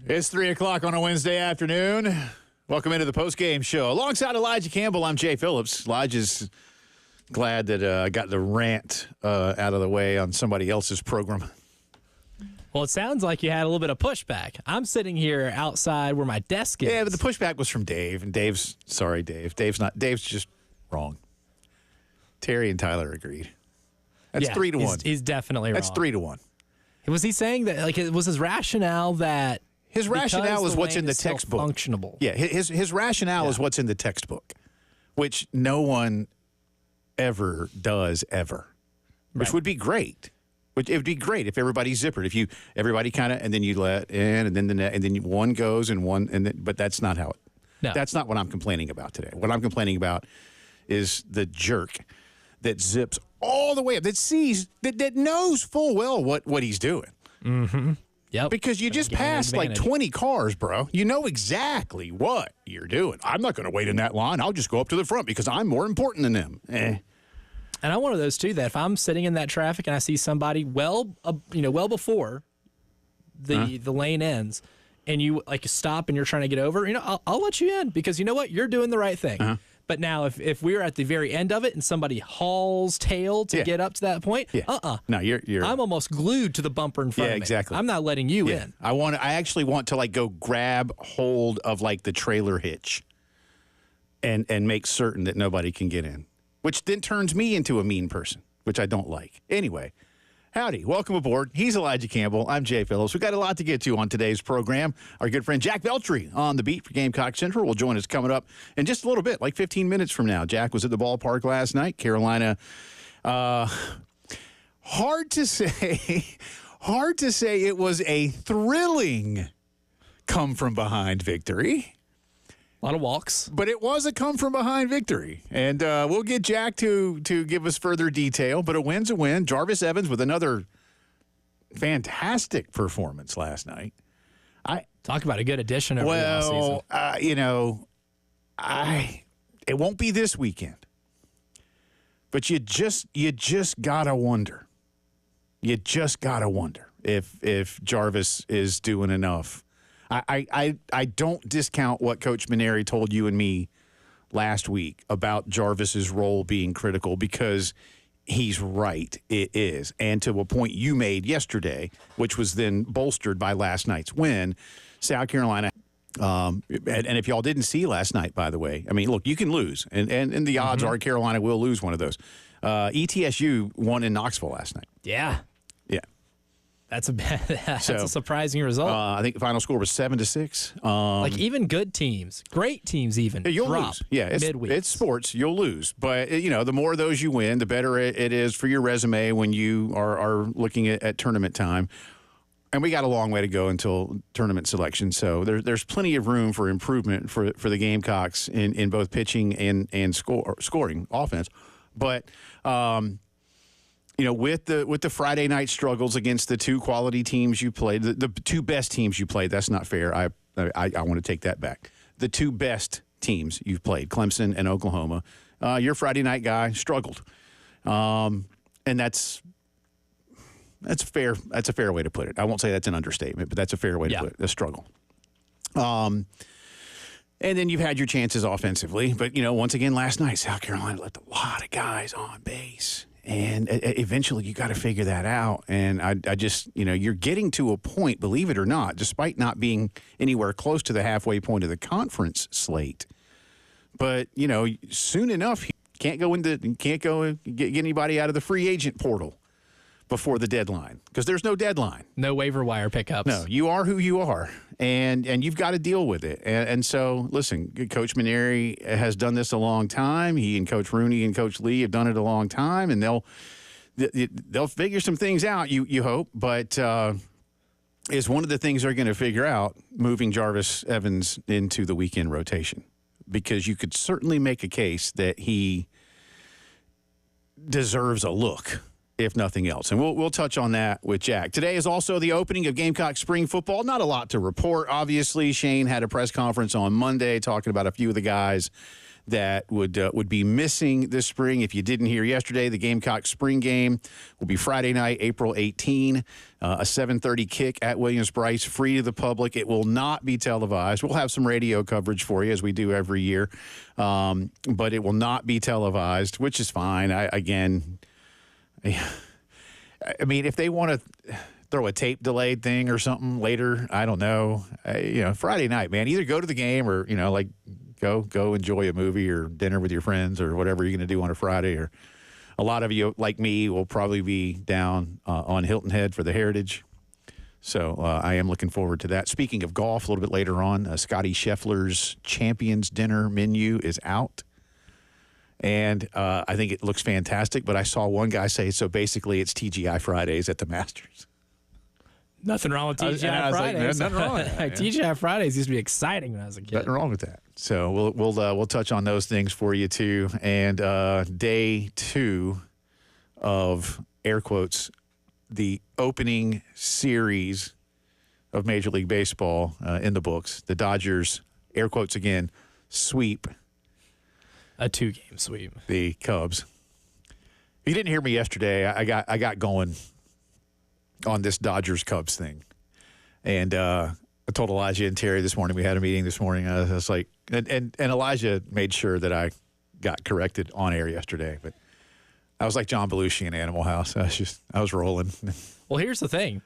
It's 3 o'clock on a Wednesday afternoon. Welcome into the Postgame Show. Alongside Elijah Campbell, I'm Jay Phillips. Elijah's glad that I got the rant out of the way on somebody else's program. Well, it sounds like you had a little bit of pushback. I'm sitting here outside where my desk is. Yeah, but the pushback was from Dave, and Dave's just wrong. Terry and Tyler agreed. That's 3-1. He's definitely wrong. That's 3-1. Was he saying that, like, it was his rationale that his rationale is what's in the textbook. Functionable. Yeah, his rationale is what's in the textbook, which no one ever does ever, which would be great. It would be great if everybody's zippered. If everybody kind of, and then you let in, and then one goes and one, and then, but that's not how it. No. That's not what I'm complaining about today. What I'm complaining about is the jerk that zips all the way up, that sees, that knows full well what he's doing. Mm-hmm. Yep. Because you just passed like 20 cars, bro. You know exactly what you're doing. I'm not going to wait in that line. I'll just go up to the front because I'm more important than them. And I'm one of those, too, that if I'm sitting in that traffic and I see somebody well before the lane ends, and you like stop and you're trying to get over, I'll let you in because you know what? You're doing the right thing. But now if we're at the very end of it and somebody hauls tail to get up to that point, No, you're I'm almost glued to the bumper in front of me. Exactly. I'm not letting you in. I actually want to like go grab hold of like the trailer hitch and make certain that nobody can get in, which then turns me into a mean person, which I don't like. Anyway, howdy. Welcome aboard. He's Elijah Campbell. I'm Jay Phillips. We've got a lot to get to on today's program. Our good friend Jack Veltri on the beat for Gamecock Central will join us coming up in just a little bit, like 15 minutes from now. Jack was at the ballpark last night. Carolina, hard to say it was a thrilling come-from-behind victory. A lot of walks. But it was a come-from-behind victory. And we'll get Jack to give us further detail. But a win's a win. Jarvis Evans with another fantastic performance last night. Talk about a good addition over the offseason. It won't be this weekend. But you just got to wonder. You just got to wonder if Jarvis is doing enough. I don't discount what Coach Maneri told you and me last week about Jarvis's role being critical because he's right. It is. And to a point you made yesterday, which was then bolstered by last night's win, South Carolina. And if y'all didn't see last night, by the way, I mean, look, you can lose. And the odds are Carolina will lose one of those. ETSU won in Knoxville last night. Yeah. Yeah. That's a surprising result. I think the final score was 7-6. Like even good teams, great teams, even you'll drop lose. Yeah, it's sports. You'll lose, but the more of those you win, the better it is for your resume when you are looking at tournament time. And we got a long way to go until tournament selection, so there's plenty of room for improvement for the Gamecocks in both pitching and scoring offense, but. With the Friday night struggles against the two quality teams you played, the two best teams you played, that's not fair. I want to take that back. The two best teams you've played, Clemson and Oklahoma, your Friday night guy struggled. And that's fair. That's a fair way to put it. I won't say that's an understatement, but that's a fair way to put it, a struggle. And then you've had your chances offensively. But, once again, last night, South Carolina left a lot of guys on base. And eventually you got to figure that out. And I just, you're getting to a point, believe it or not, despite not being anywhere close to the halfway point of the conference slate. But, soon enough, you can't go get anybody out of the free agent portal before the deadline because there's no deadline. No waiver wire pickups. No, you are who you are, and you've got to deal with it. And so, listen, Coach Maneri has done this a long time. He and Coach Rooney and Coach Lee have done it a long time, and they'll figure some things out, you hope. But is one of the things they're going to figure out moving Jarvis Evans into the weekend rotation because you could certainly make a case that he deserves a look, if nothing else. And we'll touch on that with Jack. Today is also the opening of Gamecock spring football. Not a lot to report, obviously. Shane had a press conference on Monday talking about a few of the guys that would be missing this spring. If you didn't hear yesterday, the Gamecock spring game will be Friday night, April 18, a 7:30 kick at Williams-Brice, free to the public. It will not be televised. We'll have some radio coverage for you as we do every year, but it will not be televised, which is fine. I mean, if they want to throw a tape delayed thing or something later, I don't know. Friday night, man, either go to the game or, like go enjoy a movie or dinner with your friends or whatever you're going to do on a Friday. Or a lot of you, like me, will probably be down on Hilton Head for the Heritage. So I am looking forward to that. Speaking of golf, a little bit later on, Scotty Scheffler's Champions Dinner menu is out. And I think it looks fantastic. But I saw one guy say, so basically it's TGI Fridays at the Masters. Nothing wrong with TGI Fridays. Nothing wrong with that. TGI Fridays used to be exciting when I was a kid. Nothing wrong with that. So we'll touch on those things for you too. And day 2 of air quotes the opening series of Major League Baseball in the books. The Dodgers, air quotes again, sweep. A 2-game sweep. The Cubs. You didn't hear me yesterday. I got going on this Dodgers-Cubs thing. And I told Elijah and Terry this morning, we had a meeting this morning. I was like, and Elijah made sure that I got corrected on air yesterday. But I was like John Belushi in Animal House. I was rolling. Well, here's the thing.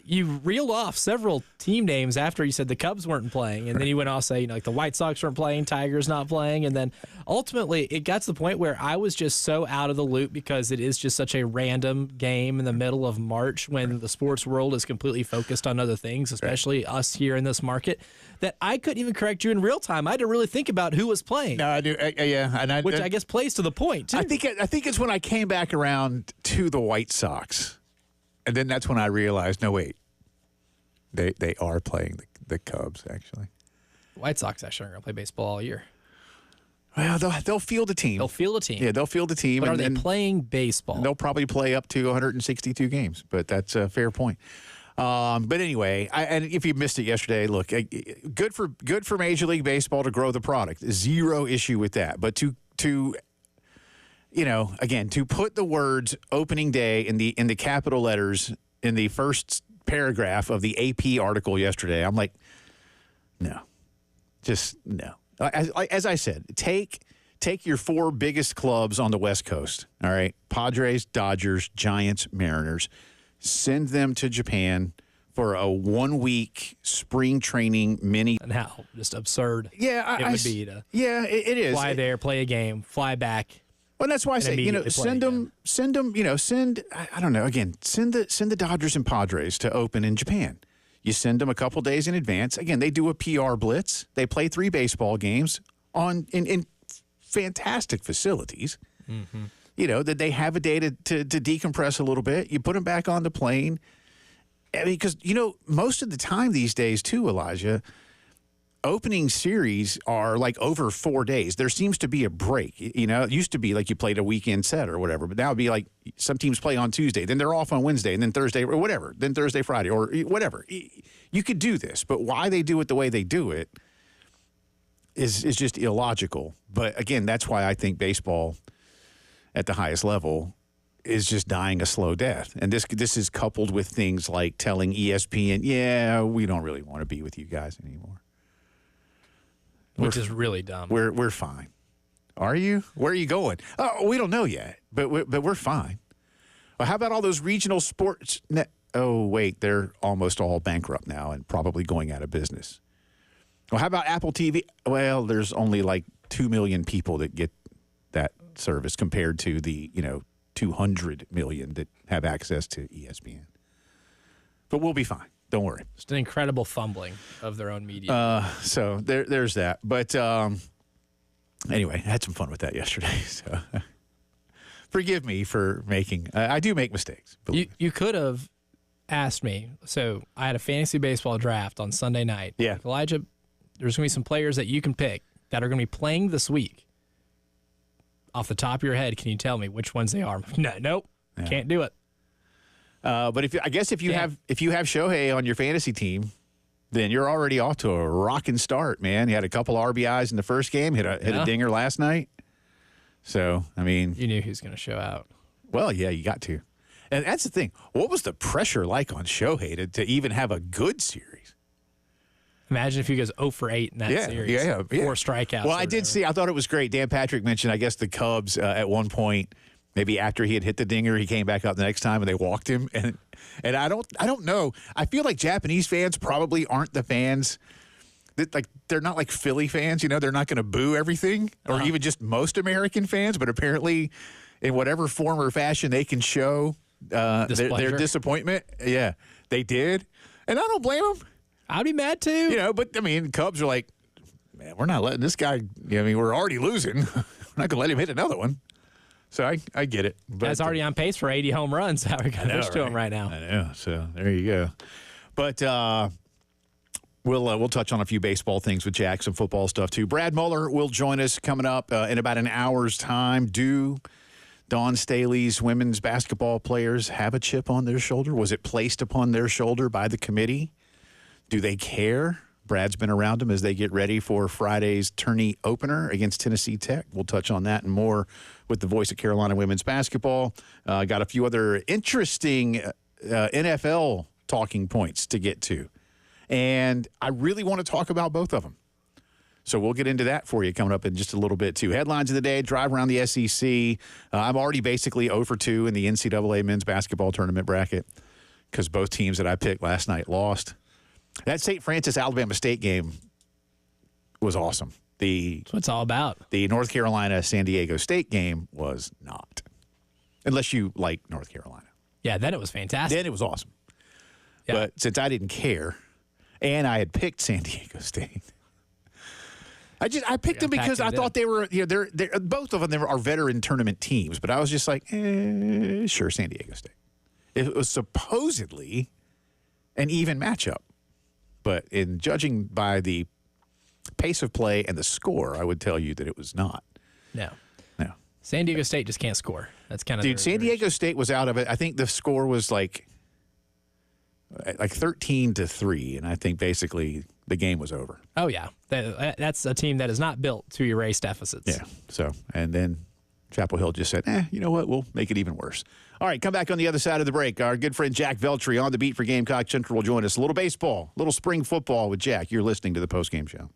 You reeled off several team names after you said the Cubs weren't playing, and then you went off saying like the White Sox weren't playing, Tigers not playing, and then ultimately it got to the point where I was just so out of the loop because it is just such a random game in the middle of March when the sports world is completely focused on other things, especially us here in this market, that I couldn't even correct you in real time. I had to really think about who was playing. No, I do. Yeah, which I guess plays to the point too. I think it's when I came back around to the White Sox. And then that's when I realized, no, wait, they are playing the Cubs, actually. The White Sox actually aren't going to play baseball all year. Well, they'll field a team. They'll field a team. Yeah, they'll field a team. But are they playing baseball? They'll probably play up to 162 games, but that's a fair point. But anyway, and if you missed it yesterday, look, good for Major League Baseball to grow the product. Zero issue with that. But to again, to put the words opening day in the capital letters in the first paragraph of the AP article yesterday, I'm like, no, just no. As I said, take your 4 biggest clubs on the West Coast, all right? Padres, Dodgers, Giants, Mariners. Send them to Japan for a 1-week spring training mini. And how just absurd it would be to it is. Fly there, play a game, fly back. Well, that's why I say, send them, I don't know, again, send the Dodgers and Padres to open in Japan. You send them a couple days in advance. Again, they do a PR blitz. They play 3 baseball games in fantastic facilities. Mm-hmm. That they have a day to decompress a little bit. You put them back on the plane. I mean, because, most of the time these days, too, Elijah, opening series are like over 4 days. There seems to be a break. It used to be like you played a weekend set or whatever, but now it'd be like some teams play on Tuesday, then they're off on Wednesday, and then Thursday or whatever, then Thursday, Friday or whatever. You could do this, but why they do it the way they do it is just illogical. But again, that's why I think baseball at the highest level is just dying a slow death. And this is coupled with things like telling ESPN, yeah, we don't really want to be with you guys anymore. Which is really dumb. We're fine. Are you? Where are you going? Oh, we don't know yet, but we're fine. Well, how about all those regional sports? Oh, wait, they're almost all bankrupt now and probably going out of business. Well, how about Apple TV? Well, there's only like 2 million people that get that service compared to the 200 million that have access to ESPN. But we'll be fine. Don't worry. Just an incredible fumbling of their own media. So there's that. But anyway, I had some fun with that yesterday. So forgive me for making. I do make mistakes. You could have asked me. So I had a fantasy baseball draft on Sunday night. Yeah, like, Elijah, there's going to be some players that you can pick that are going to be playing this week. Off the top of your head, can you tell me which ones they are? Nope, can't do it. But if you have Shohei on your fantasy team, then you're already off to a rocking start, man. He had a couple RBIs in the first game, hit a dinger last night. So, I mean. You knew he was going to show out. Well, yeah, you got to. And that's the thing. What was the pressure like on Shohei to even have a good series? Imagine if he goes 0 for 8 in that series. Yeah. 4 strikeouts. Well, I did see. I thought it was great. Dan Patrick mentioned, I guess, the Cubs at one point, maybe after he had hit the dinger, he came back out the next time and they walked him. And I don't know. I feel like Japanese fans probably aren't the fans that, like, they're not like Philly fans. You know, they're not going to boo everything, or even just most American fans. But apparently, in whatever form or fashion they can show their disappointment, yeah, they did. And I don't blame them. I'd be mad too. You know, but I mean, Cubs are like, man, we're not letting this guy. I mean, we're already losing. We're not going to let him hit another one. So I get it. But that's already on pace for 80 home runs. How we got to him right now. I know. So there you go. But we'll touch on a few baseball things with Jack, some football stuff too. Brad Muller will join us coming up in about an hour's time. Do Dawn Staley's women's basketball players have a chip on their shoulder? Was it placed upon their shoulder by the committee? Do they care? Brad's been around them as they get ready for Friday's tourney opener against Tennessee Tech. We'll touch on that and more with the voice of Carolina women's basketball. Got a few other interesting NFL talking points to get to. And I really want to talk about both of them. So we'll get into that for you coming up in just a little bit, too. Headlines of the day, drive around the SEC. I'm already basically 0 for 2 in the NCAA men's basketball tournament bracket because both teams that I picked last night lost. That St. Francis-Alabama State game was awesome. That's what it's all about. The North Carolina-San Diego State game was not, unless you like North Carolina. Yeah, then it was fantastic. Then it was awesome. Yeah. But since I didn't care, and I had picked San Diego State, I picked them because I thought they were, you know, they're both of them are veteran tournament teams. But I was just like, sure, San Diego State. It was supposedly an even matchup. But in judging by the pace of play and the score, I would tell you that it was not. No. No. San Diego State just can't score. That's kind of Dude, San Diego State was out of it. I think the score was like 13-3, and I think basically the game was over. Oh, yeah. That's a team that is not built to erase deficits. Yeah. So, and then Chapel Hill just said, you know what? We'll make it even worse. All right, come back on the other side of the break. Our good friend Jack Veltri on the beat for Gamecock Central will join us. A little baseball, a little spring football with Jack. You're listening to the Postgame Show.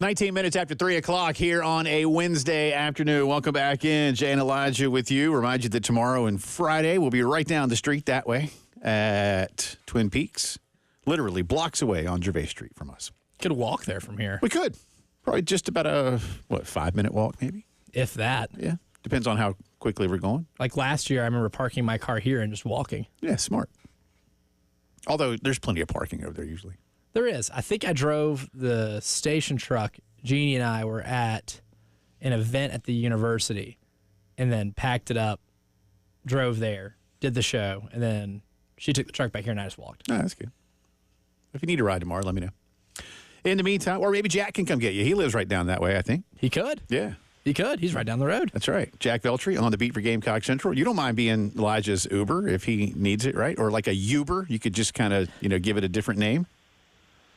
19 minutes after 3 o'clock here on a Wednesday afternoon. Welcome back in. Jay and Elijah with you. Remind you that tomorrow and Friday we'll be right down the street that way at Twin Peaks, literally blocks away on Gervais Street from us. Could walk there from here. We could. Probably just about a, 5-minute walk maybe? If that. Yeah. Depends on how quickly we're going. Like last year, I remember parking my car here and just walking. Yeah, smart. Although there's plenty of parking over there usually. There is. I think I drove the station truck. Jeannie and I were at an event at the university and then packed it up, drove there, did the show, and then she took the truck back here and I just walked. Oh, that's good. If you need a ride tomorrow, let me know. In the meantime, or maybe Jack can come get you. He lives right down that way, I think. He could. Yeah. He could. He's right down the road. That's right. Jack Veltri on the beat for Gamecock Central. You don't mind being Elijah's Uber if he needs it, right? Or like a Uber. You could just kind of, give it a different name.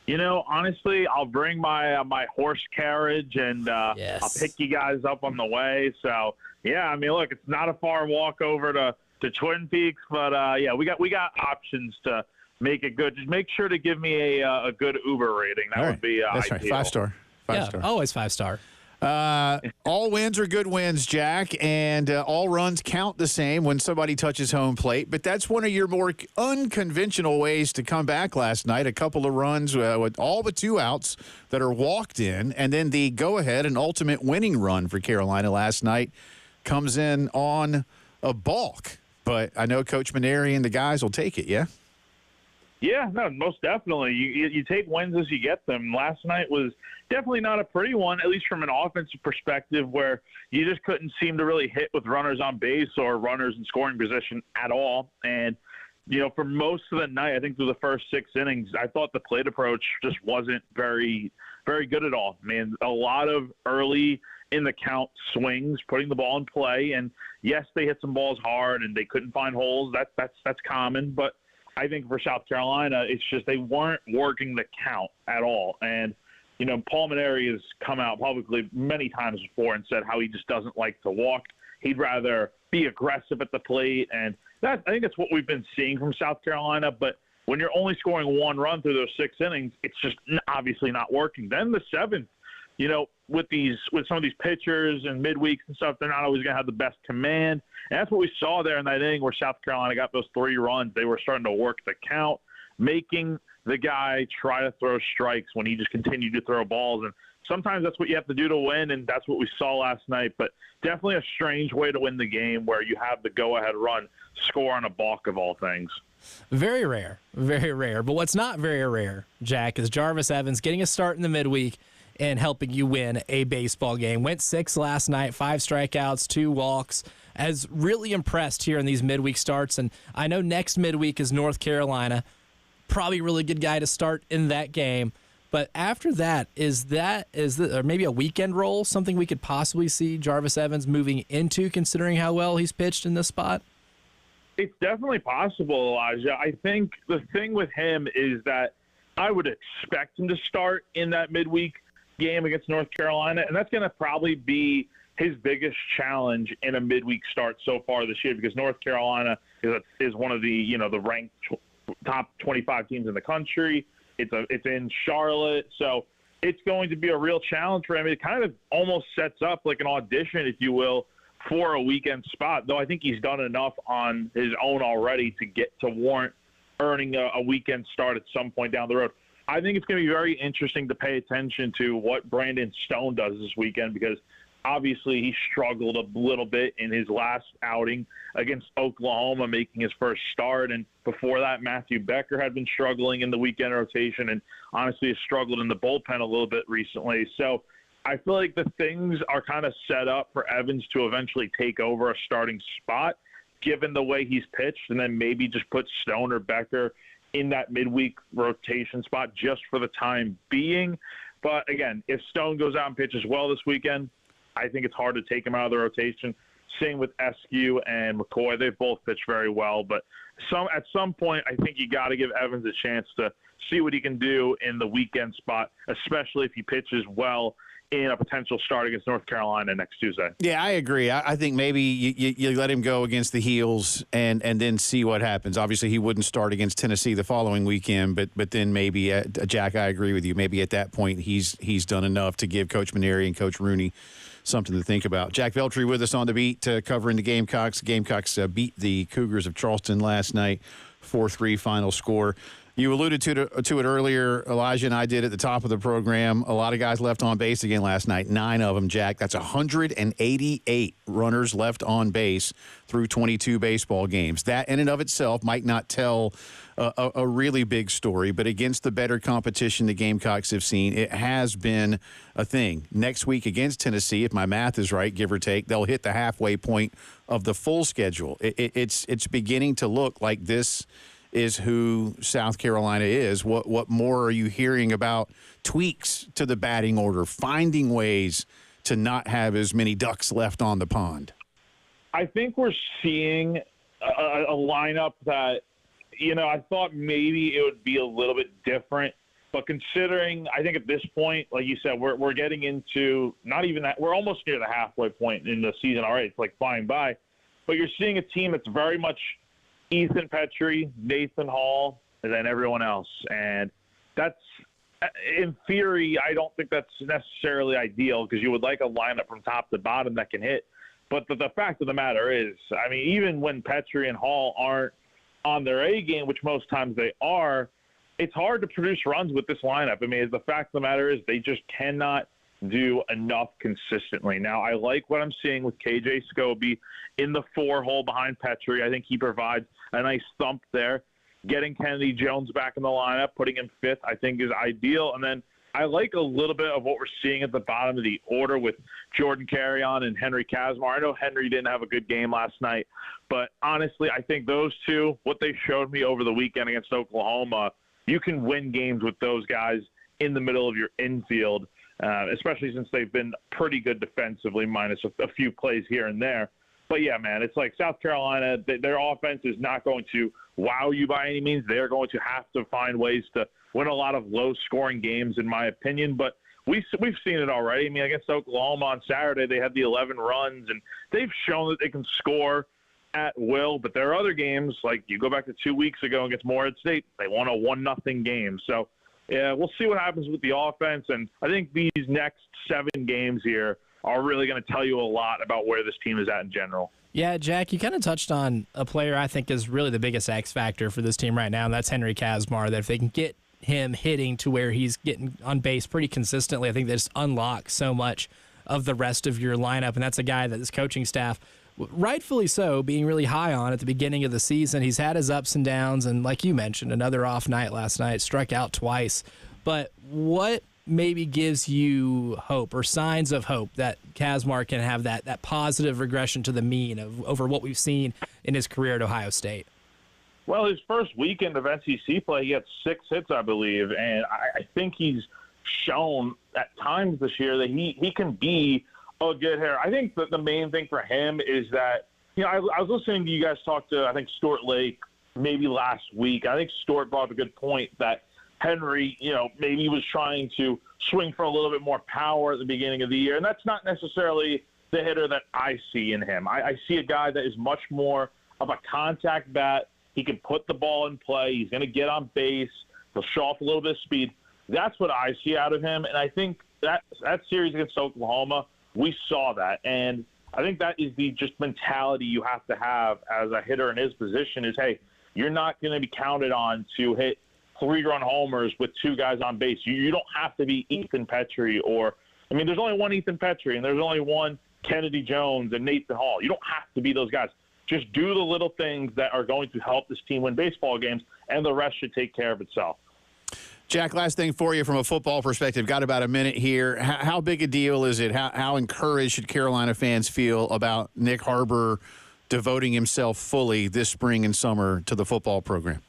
Honestly, I'll bring my my horse carriage and Yes. I'll pick you guys up on the way. So, yeah, look, it's not a far walk over to Twin Peaks, but yeah, we got options to make it good. Just make sure to give me a good Uber rating. That would be That's ideal. right. 5-star. Yeah, 5-star. always 5-star. All wins are good wins, Jack, and all runs count the same when somebody touches home plate. But that's one of your more unconventional ways to come back last night. A couple of runs with all the 2 outs that are walked in, and then the go-ahead and ultimate winning run for Carolina last night comes in on a balk. But I know Coach Maneri and the guys will take it, yeah? Yeah, no, most definitely. You take wins as you get them. Last night was definitely not a pretty one, at least from an offensive perspective, where you just couldn't seem to really hit with runners on base or runners in scoring position at all. And, for most of the night, I think through the first 6 innings, I thought the plate approach just wasn't very, very good at all. A lot of early in the count swings, putting the ball in play. And, yes, they hit some balls hard and they couldn't find holes. That's common, but I think for South Carolina, it's just they weren't working the count at all. And, Paul Maneri has come out publicly many times before and said how he just doesn't like to walk. He'd rather be aggressive at the plate. And I think that's what we've been seeing from South Carolina. But when you're only scoring 1 run through those 6 innings, it's just obviously not working. Then the 7th, with some of these pitchers and midweeks and stuff, they're not always going to have the best command. And that's what we saw there in that inning where South Carolina got those 3 runs. They were starting to work the count, making the guy try to throw strikes when he just continued to throw balls. And sometimes that's what you have to do to win, and that's what we saw last night. But definitely a strange way to win the game where you have the go-ahead run, score on a balk of all things. Very rare. Very rare. But what's not very rare, Jack, is Jarvis Evans getting a start in the midweek and helping you win a baseball game. Went 6 last night, 5 strikeouts, 2 walks. As really impressed here in these midweek starts. And I know next midweek is North Carolina. Probably a really good guy to start in that game. But after that, or maybe a weekend role, something we could possibly see Jarvis Evans moving into, considering how well he's pitched in this spot? It's definitely possible, Elijah. I think the thing with him is that I would expect him to start in that midweek game against North Carolina, and that's going to probably be his biggest challenge in a midweek start so far this year, because North Carolina is one of the the ranked top 25 teams in the country. It's in Charlotte, so it's going to be a real challenge for him. It kind of almost sets up like an audition, if you will, for a weekend spot. Though I think he's done enough on his own already to warrant earning a weekend start at some point down the road. I think it's going to be very interesting to pay attention to what Brandon Stone does this weekend, because obviously he struggled a little bit in his last outing against Oklahoma, making his first start. And before that, Matthew Becker had been struggling in the weekend rotation and honestly has struggled in the bullpen a little bit recently. So I feel like the things are kind of set up for Evans to eventually take over a starting spot, given the way he's pitched, and then maybe just put Stone or Becker in that midweek rotation spot just for the time being. But again, if Stone goes out and pitches well this weekend, I think it's hard to take him out of the rotation. Same with Eskew and McCoy. They've both pitched very well. But at some point, I think you got to give Evans a chance to see what he can do in the weekend spot, especially if he pitches well in a potential start against North Carolina next Tuesday. Yeah, I agree. I think maybe you let him go against the Heels and then see what happens. Obviously, he wouldn't start against Tennessee the following weekend, but then maybe, Jack, I agree with you. Maybe at that point he's done enough to give Coach Maneri and Coach Rooney something to think about. Jack Veltri with us on the beat, covering the Gamecocks. Gamecocks beat the Cougars of Charleston last night, 4-3 final score. You alluded to it earlier. Elijah and I did at the top of the program. A lot of guys left on base again last night. 9 of them, Jack. That's 188 runners left on base through 22 baseball games. That in and of itself might not tell a really big story, but against the better competition the Gamecocks have seen, it has been a thing. Next week against Tennessee, if my math is right, give or take, they'll hit the halfway point of the full schedule. It's beginning to look like this is who South Carolina is. What more are you hearing about tweaks to the batting order, finding ways to not have as many ducks left on the pond? I think we're seeing a lineup that, I thought maybe it would be a little bit different. But considering, I think at this point, like you said, we're getting into not even that. We're almost near the halfway point in the season already. It's like flying by. But you're seeing a team that's very much Ethan Petrie, Nathan Hall, and then everyone else. And that's, in theory, I don't think that's necessarily ideal because you would like a lineup from top to bottom that can hit. But the fact of the matter is, I mean, even when Petrie and Hall aren't on their A game, which most times they are, it's hard to produce runs with this lineup. I mean, the fact of the matter is they just cannot do enough consistently. Now, I like what I'm seeing with KJ Scobie in the 4-hole behind Petrie. I think he provides a nice thump there. Getting Kennedy Jones back in the lineup, putting him 5th, I think is ideal. And then I like a little bit of what we're seeing at the bottom of the order with Jordan Carrion and Henry Kazmar. I know Henry didn't have a good game last night, but honestly, I think those two, what they showed me over the weekend against Oklahoma, you can win games with those guys in the middle of your infield, especially since they've been pretty good defensively, minus a few plays here and there. But, yeah, man, it's like South Carolina, their offense is not going to wow you by any means. They're going to have to find ways to win a lot of low-scoring games, in my opinion. But we've seen it already. I mean, against Oklahoma on Saturday, they had the 11 runs, and they've shown that they can score at will. But there are other games, like you go back to 2 weeks ago against Morehead State, they won a 1-0 game. So, yeah, we'll see what happens with the offense. And I think these next 7 games here are really going to tell you a lot about where this team is at in general. Yeah, Jack, you kind of touched on a player I think is really the biggest X factor for this team right now, and that's Henry Kazmar. That if they can get him hitting to where he's getting on base pretty consistently, I think that just unlocks so much of the rest of your lineup. And that's a guy that this coaching staff, rightfully so, being really high on at the beginning of the season. He's had his ups and downs, and like you mentioned, another off night last night, struck out twice. But what maybe gives you hope or signs of hope that Kazmar can have that positive regression to the mean of over what we've seen in his career at Ohio State? Well, his first weekend of SEC play, he had 6 hits, I believe, and I think he's shown at times this year that he can be a good hitter. I think that the main thing for him is that, I was listening to you guys talk to, I think, Stuart Lake maybe last week. I think Stuart brought up a good point that Henry, maybe was trying to swing for a little bit more power at the beginning of the year, and that's not necessarily the hitter that I see in him. I see a guy that is much more of a contact bat. He can put the ball in play. He's going to get on base. He'll show off a little bit of speed. That's what I see out of him, and I think that series against Oklahoma, we saw that, and I think that is the just mentality you have to have as a hitter in his position is, hey, you're not going to be counted on to hit 3-run homers with 2 guys on base. You don't have to be Ethan Petrie there's only one Ethan Petrie and there's only one Kennedy Jones and Nathan Hall. You don't have to be those guys. Just do the little things that are going to help this team win baseball games, and the rest should take care of itself. Jack, last thing for you from a football perspective. Got about a minute here. How big a deal is it? How encouraged should Carolina fans feel about Nick Harbor devoting himself fully this spring and summer to the football program?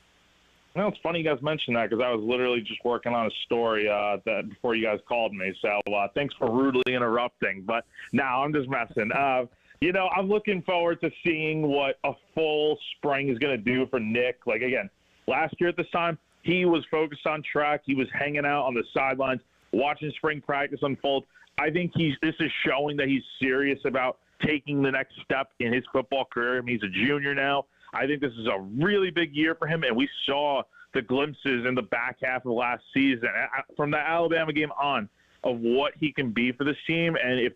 Well, it's funny you guys mentioned that because I was literally just working on a story that before you guys called me. So thanks for rudely interrupting. But now I'm just messing. I'm looking forward to seeing what a full spring is going to do for Nick. Like, again, last year at this time, he was focused on track. He was hanging out on the sidelines, watching spring practice unfold. I think this is showing that he's serious about taking the next step in his football career. I mean, he's a junior now. I think this is a really big year for him, and we saw the glimpses in the back half of last season from the Alabama game on of what he can be for this team. And if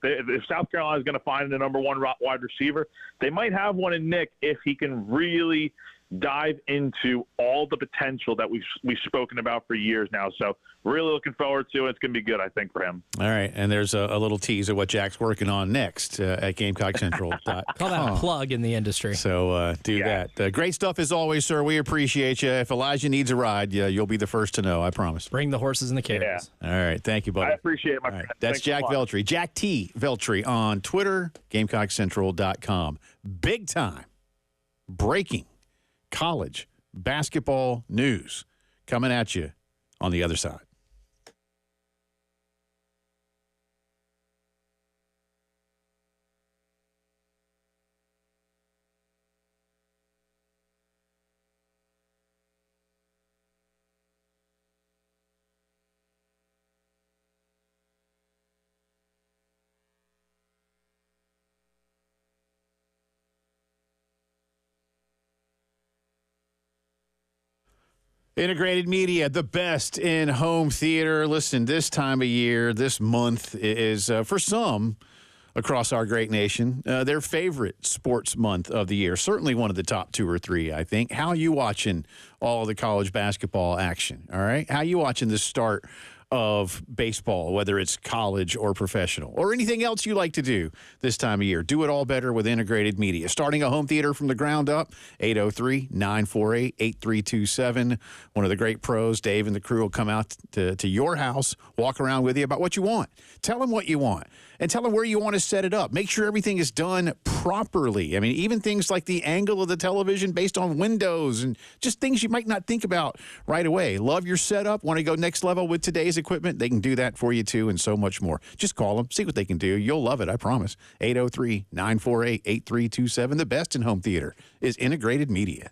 South Carolina is going to find the number one wide receiver, they might have one in Nick if he can really dive into all the potential that we've spoken about for years now. So really looking forward to it. It's going to be good, I think, for him. All right, and there's a little tease of what Jack's working on next at GamecockCentral. Call that a plug in the industry. So do that. Great stuff as always, sir. We appreciate you. If Elijah needs a ride, you'll be the first to know, I promise. Bring the horses and the carriages. Yeah. All right, thank you, buddy. I appreciate it, my friend. That's Thanks Jack Veltri. Jack T. Veltri on Twitter, GamecockCentral.com. Big time breaking college basketball news coming at you on the other side. Integrated Media, the best in home theater. Listen, this time of year, this month is, for some across our great nation, their favorite sports month of the year. Certainly one of the top 2 or 3, I think. How you watching all the college basketball action, all right? How you watching the start of baseball, whether it's college or professional, or anything else you like to do this time of year? Do it all better with Integrated Media. Starting a home theater from the ground up, 803-948-8327. One of the great pros, Dave and the crew, will come out to your house, walk around with you about what you want. Tell them what you want, and tell them where you want to set it up. Make sure everything is done properly. I mean, even things like the angle of the television based on windows and just things you might not think about right away. Love your setup? Want to go next level with today's equipment? They can do that for you too, and so much more. Just call them, see what they can do. You'll love it, I promise. 803-948-8327. The best in home theater is Integrated Media.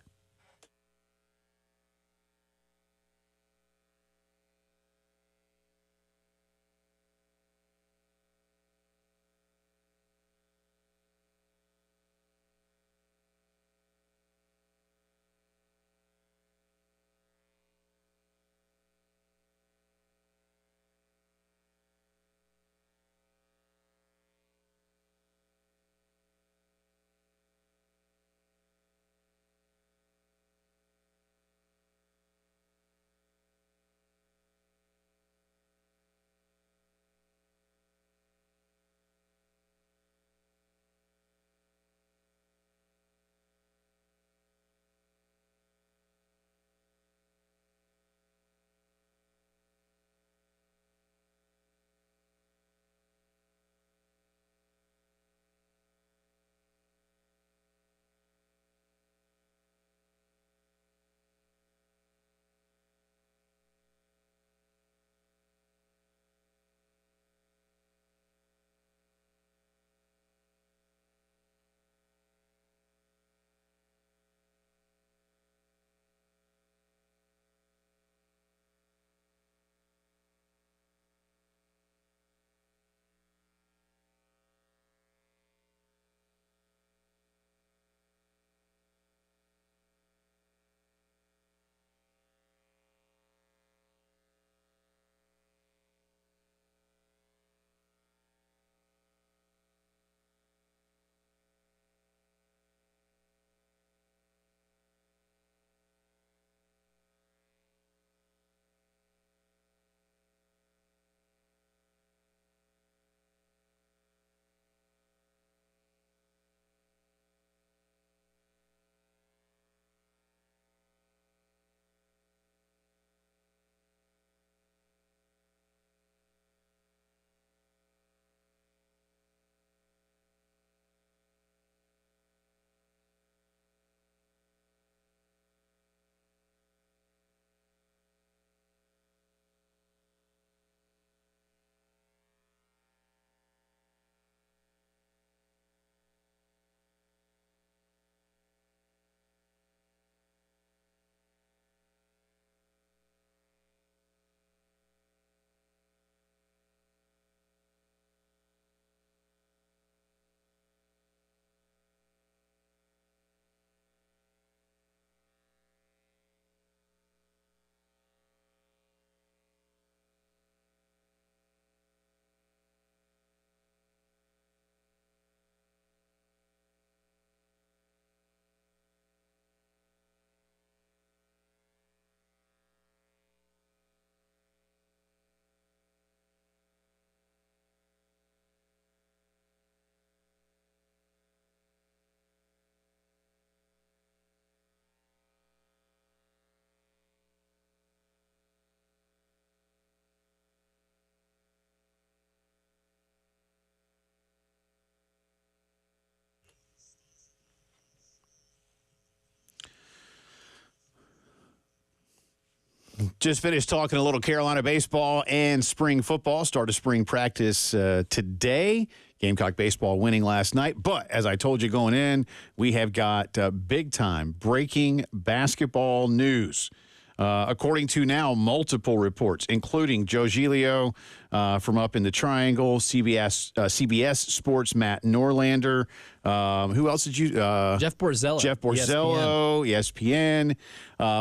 Just finished talking a little Carolina baseball and spring football. Start of spring practice today. Gamecock baseball winning last night. But as I told you going in, we have got big-time breaking basketball news. According to now multiple reports, including Joe Giglio from up in the Triangle, CBS Sports, Matt Norlander. Who else did you? Jeff Borzello. Jeff Borzello, ESPN.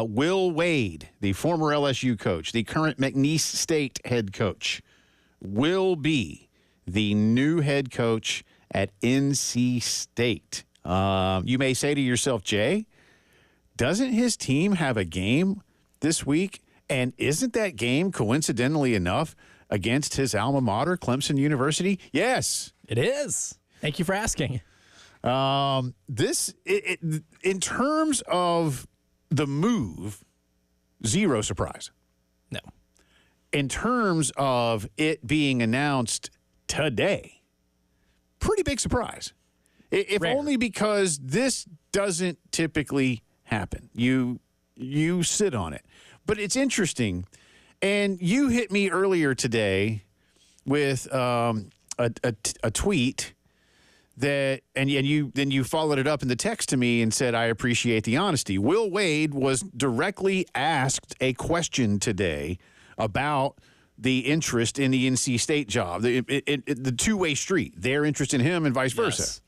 Will Wade, the former LSU coach, the current McNeese State head coach, will be the new head coach at NC State. You may say to yourself, Jay, doesn't his team have a game this week? And isn't that game, coincidentally enough, against his alma mater, Clemson University? Yes. It is. Thank you for asking. In terms of the move, zero surprise. No. In terms of it being announced today, pretty big surprise. If Rare. only because this doesn't typically happen. You sit on it. But it's interesting. And you hit me earlier today with a tweet that, and you followed it up in the text to me and said, I appreciate the honesty. Will Wade was directly asked a question today about the interest in the NC State job, the two-way street, their interest in him and vice versa. Yes.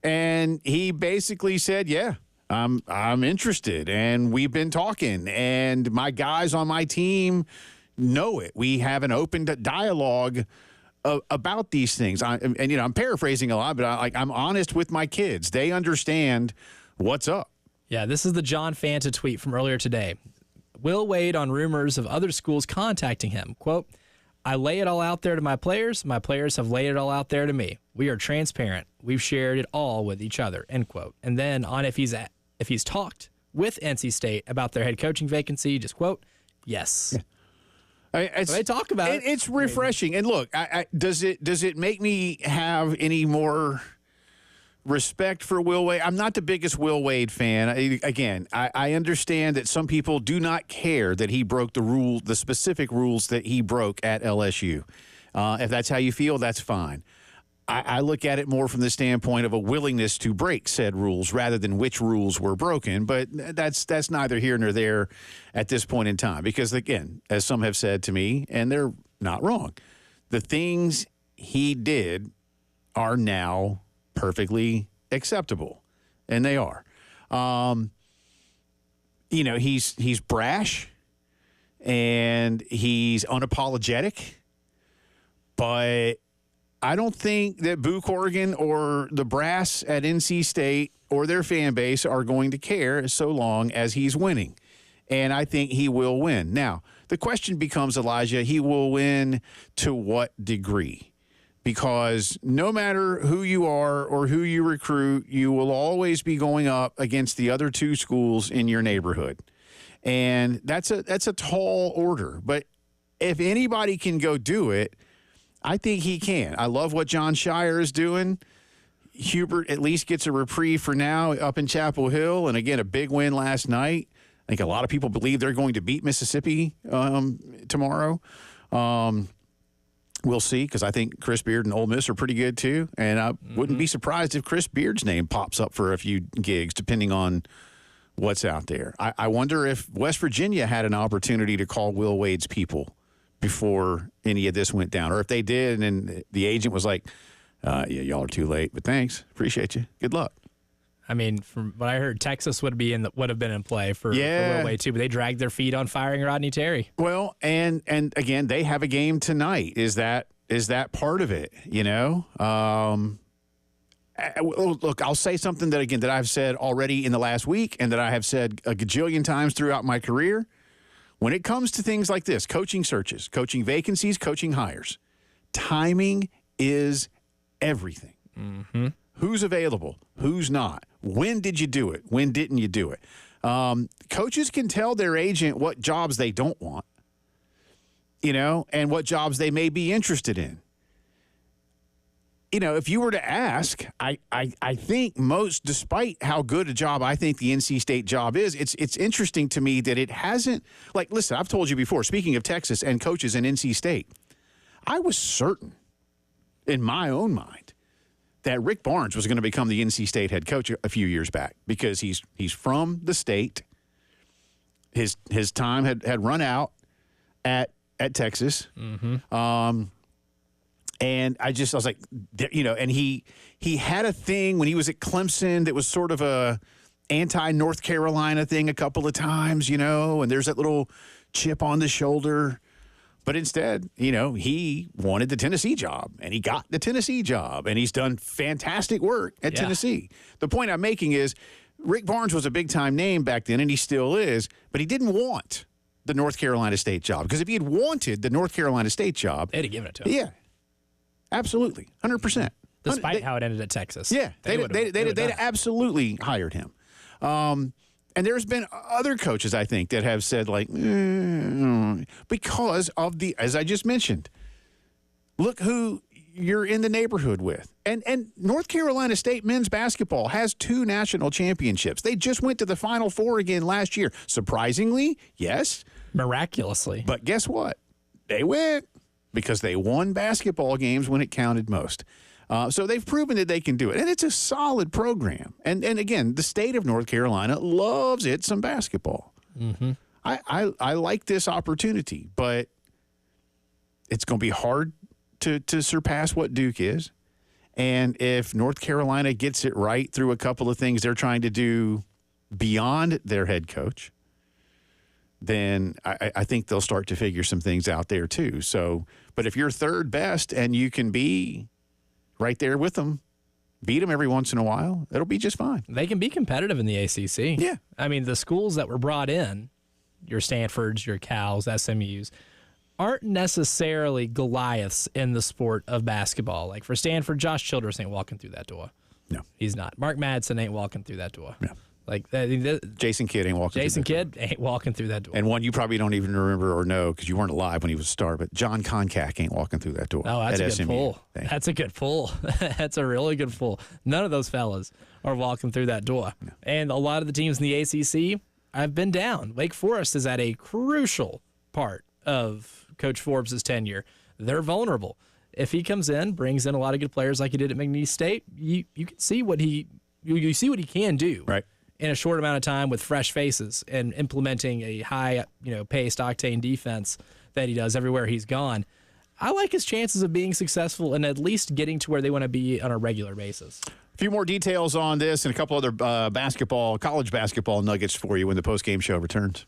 And he basically said, yeah, I'm interested, and we've been talking, and my guys on my team know it. We have an open dialogue about these things. I'm paraphrasing a lot, but I'm honest with my kids. They understand what's up. Yeah, this is the John Fanta tweet from earlier today. Will Wade on rumors of other schools contacting him. Quote, I lay it all out there to my players. My players have laid it all out there to me. We are transparent. We've shared it all with each other, end quote. And then on if he's talked with NC State about their head coaching vacancy, just quote, yes. Yeah. So they talk about it. It's refreshing. And look, does it make me have any more respect for Will Wade? I'm not the biggest Will Wade fan. I understand that some people do not care that he broke the specific rules that he broke at LSU. If that's how you feel, that's fine. I look at it more from the standpoint of a willingness to break said rules rather than which rules were broken. But that's neither here nor there at this point in time. Because, again, as some have said to me, and they're not wrong, the things he did are now perfectly acceptable, and they are. He's brash, and he's unapologetic, but I don't think that Boo Corrigan or the brass at NC State or their fan base are going to care so long as he's winning. And I think he will win. Now, the question becomes, Elijah, he will win to what degree? Because no matter who you are or who you recruit, you will always be going up against the other two schools in your neighborhood. And that's a tall order. But if anybody can go do it, I think he can. I love what John Shire is doing. Hubert at least gets a reprieve for now up in Chapel Hill. And, again, a big win last night. I think a lot of people believe they're going to beat Mississippi tomorrow. We'll see, because I think Chris Beard and Ole Miss are pretty good too. And I wouldn't be surprised if Chris Beard's name pops up for a few gigs, depending on what's out there. I wonder if West Virginia had an opportunity to call Will Wade's people before any of this went down. Or if they did and the agent was like, yeah, y'all are too late, but thanks. Appreciate you. Good luck. I mean, from what I heard, Texas would have been in play for Will Wade too, but they dragged their feet on firing Rodney Terry. Well, and again, they have a game tonight. Is that part of it? You know, look, I'll say something that I've said already in the last week, and that I have said a gajillion times throughout my career. When it comes to things like this, coaching searches, coaching vacancies, coaching hires, timing is everything. Mm-hmm. Who's available? Who's not? When did you do it? When didn't you do it? Coaches can tell their agent what jobs they don't want, and what jobs they may be interested in. if you were to ask, I think most, despite how good a job I think the NC State job is, it's interesting to me that it hasn't, like, listen, I've told you before, speaking of Texas and coaches in NC State, I was certain in my own mind that Rick Barnes was going to become the NC State head coach a few years back because he's from the state. His time had run out at Texas. Mm-hmm. And I was like, and he had a thing when he was at Clemson that was sort of a anti-North Carolina thing a couple of times, and there's that little chip on the shoulder. But instead, he wanted the Tennessee job, and he got the Tennessee job, and he's done fantastic work at Tennessee. The point I'm making is Rick Barnes was a big-time name back then, and he still is, but he didn't want the North Carolina State job. Because if he had wanted the North Carolina State job, they'd have given it to him. Yeah. Absolutely, 100%. Despite how it ended at Texas. Yeah, they'd absolutely hired him. And there's been other coaches, I think, that have said, like, because of as I just mentioned, look who you're in the neighborhood with. And North Carolina State men's basketball has 2 national championships. They just went to the Final Four again last year. Surprisingly, yes. Miraculously. But guess what? They went. Because they won basketball games when it counted most. So they've proven that they can do it. And it's a solid program. And again, the state of North Carolina loves it some basketball. Mm-hmm. I like this opportunity, but it's going to be hard to surpass what Duke is. And if North Carolina gets it right through a couple of things they're trying to do beyond their head coach, then I think they'll start to figure some things out there too. So, but if you're third best and you can be right there with them, beat them every once in a while, it'll be just fine. They can be competitive in the ACC. Yeah. I mean, the schools that were brought in, your Stanfords, your Cals, SMUs, aren't necessarily Goliaths in the sport of basketball. Like for Stanford, Josh Childress ain't walking through that door. No. He's not. Mark Madsen ain't walking through that door. No. Like Jason Kidd ain't walking Jason through that Kidd ain't walking through that door. And one you probably don't even remember or know because you weren't alive when he was a star, but John Koncak ain't walking through that door. Oh, that's a good SMU. pull. That's a good pull. That's a really good pull. None of those fellas are walking through that door. No. And a lot of the teams in the ACC, I've been down. Wake Forest is at a crucial part of Coach Forbes' tenure. They're vulnerable. If he comes in, brings in a lot of good players like he did at McNeese State, you can see what you see what he can do. Right. In a short amount of time with fresh faces and implementing a high, paced octane defense that he does everywhere he's gone. I like his chances of being successful and at least getting to where they want to be on a regular basis. A few more details on this and a couple other college basketball nuggets for you when the postgame show returns.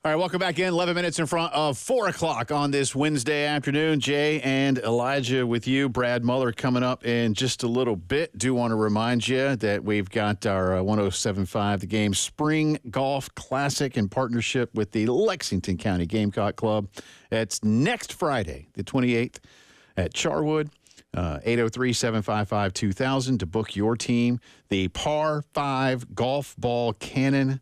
All right, welcome back in. 11 minutes in front of 4 o'clock on this Wednesday afternoon. Jay and Elijah with you. Brad Muller coming up in just a little bit. Do want to remind you that we've got our 107.5 The Game Spring Golf Classic in partnership with the Lexington County Gamecock Club. It's next Friday, the 28th, at Charwood. 803-755-2000 to book your team. The Par 5 Golf Ball Cannon,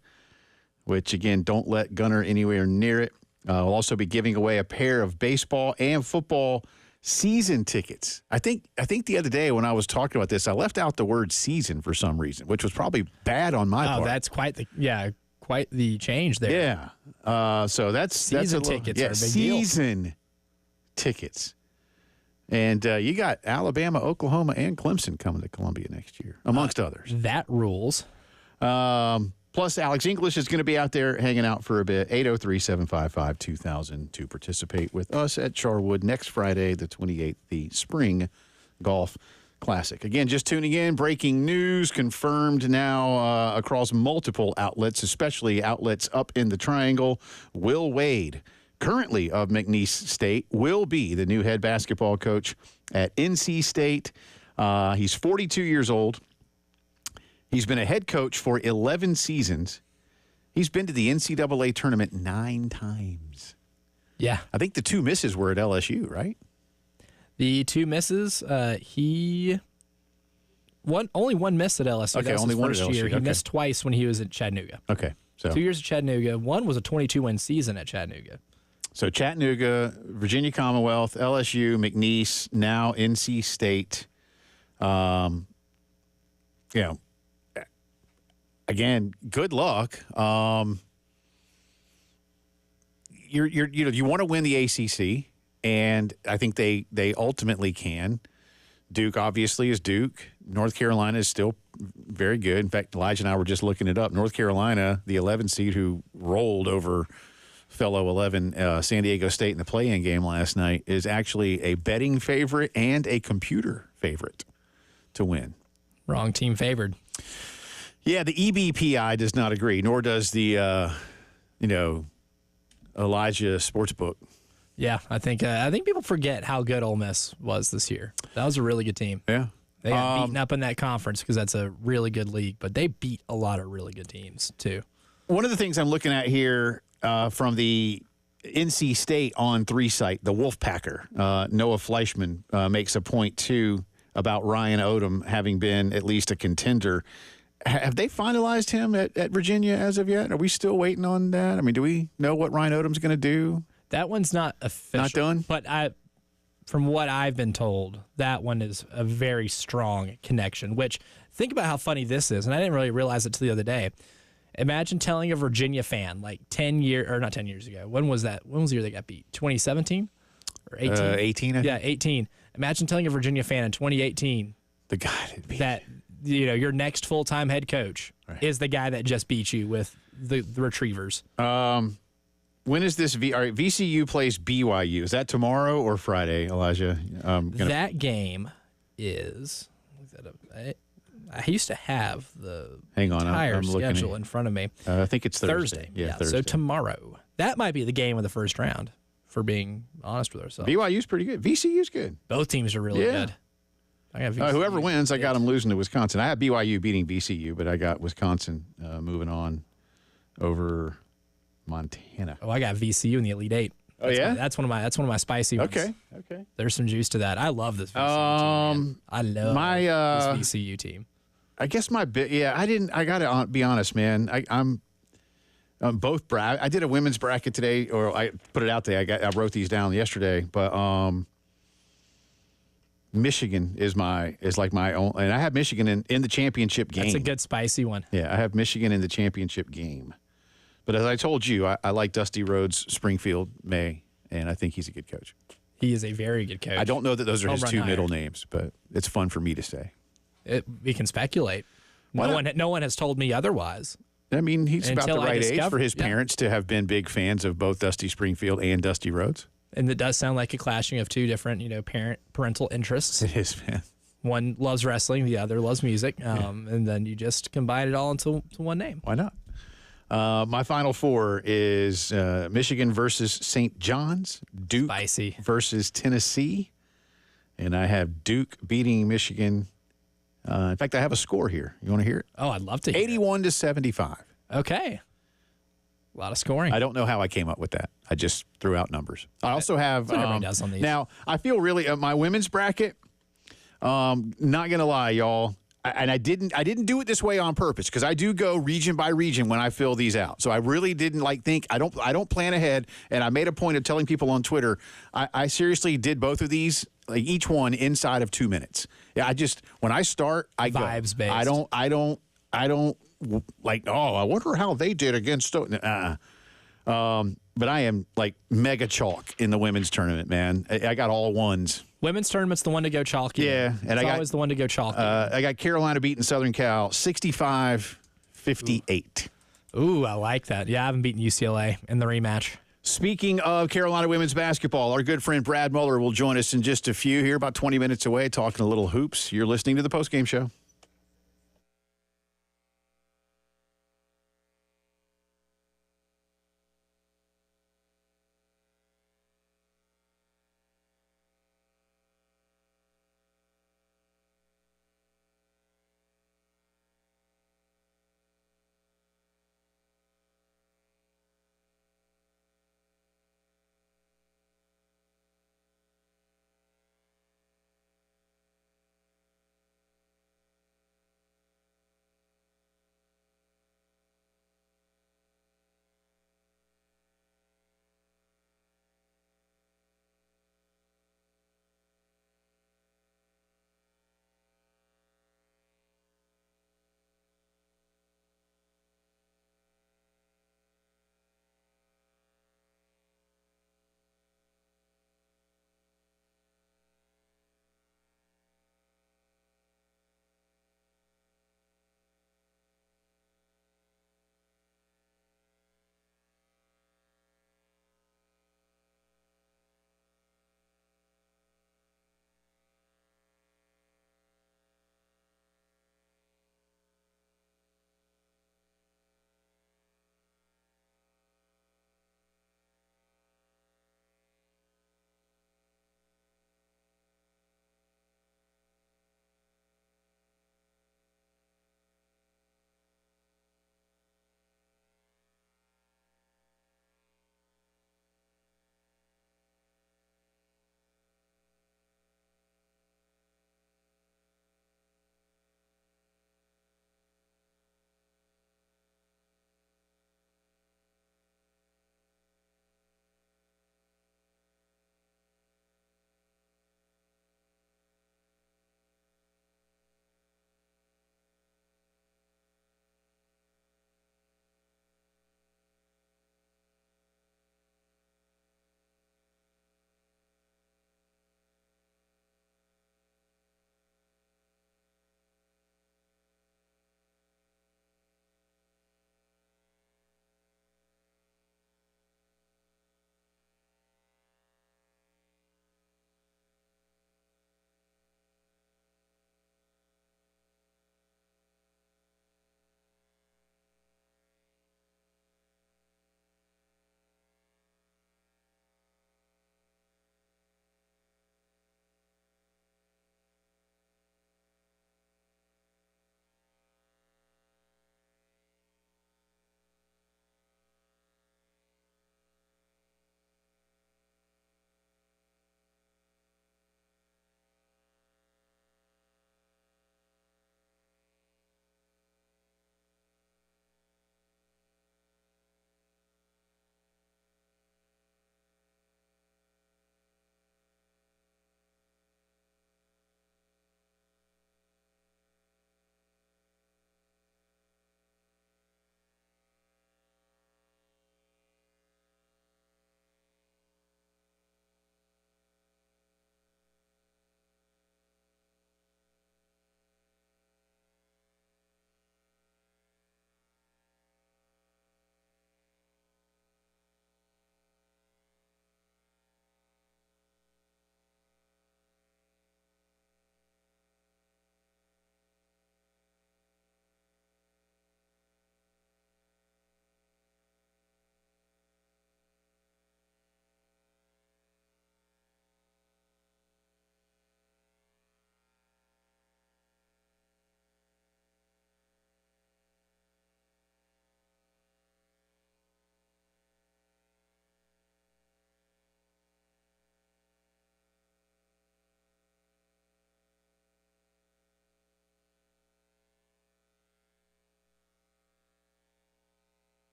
which, again, don't let Gunner anywhere near it. We'll also be giving away a pair of baseball and football season tickets. I think the other day when I was talking about this, I left out the word season for some reason, which was probably bad on my part. Oh, that's quite the change there. Yeah. So that's season tickets are a big deal. Season tickets. And you got Alabama, Oklahoma, and Clemson coming to Columbia next year, amongst others. That rules. Plus, Alex English is going to be out there hanging out for a bit. 803-755-2000 to participate with us at Charwood next Friday, the 28th, the Spring Golf Classic. Again, just tuning in, breaking news confirmed now across multiple outlets, especially outlets up in the Triangle. Will Wade, currently of McNeese State, will be the new head basketball coach at NC State. He's 42 years old. He's been a head coach for 11 seasons. He's been to the NCAA Tournament 9 times. Yeah. I think the 2 misses were at LSU, right? The 2 misses, only one miss at LSU. Okay, that was only his one at first LSU. year. He Okay. missed twice when he was at Chattanooga. Okay. So 2 years at Chattanooga. One was a 22-win season at Chattanooga. So Chattanooga, Virginia Commonwealth, LSU, McNeese, now NC State. Again, good luck. You want to win the ACC, and I think they ultimately can. Duke obviously is Duke. North Carolina is still very good. In fact, Elijah and I were just looking it up. North Carolina, the 11 seed who rolled over fellow 11 San Diego State in the play-in game last night, is actually a betting favorite and a computer favorite to win. Wrong team favored. Yeah, the EBPI does not agree, nor does the, Elijah Sportsbook. Yeah, I think people forget how good Ole Miss was this year. That was a really good team. Yeah. They got beaten up in that conference because that's a really good league, but they beat a lot of really good teams, too. One of the things I'm looking at here from the NC State on 3 site, the Wolfpacker, Noah Fleischman makes a point, too, about Ryan Odom having been at least a contender. Have they finalized him at Virginia as of yet? Are we still waiting on that? I mean, do we know what Ryan Odom's going to do? That one's not official. Not done? But from what I've been told, that one is a very strong connection, which, think about how funny this is, and I didn't really realize it till the other day. Imagine telling a Virginia fan, like not 10 years ago. When was that? When was the year they got beat? 2017? Or 18? 18, I think. Yeah, 18. Imagine telling a Virginia fan in 2018 The guy that beat that your next full-time head coach is the guy that just beat you with the Retrievers. When is this? VCU plays BYU. Is that tomorrow or Friday, Elijah? That game is. I used to have the entire schedule in front of me. I think it's Thursday. Yeah, Thursday. So tomorrow. That might be the game of the first round, for being honest with ourselves. BYU's pretty good. VCU's good. Both teams are really good. I got VCU. Whoever wins, I got them losing to Wisconsin. I had BYU beating VCU, but I got Wisconsin moving on over Montana. Oh, I got VCU in the Elite Eight. That's one of my spicy ones. Okay. There's some juice to that. I love this VCU team. Man. I love this VCU team. I guess I gotta be honest, man. I'm both I did a women's bracket today, or I put it out there. I wrote these down yesterday, but Michigan is like my own, and I have Michigan in the championship game. That's a good spicy one. Yeah, I have Michigan in the championship game. But as I told you, I like Dusty Rhodes, Springfield, May, and I think he's a good coach. He is a very good coach. I don't know that those are his 2 higher. middle names, but it's fun for me to say. We can speculate. No one has told me otherwise. I mean, he's about the right age for his yeah. parents to have been big fans of both Dusty Springfield and Dusty Rhodes. And it does sound like a clashing of 2 different, parental interests. It is, man. One loves wrestling, the other loves music, and then you just combine it all into one name. Why not? My Final Four is Michigan versus St. John's, Duke Spicy. versus Tennessee, and I have Duke beating Michigan. In fact, I have a score here. You want to hear it? Oh, I'd love to hear 81 to 75. Okay. A lot of scoring. I don't know how I came up with that. I just threw out numbers. I also have what everybody does on these. Now, I feel really my women's bracket, not going to lie, y'all. I didn't do it this way on purpose because I do go region by region when I fill these out. So I really didn't think I don't plan ahead, and I made a point of telling people on Twitter I seriously did both of these, like each one inside of 2 minutes. Yeah, when I start, I go. Vibes based. I don't like, oh, I wonder how they did against but I am like mega chalk in the women's tournament, man. I got all ones. Women's tournament's the one to go chalky. Yeah, and it's always the one to go chalky. I got Carolina beating Southern Cal 65-58. Ooh, I like that. Yeah, I haven't beaten UCLA in the rematch. Speaking of Carolina women's basketball, our good friend Brad Muller will join us in just a few here, about 20 minutes away, talking a little hoops. You're listening to the Postgame Show.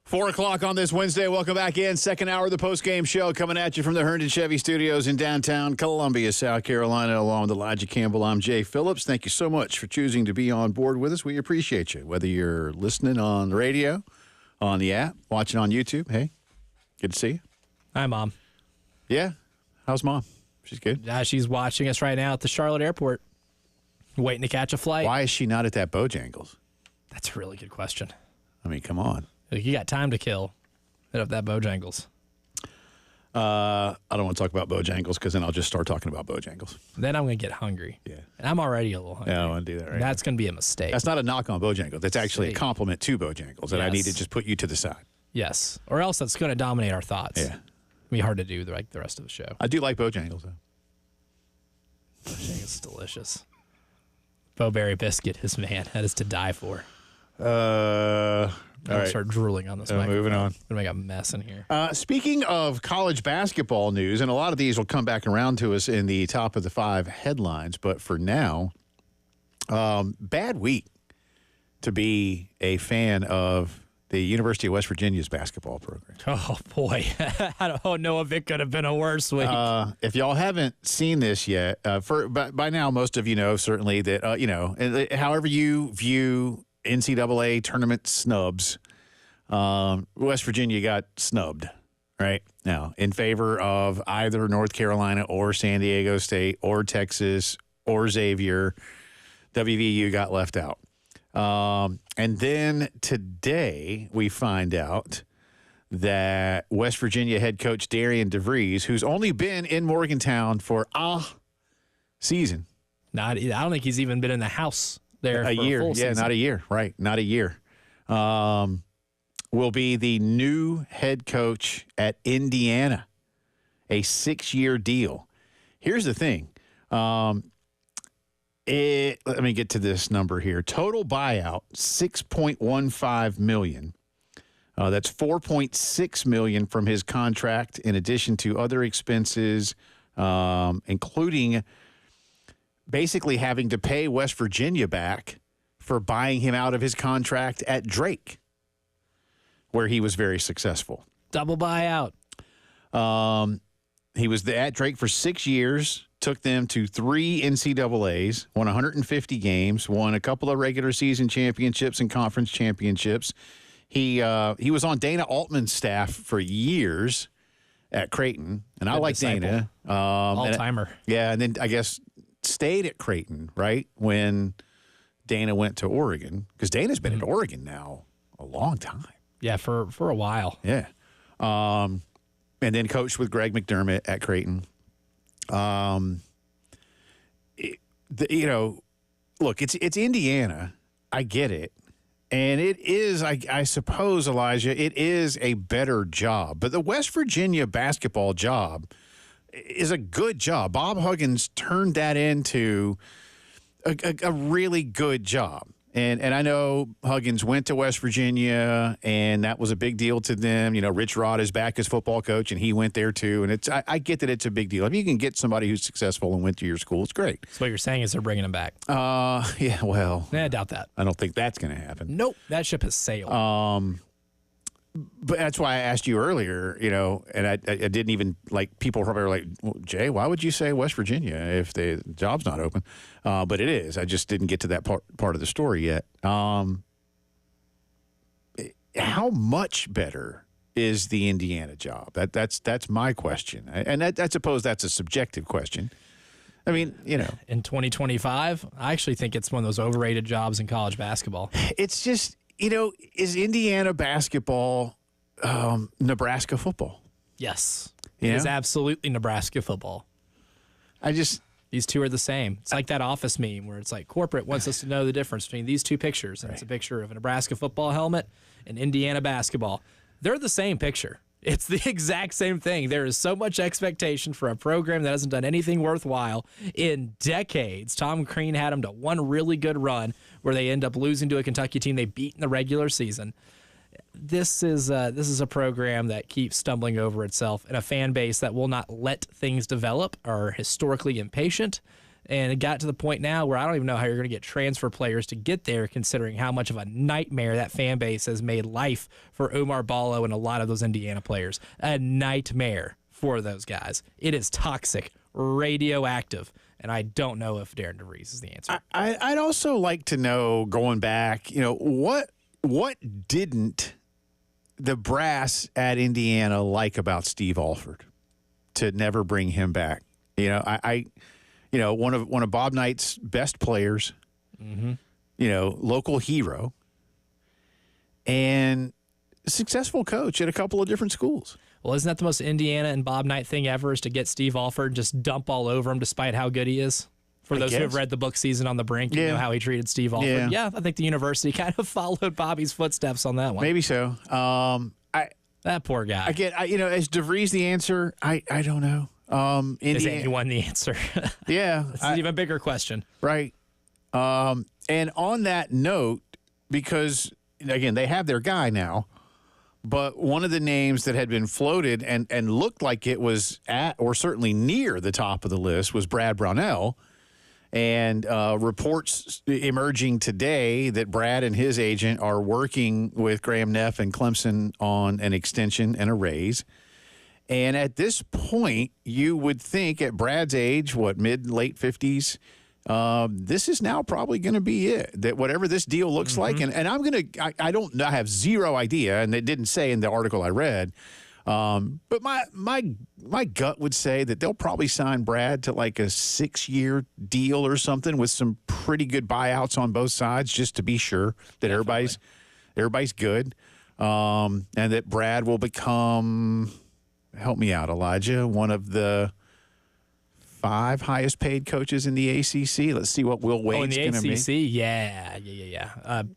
4 o'clock on this Wednesday. Welcome back in. Second hour of the Postgame Show coming at you from the Herndon Chevy Studios in downtown Columbia, South Carolina, along with Elijah Campbell. I'm Jay Phillips. Thank you so much for choosing to be on board with us. We appreciate you. Whether you're listening on the radio, on the app, watching on YouTube, hey, good to see you. Hi, Mom. Yeah? How's Mom? She's good? She's watching us right now at the Charlotte airport, waiting to catch a flight. Why is she not at that Bojangles? That's a really good question. I mean, come on. You got time to kill. Hit up that Bojangles. I don't want to talk about Bojangles because then I'll just start talking about Bojangles. Then I'm going to get hungry. Yeah. And I'm already a little hungry. Yeah, I don't want to do that right. That's going to be a mistake. That's not a knock on Bojangles. That's actually a Mistake. compliment to Bojangles, and I need to Yes. just put you to the side. Yes. Or else that's going to dominate our thoughts. Yeah. It'll be hard to do like the rest of the show. I do like Bojangles, though. It's delicious. Bowberry biscuit is, man, that is to die for. All I'm right. start drooling on this microphone. Moving on. I'm going to make a mess in here. Speaking of college basketball news, and a lot of these will come back around to us in the top of the 5 headlines, but for now, bad week to be a fan of the University of West Virginia's basketball program. Oh, boy. I don't know if it could have been a worse week. If y'all haven't seen this yet, by now most of you know certainly that, however you view NCAA tournament snubs, West Virginia got snubbed right now in favor of either North Carolina or San Diego State or Texas or Xavier. WVU got left out. And then today we find out that West Virginia head coach Darian DeVries, who's only been in Morgantown for a season. I don't think he's even been in the house there A for year. a full Yeah, season. not a year. Right. Not a year. Will be the new head coach at Indiana, a 6-year deal. Here's the thing. Let me get to this number here. Total buyout, $6.15 million. That's $4.6 million from his contract, in addition to other expenses, including basically having to pay West Virginia back for buying him out of his contract at Drake, where he was very successful. Double buyout. He was at Drake for 6 years, took them to 3 NCAAs, won 150 games, won a couple of regular season championships and conference championships. He was on Dana Altman's staff for years at Creighton, and I Good like disciple. Dana. All-timer. Yeah, and then I guess stayed at Creighton, right, when Dana went to Oregon, because Dana's been at Oregon now a long time. Yeah, for a while. Yeah. And then coached with Greg McDermott at Creighton. Look, it's Indiana. I get it. And it is, I suppose, Elijah, it is a better job. But the West Virginia basketball job is a good job. Bob Huggins turned that into a really good job. And I know Huggins went to West Virginia, and that was a big deal to them. You know, Rich Rod is back as football coach, and he went there too. And I get that it's a big deal. If you can get somebody who's successful and went to your school, it's great. So what you're saying is they're bringing him back. Yeah, well, I doubt that. I don't think that's going to happen. Nope, that ship has sailed. But that's why I asked you earlier, and I didn't even, people probably were like, well, Jay, why would you say West Virginia if the job's not open? But it is. I just didn't get to that part of the story yet. How much better is the Indiana job? That's my question. And I suppose that's a subjective question. I mean, In 2025, I actually think it's one of those overrated jobs in college basketball. it's just, is Indiana basketball Nebraska football? Yes. Yeah? It is absolutely Nebraska football. These two are the same. It's like that Office meme where it's like corporate wants us to know the difference between these two pictures. And It's a picture of a Nebraska football helmet and Indiana basketball. They're the same picture. It's the exact same thing. There is so much expectation for a program that hasn't done anything worthwhile in decades. Tom Crean had them to one really good run where they end up losing to a Kentucky team they beat in the regular season. This is a program that keeps stumbling over itself, and a fan base that will not let things develop, are historically impatient, And it got to the point now where I don't even know how you're going to get transfer players to get there, considering how much of a nightmare that fan base has made life for Omar Ballo and a lot of those Indiana players. A nightmare for those guys. It is toxic, radioactive, and I don't know if Darren DeVries is the answer. I'd also like to know, going back, what didn't the brass at Indiana like about Steve Alford to never bring him back? One of Bob Knight's best players, local hero, and a successful coach at a couple of different schools. Well, isn't that the most Indiana and Bob Knight thing ever, is to get Steve Alford and just dump all over him despite how good he is? For those who have read the book Season on the Brink, you know how he treated Steve Alford. Yeah, I think the university kind of followed Bobby's footsteps on that one. Maybe so. That poor guy. Again, is DeVries the answer? I don't know. Is anyone the answer? Yeah. It's an even bigger question. Right. And on that note, because, again, they have their guy now, but one of the names that had been floated and looked like it was at or certainly near the top of the list was Brad Brownell. And reports emerging today that Brad and his agent are working with Graham Neff and Clemson on an extension and a raise. And at this point, you would think at Brad's age, mid-late 50s, this is now probably going to be it. That whatever this deal looks like, and I have zero idea, and it didn't say in the article I read, but my gut would say that they'll probably sign Brad to like a 6-year deal or something with some pretty good buyouts on both sides, just to be sure that everybody's good, and that Brad will become, help me out, Elijah, one of the 5 highest paid coaches in the ACC. Let's see what Will Wade's going to be. In the ACC, yeah.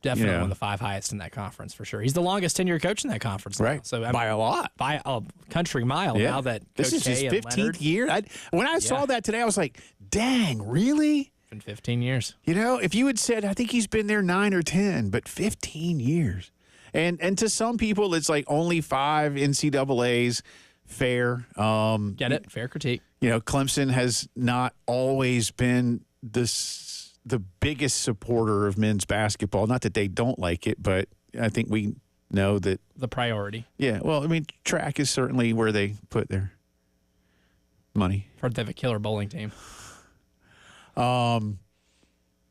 Definitely one of the 5 highest in that conference for sure. He's the longest tenured coach in that conference now. Right. So by a lot. By a country mile now that this Coach is his K 15th year. When I saw that today, I was like, dang, really? Been 15 years. If you had said, I think he's been there 9 or 10, but 15 years. And to some people, it's like only 5 NCAAs. Fair. Get it? Fair critique. Clemson has not always been the biggest supporter of men's basketball. Not that they don't like it, but I think we know that the priority. Yeah. Well, I mean, track is certainly where they put their money. Heard they have a killer bowling team.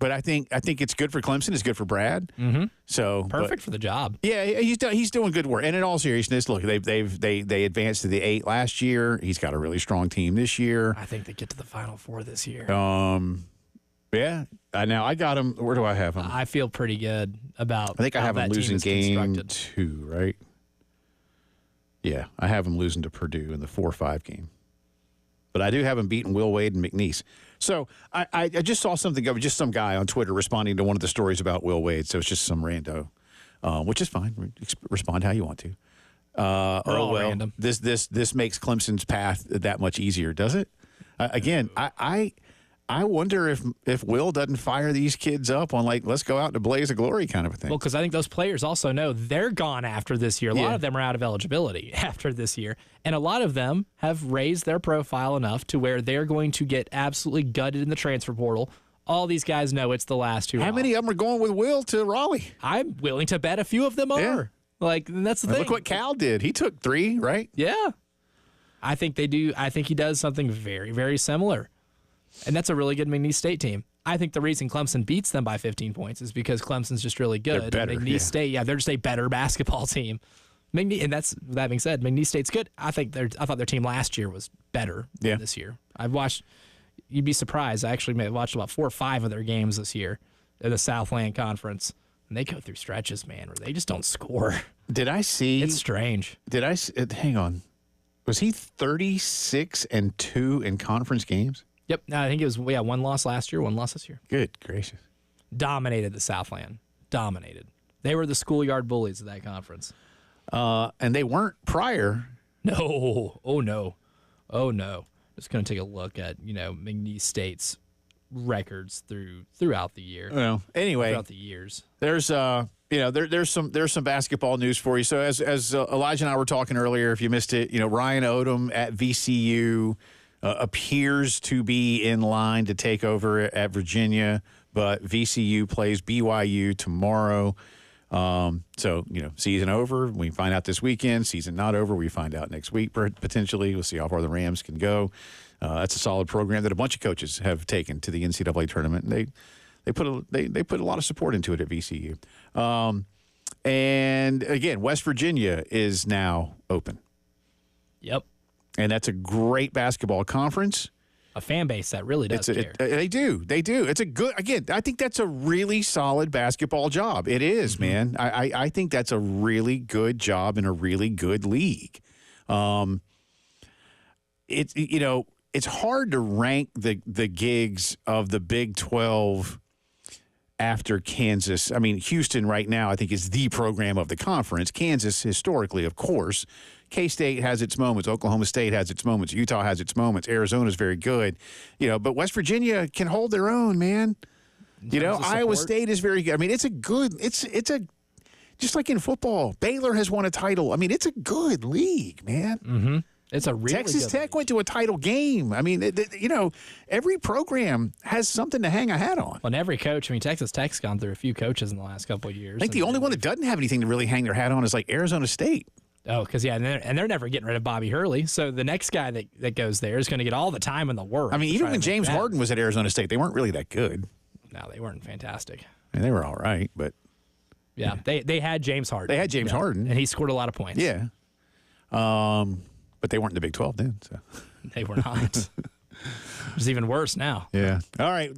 But I think it's good for Clemson. It's good for Brad. Mm-hmm. So perfect for the job. Yeah, he's doing good work. And in all seriousness, look, they advanced to the 8 last year. He's got a really strong team this year. I think they get to the Final Four this year. Yeah. Now I got him. Where do I have him? I feel pretty good about. I think I have him losing game 2, right? Yeah, I have him losing to Purdue in the 4-5 game. But I do have him beating Will Wade and McNeese. So I just saw something of just some guy on Twitter responding to one of the stories about Will Wade. So it's just some rando, which is fine. Respond how you want to. Random. This makes Clemson's path that much easier, does it? Again, I wonder if Will doesn't fire these kids up on let's go out in a blaze of glory kind of a thing. Well, because I think those players also know they're gone after this year. A lot of them are out of eligibility after this year. And a lot of them have raised their profile enough to where they're going to get absolutely gutted in the transfer portal. All these guys know it's the last hurrah. How many of them are going with Will to Raleigh? I'm willing to bet a few of them are. That's the thing. Look what Cal did. He took 3, right? Yeah. I think they do. I think he does something very, very similar. And that's a really good McNeese State team. I think the reason Clemson beats them by 15 points is because Clemson's just really good. They're better, McNeese State, they're just a better basketball team. And that being said, McNeese State's good. I thought their team last year was better than this year. I've watched. You'd be surprised. I actually watched about 4 or 5 of their games this year in the Southland Conference, and they go through stretches, man, where they just don't score. Did I see? It's strange. Hang on. Was he 36-2 in conference games? Yep. No, I think it was 1 loss last year, 1 loss this year. Good gracious. Dominated the Southland. Dominated. They were the schoolyard bullies of that conference. And they weren't prior. No. Oh, no. Just going to take a look at, McNeese State's records throughout the year. Well, anyway. Throughout the years. There's there's some basketball news for you. So as Elijah and I were talking earlier, if you missed it, Ryan Odom at VCU appears to be in line to take over at Virginia, but VCU plays BYU tomorrow. So, season over, we find out this weekend. Season not over, we find out next week potentially. We'll see how far the Rams can go. That's a solid program that a bunch of coaches have taken to the NCAA tournament. And they put a lot of support into it at VCU. And again, West Virginia is now open. Yep. And that's a great basketball conference. A fan base that really does care. They do. It's a good, again, I think that's a really solid basketball job. It is, man. I think that's a really good job in a really good league. It's hard to rank the gigs of the Big 12 after Kansas. I mean, Houston right now, I think, is the program of the conference. Kansas, historically, of course. K-State has its moments. Oklahoma State has its moments. Utah has its moments. Arizona's very good. But West Virginia can hold their own, man. Iowa State is very good. I mean, it's just like in football. Baylor has won a title. I mean, it's a good league, man. Mm-hmm. It's a really Texas good Tech league. went to a title game. I mean, every program has something to hang a hat on. Well, and every coach, Texas Tech's gone through a few coaches in the last couple of years. I think the only one that doesn't have anything to really hang their hat on is like Arizona State. Oh, because, and they're never getting rid of Bobby Hurley. So the next guy that goes there is going to get all the time in the world. I mean, even when James Harden was at Arizona State, they weren't really that good. No, they weren't fantastic. I mean, they were all right, but... Yeah, they had James Harden. They had James Harden. And he scored a lot of points. Yeah. But they weren't in the Big 12 then. So. They were not. It's even worse now. Yeah. All right.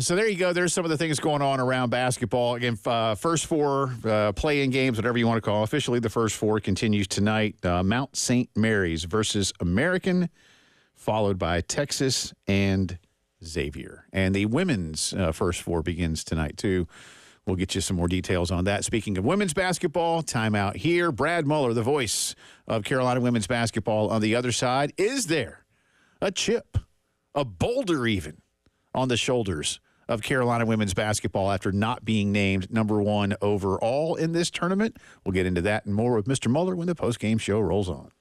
So there you go. There's some of the things going on around basketball. Again, first four play-in games, whatever you want to call it. Officially, the first four continues tonight. Mount St. Mary's versus American, followed by Texas and Xavier. And the women's first four begins tonight, too. We'll get you some more details on that. Speaking of women's basketball, timeout here. Brad Muller, the voice of Carolina women's basketball on the other side. Is there a chip, a boulder even, on the shoulders of Carolina women's basketball after not being named number one overall in this tournament? We'll get into that and more with Mr. Muller when the postgame show rolls on.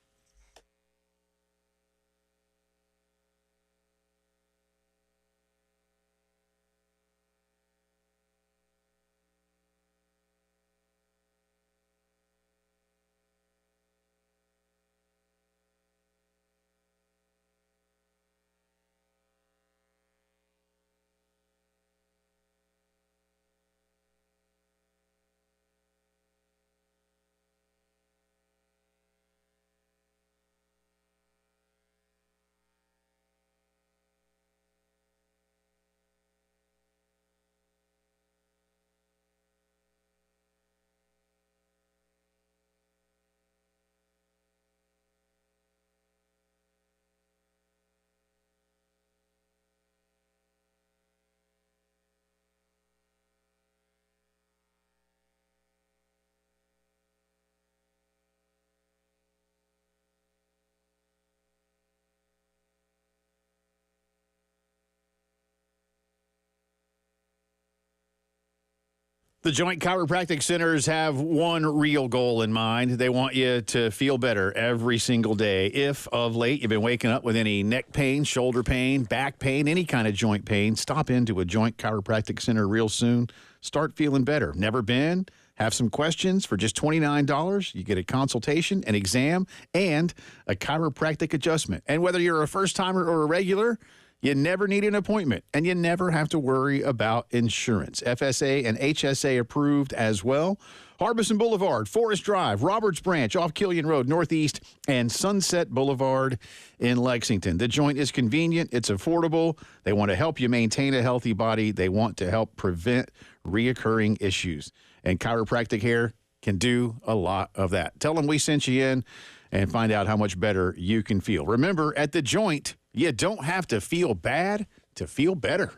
The Joint Chiropractic Centers have one real goal in mind. They want you to feel better every single day. If of late you've been waking up with any neck pain, shoulder pain, back pain, any kind of joint pain, stop into a Joint Chiropractic Center real soon. Start feeling better. Never been? Have some questions for just $29. You get a consultation, an exam, and a chiropractic adjustment. And whether you're a first-timer or a regular, you never need an appointment, and you never have to worry about insurance. FSA and HSA approved as well. Harbison Boulevard, Forest Drive, Roberts Branch, off Killian Road, Northeast, and Sunset Boulevard in Lexington. The Joint is convenient. It's affordable. They want to help you maintain a healthy body. They want to help prevent reoccurring issues. And chiropractic care can do a lot of that. Tell them we sent you in and find out how much better you can feel. Remember, at The Joint, you don't have to feel bad to feel better.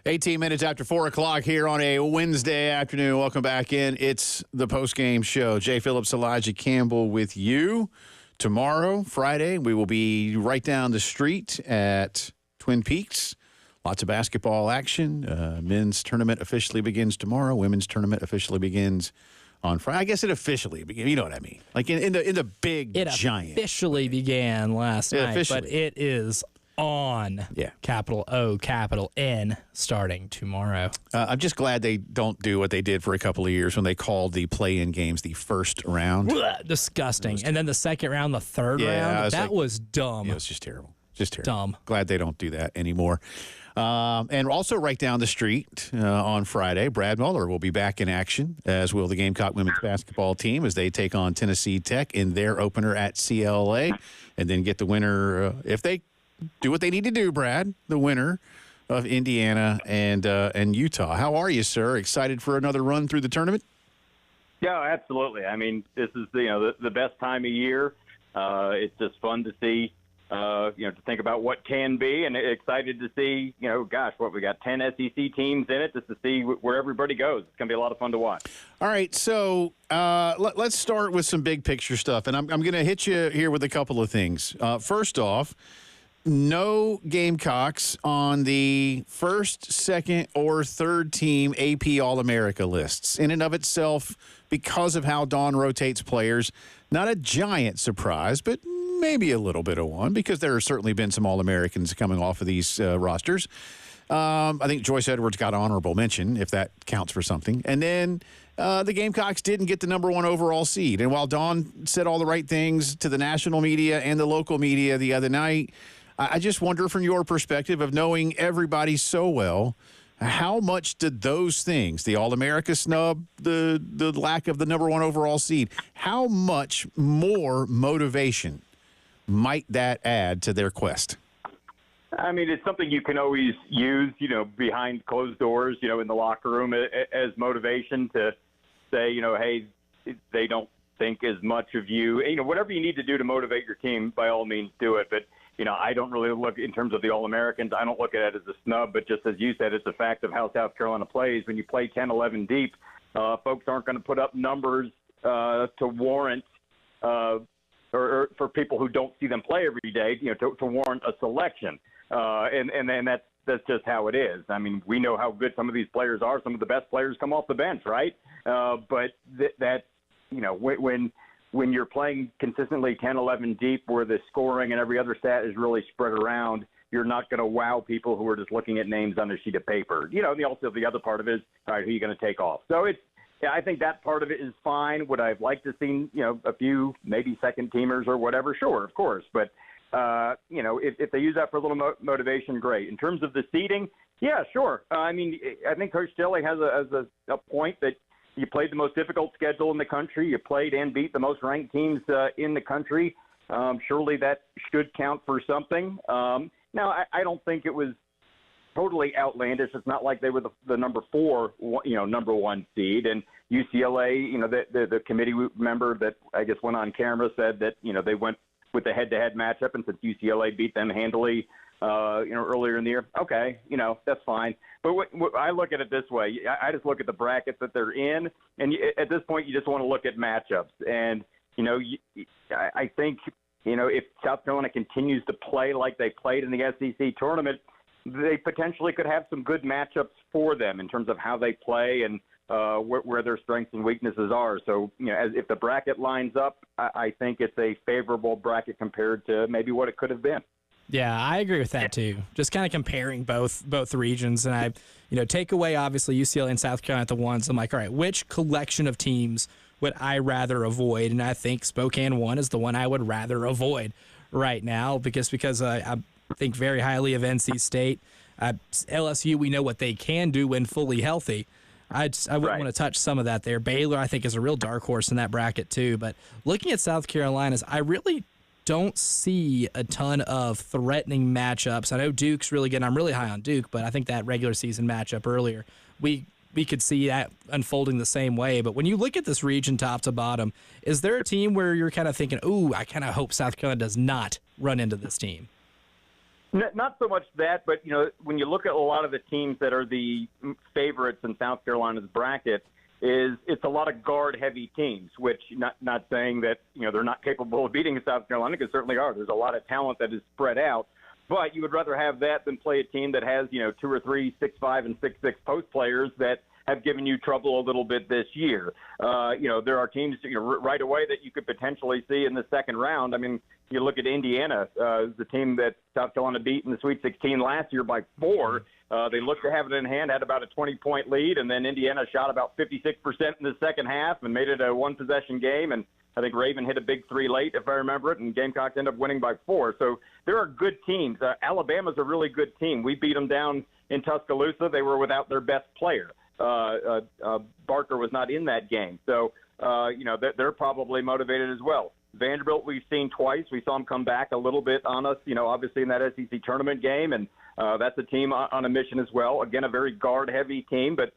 18 minutes after 4 o'clock here on a Wednesday afternoon. Welcome back in. It's the Postgame Show. Jay Phillips, Elijah Campbell with you. Tomorrow, Friday, we will be right down the street at Twin Peaks. Lots of basketball action. Men's tournament officially begins tomorrow. Women's tournament officially begins on Friday. I guess it officially begins. You know what I mean? Like in the big giant. It officially began last night, officially. but it is on. Yeah. Capital O, capital N, starting tomorrow. I'm just glad they don't do what they did for a couple of years when they called the play-in games the first round. Disgusting. And then the second round, the third round. That was dumb. Yeah, it was just terrible. Just terrible. Dumb. Glad they don't do that anymore. And also right down the street on Friday, Brad Muller will be back in action, as will the Gamecock women's basketball team as they take on Tennessee Tech in their opener at CLA, and then get the winner, if they do what they need to do, Brad, the winner of Indiana and Utah. How are you, sir? Excited for another run through the tournament? Yeah, absolutely. I mean, this is the best time of year. It's just fun to see. To think about what can be, and excited to see, what we got 10 SEC teams in it just to see where everybody goes. It's going to be a lot of fun to watch. All right, so let's start with some big picture stuff, and I'm going to hit you here with a couple of things. First off, no Gamecocks on the first, second, or third team AP All-America lists. In and of itself, because of how Dawn rotates players, not a giant surprise, but maybe a little bit of one, because there have certainly been some All-Americans coming off of these rosters. I think Joyce Edwards got honorable mention, if that counts for something. And then the Gamecocks didn't get the number 1 overall seed. And while Dawn said all the right things to the national media and the local media the other night, I just wonder, from your perspective of knowing everybody so well, how much did those things, the All-America snub, the lack of the number 1 overall seed, how much more motivation might that add to their quest? I mean, it's something you can always use, behind closed doors, in the locker room as motivation to say, hey, they don't think as much of you. Whatever you need to do to motivate your team, by all means, do it. But, I don't really look in terms of the All-Americans. I don't look at it as a snub, but just as you said, it's a fact of how South Carolina plays. When you play 10, 11 deep, folks aren't going to put up numbers to warrant or for people who don't see them play every day, to warrant a selection. And that's just how it is. I mean, we know how good some of these players are. Some of the best players come off the bench, right? But when you're playing consistently 10, 11 deep, where the scoring and every other stat is really spread around, you're not going to wow people who are just looking at names on a sheet of paper. And also the other part of it is, all right, who are you going to take off? So I think that part of it is fine. Would I have liked to see, a few maybe second teamers or whatever? Sure, of course. But, if they use that for a little motivation, great. In terms of the seeding, yeah, sure. I think Coach Shelley has a point that you played the most difficult schedule in the country. You played and beat the most ranked teams in the country. Surely that should count for something. Now, I don't think it was totally outlandish. It's not like they were the number 4, number 1 seed. And UCLA, the committee member that I guess went on camera said that, they went with the head-to-head matchup, and since UCLA beat them handily, earlier in the year, okay, that's fine. But what I look at it this way, I just look at the brackets that they're in, and at this point, you just want to look at matchups. And, I think, if South Carolina continues to play like they played in the SEC tournament, they potentially could have some good matchups for them in terms of how they play and where their strengths and weaknesses are. So, if the bracket lines up, I think it's a favorable bracket compared to maybe what it could have been. Yeah, I agree with that too. Just kind of comparing both regions, and I, take away obviously UCLA and South Carolina at the ones. I'm like, all right, which collection of teams would I rather avoid? And I think Spokane 1 is the one I would rather avoid right now because I think very highly of NC State. LSU, we know what they can do when fully healthy. I wouldn't want to touch some of that there. Baylor, I think, is a real dark horse in that bracket too. But looking at South Carolina's, I really don't see a ton of threatening matchups. I know Duke's really good, and I'm really high on Duke, but I think that regular season matchup earlier, we could see that unfolding the same way. But when you look at this region top to bottom, is there a team where you're kind of thinking, ooh, I kind of hope South Carolina does not run into this team? Not so much that, but, when you look at a lot of the teams that are the favorites in South Carolina's bracket, it's a lot of guard-heavy teams, which not saying that, they're not capable of beating South Carolina, because certainly are. There's a lot of talent that is spread out. But you would rather have that than play a team that has, 2 or 3 6'5" and 6'6" post players that have given you trouble a little bit this year. There are teams right away that you could potentially see in the second round. I mean, you look at Indiana, the team that South Carolina beat in the Sweet 16 last year by 4. They looked to have it in hand, had about a 20-point lead, and then Indiana shot about 56% in the second half and made it a one-possession game. And I think Raven hit a big 3 late, if I remember it, and Gamecocks ended up winning by 4. So there are good teams. Alabama's a really good team. We beat them down in Tuscaloosa. They were without their best player. Barker was not in that game. So, they're probably motivated as well. Vanderbilt, we've seen twice. We saw them come back a little bit on us, obviously in that SEC tournament game, and that's a team on a mission as well. Again, a very guard-heavy team, but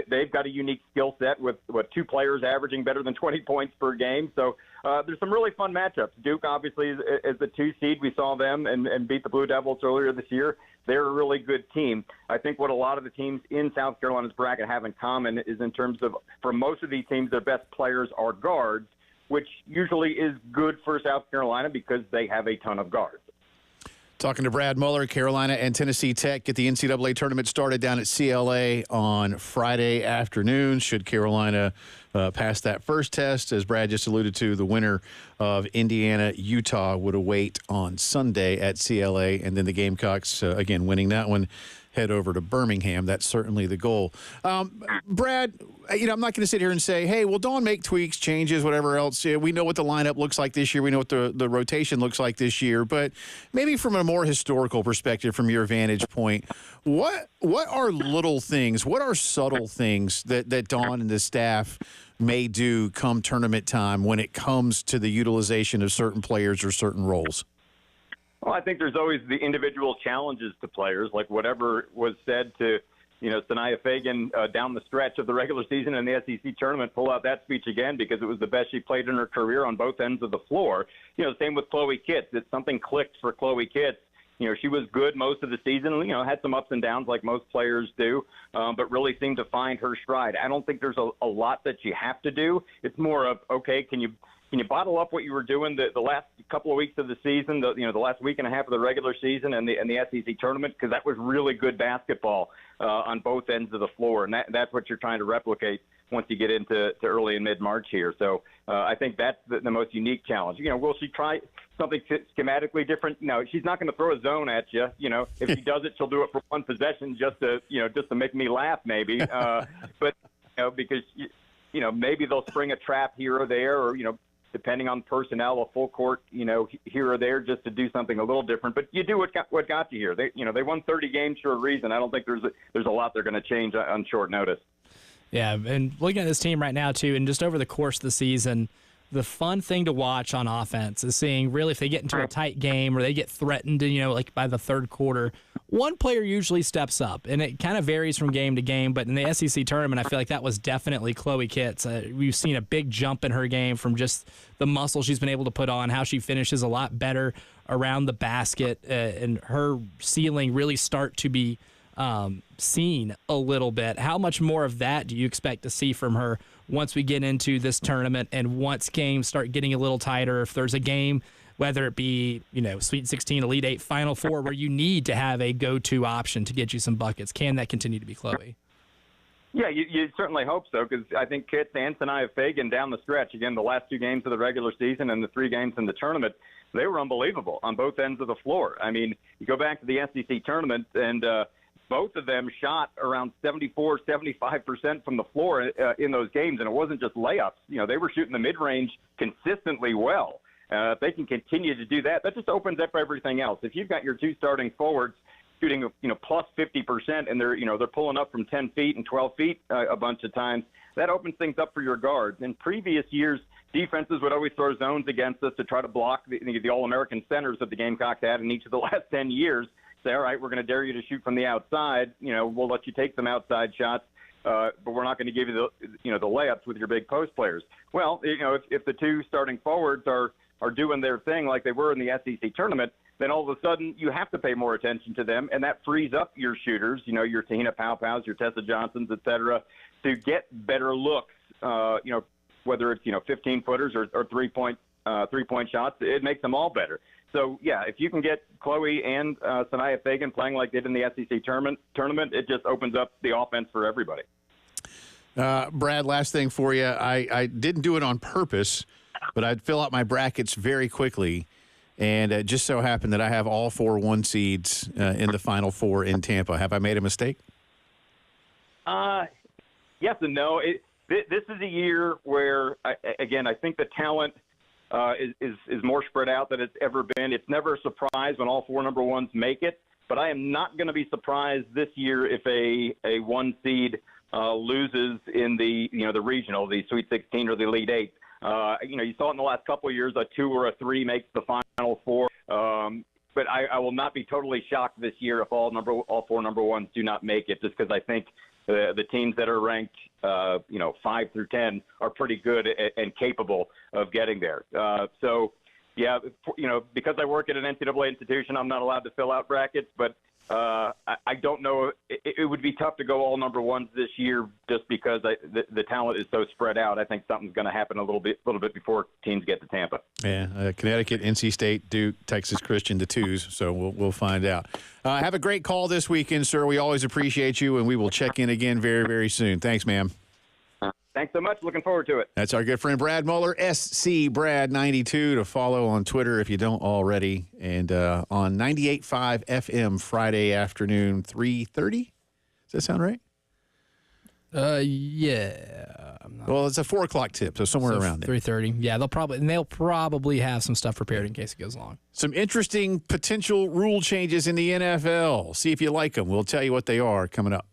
they've got a unique skill set with 2 players averaging better than 20 points per game. So there's some really fun matchups. Duke, obviously, is the 2 seed. We saw them and beat the Blue Devils earlier this year. They're a really good team. I think what a lot of the teams in South Carolina's bracket have in common is in terms of, for most of these teams, their best players are guards, which usually is good for South Carolina because they have a ton of guards. Talking to Brad Muller, Carolina and Tennessee Tech get the NCAA tournament started down at CLA on Friday afternoon. Should Carolina pass that first test, as Brad just alluded to, the winner of Indiana-Utah would await on Sunday at CLA, and then the Gamecocks, again, winning that one, head over to Birmingham. That's certainly the goal. Brad, I'm not going to sit here and say, hey, well, don't make tweaks, changes, whatever else. Yeah, we know what the lineup looks like this year. We know what the rotation looks like this year. But maybe from a more historical perspective, from your vantage point, what are little things, what are subtle things that Dawn and the staff may do come tournament time when it comes to the utilization of certain players or certain roles? Well, I think there's always the individual challenges to players, like whatever was said to, Sanaya Fagan down the stretch of the regular season and the SEC tournament, pull out that speech again because it was the best she played in her career on both ends of the floor. Same with Chloe Kitts. It's something clicked for Chloe Kitts. She was good most of the season, had some ups and downs like most players do, but really seemed to find her stride. I don't think there's a lot that you have to do. It's more of, okay, can you bottle up what you were doing the last couple of weeks of the season, the last week and a half of the regular season and the SEC tournament, because that was really good basketball on both ends of the floor, and that's what you're trying to replicate once you get into early and mid-March here. So I think that's the most unique challenge. Will she try something schematically different? No, she's not going to throw a zone at you. If she does it, she'll do it for one possession just to make me laugh maybe. But because maybe they'll spring a trap here or there, or depending on personnel, a full court, here or there, just to do something a little different. But you do what got you here. They won 30 games for a reason. I don't think there's a lot they're going to change on short notice. Yeah, and looking at this team right now, too, and just over the course of the season, the fun thing to watch on offense is seeing really if they get into a tight game or they get threatened, like by the third quarter, one player usually steps up, and it kind of varies from game to game. But in the SEC tournament, I feel like that was definitely Chloe Kitts. We've seen a big jump in her game from just the muscle she's been able to put on, how she finishes a lot better around the basket, and her ceiling really start to be seen a little bit. How much more of that do you expect to see from her once we get into this tournament and once games start getting a little tighter? If there's a game, whether it be, Sweet 16, Elite 8, Final Four, where you need to have a go-to option to get you some buckets, can that continue to be Chloe? Yeah, you certainly hope so, because I think Kitts and Sanaya Fagan down the stretch, again, the last 2 games of the regular season and the 3 games in the tournament, they were unbelievable on both ends of the floor. I mean, you go back to the SEC tournament, and both of them shot around 74, 75% from the floor in those games, and it wasn't just layups. They were shooting the mid-range consistently well. If they can continue to do that, that just opens up everything else. If you've got your 2 starting forwards shooting, plus 50%, and they're pulling up from 10 feet and 12 feet a bunch of times, that opens things up for your guards. In previous years, defenses would always throw zones against us to try to block the All-American centers that the Gamecocks had in each of the last 10 years. Say, all right, we're going to dare you to shoot from the outside. We'll let you take some outside shots, but we're not going to give you the layups with your big post players. Well, if the 2 starting forwards are doing their thing like they were in the SEC tournament, then all of a sudden you have to pay more attention to them, and that frees up your shooters, your Tahina Paupaus, your Tessa Johnsons, et cetera, to get better looks, whether it's, 15-footers or three-point shots. It makes them all better. So, yeah, if you can get Chloe and Sanaya Fagan playing like they did in the SEC tournament, it just opens up the offense for everybody. Brad, last thing for you. I didn't do it on purpose, but I'd fill out my brackets very quickly, and it just so happened that I have all 4 1 seeds in the Final Four in Tampa. Have I made a mistake? Yes and no. This is a year where, I think the talent is more spread out than it's ever been. It's never a surprise when all 4 number ones make it, but I am not going to be surprised this year if a 1 seed loses in the regional, the Sweet 16 or the Elite 8. You saw it in the last couple of years, a 2 or a 3 makes the Final Four. But I will not be totally shocked this year if all 4 number ones do not make it, just because I think the teams that are ranked 5 through 10 are pretty good and capable of getting there. Yeah, because I work at an NCAA institution, I'm not allowed to fill out brackets, but I don't know. It would be tough to go all number ones this year just because the talent is so spread out. I think something's going to happen a little bit before teams get to Tampa. Yeah, Connecticut, NC State, Duke, Texas Christian, the 2s, so we'll find out. Have a great call this weekend, sir. We always appreciate you, and we will check in again very, very soon. Thanks, ma'am. Thanks so much. Looking forward to it. That's our good friend Brad Muller, SC Brad92, to follow on Twitter if you don't already. And on 98.5 FM Friday afternoon, 3:30. Does that sound right? Yeah. Well, it's a 4 o'clock tip, so somewhere around there. 3:30. Yeah, they'll probably have some stuff prepared in case it goes long. Some interesting potential rule changes in the NFL. See if you like them. We'll tell you what they are coming up.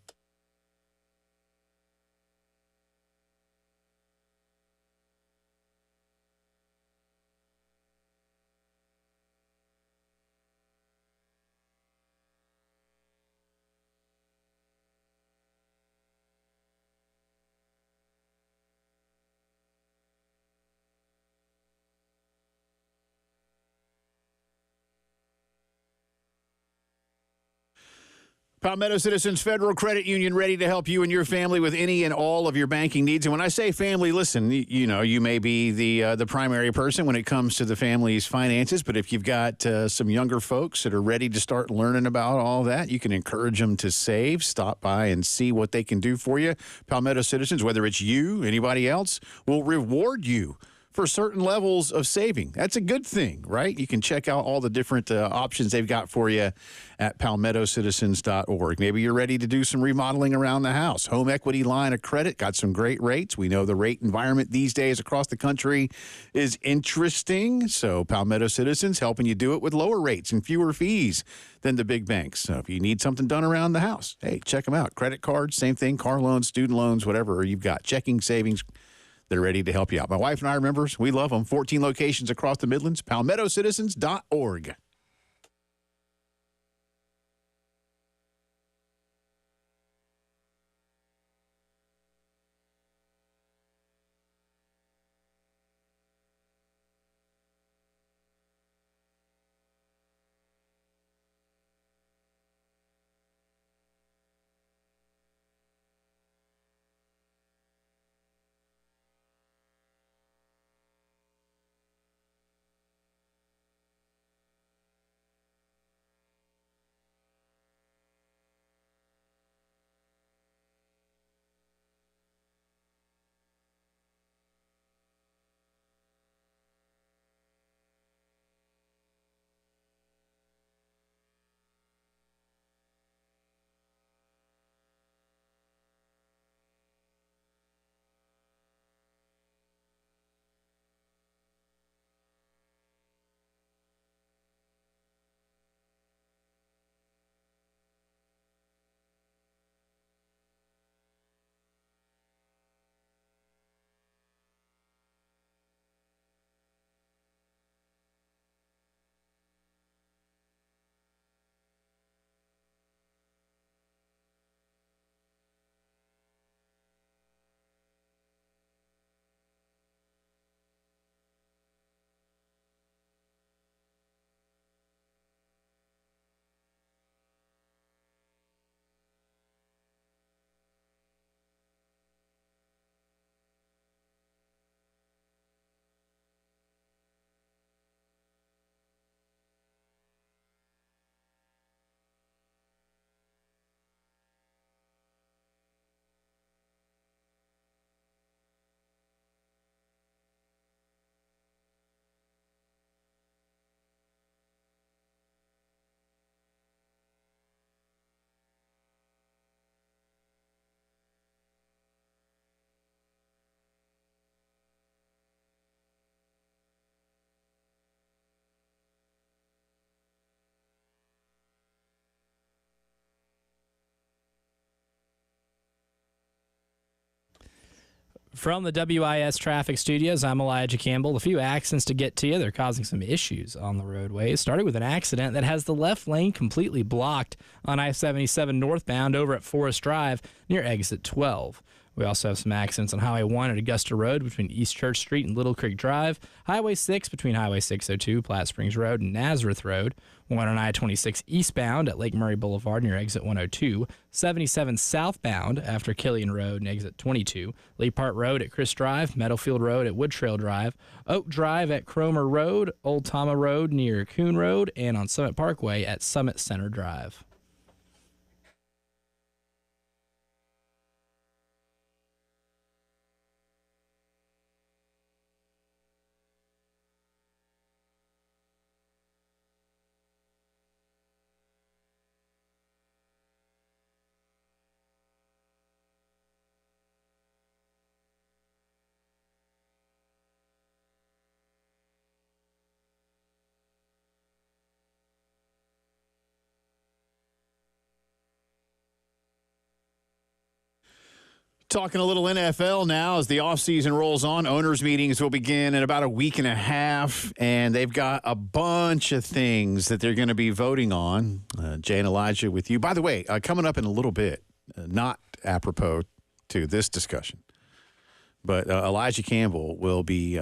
Palmetto Citizens Federal Credit Union, ready to help you and your family with any and all of your banking needs. And when I say family, listen, you may be the primary person when it comes to the family's finances, but if you've got some younger folks that are ready to start learning about all that, you can encourage them to save. Stop by and see what they can do for you. Palmetto Citizens, whether it's you, anybody else, will reward you for certain levels of saving. That's a good thing, right? You can check out all the different options they've got for you at palmettocitizens.org. Maybe you're ready to do some remodeling around the house. Home equity line of credit, got some great rates. We know the rate environment these days across the country is interesting. So Palmetto Citizens helping you do it with lower rates and fewer fees than the big banks. So if you need something done around the house, hey, check them out. Credit cards, same thing, car loans, student loans, whatever you've got. Checking, savings, they're ready to help you out. My wife and I are members. We love them. 14 locations across the Midlands. PalmettoCitizens.org. From the WIS Traffic Studios, I'm Elijah Campbell. A few accidents to get to you. They're causing some issues on the roadways. Starting with an accident that has the left lane completely blocked on I-77 northbound over at Forest Drive near exit 12. We also have some accidents on Highway 1 at Augusta Road between East Church Street and Little Creek Drive, Highway 6 between Highway 602, Platte Springs Road, and Nazareth Road, 1 on I-26 eastbound at Lake Murray Boulevard near exit 102, 77 southbound after Killian Road and exit 22, Lee Park Road at Chris Drive, Meadowfield Road at Wood Trail Drive, Oak Drive at Cromer Road, Old Tama Road near Coon Road, and on Summit Parkway at Summit Center Drive. Talking a little NFL now as the offseason rolls on. Owners' meetings will begin in about a week and a half, and they've got a bunch of things that they're going to be voting on. Jay and Elijah with you. By the way, coming up in a little bit, not apropos to this discussion, but Elijah Campbell will be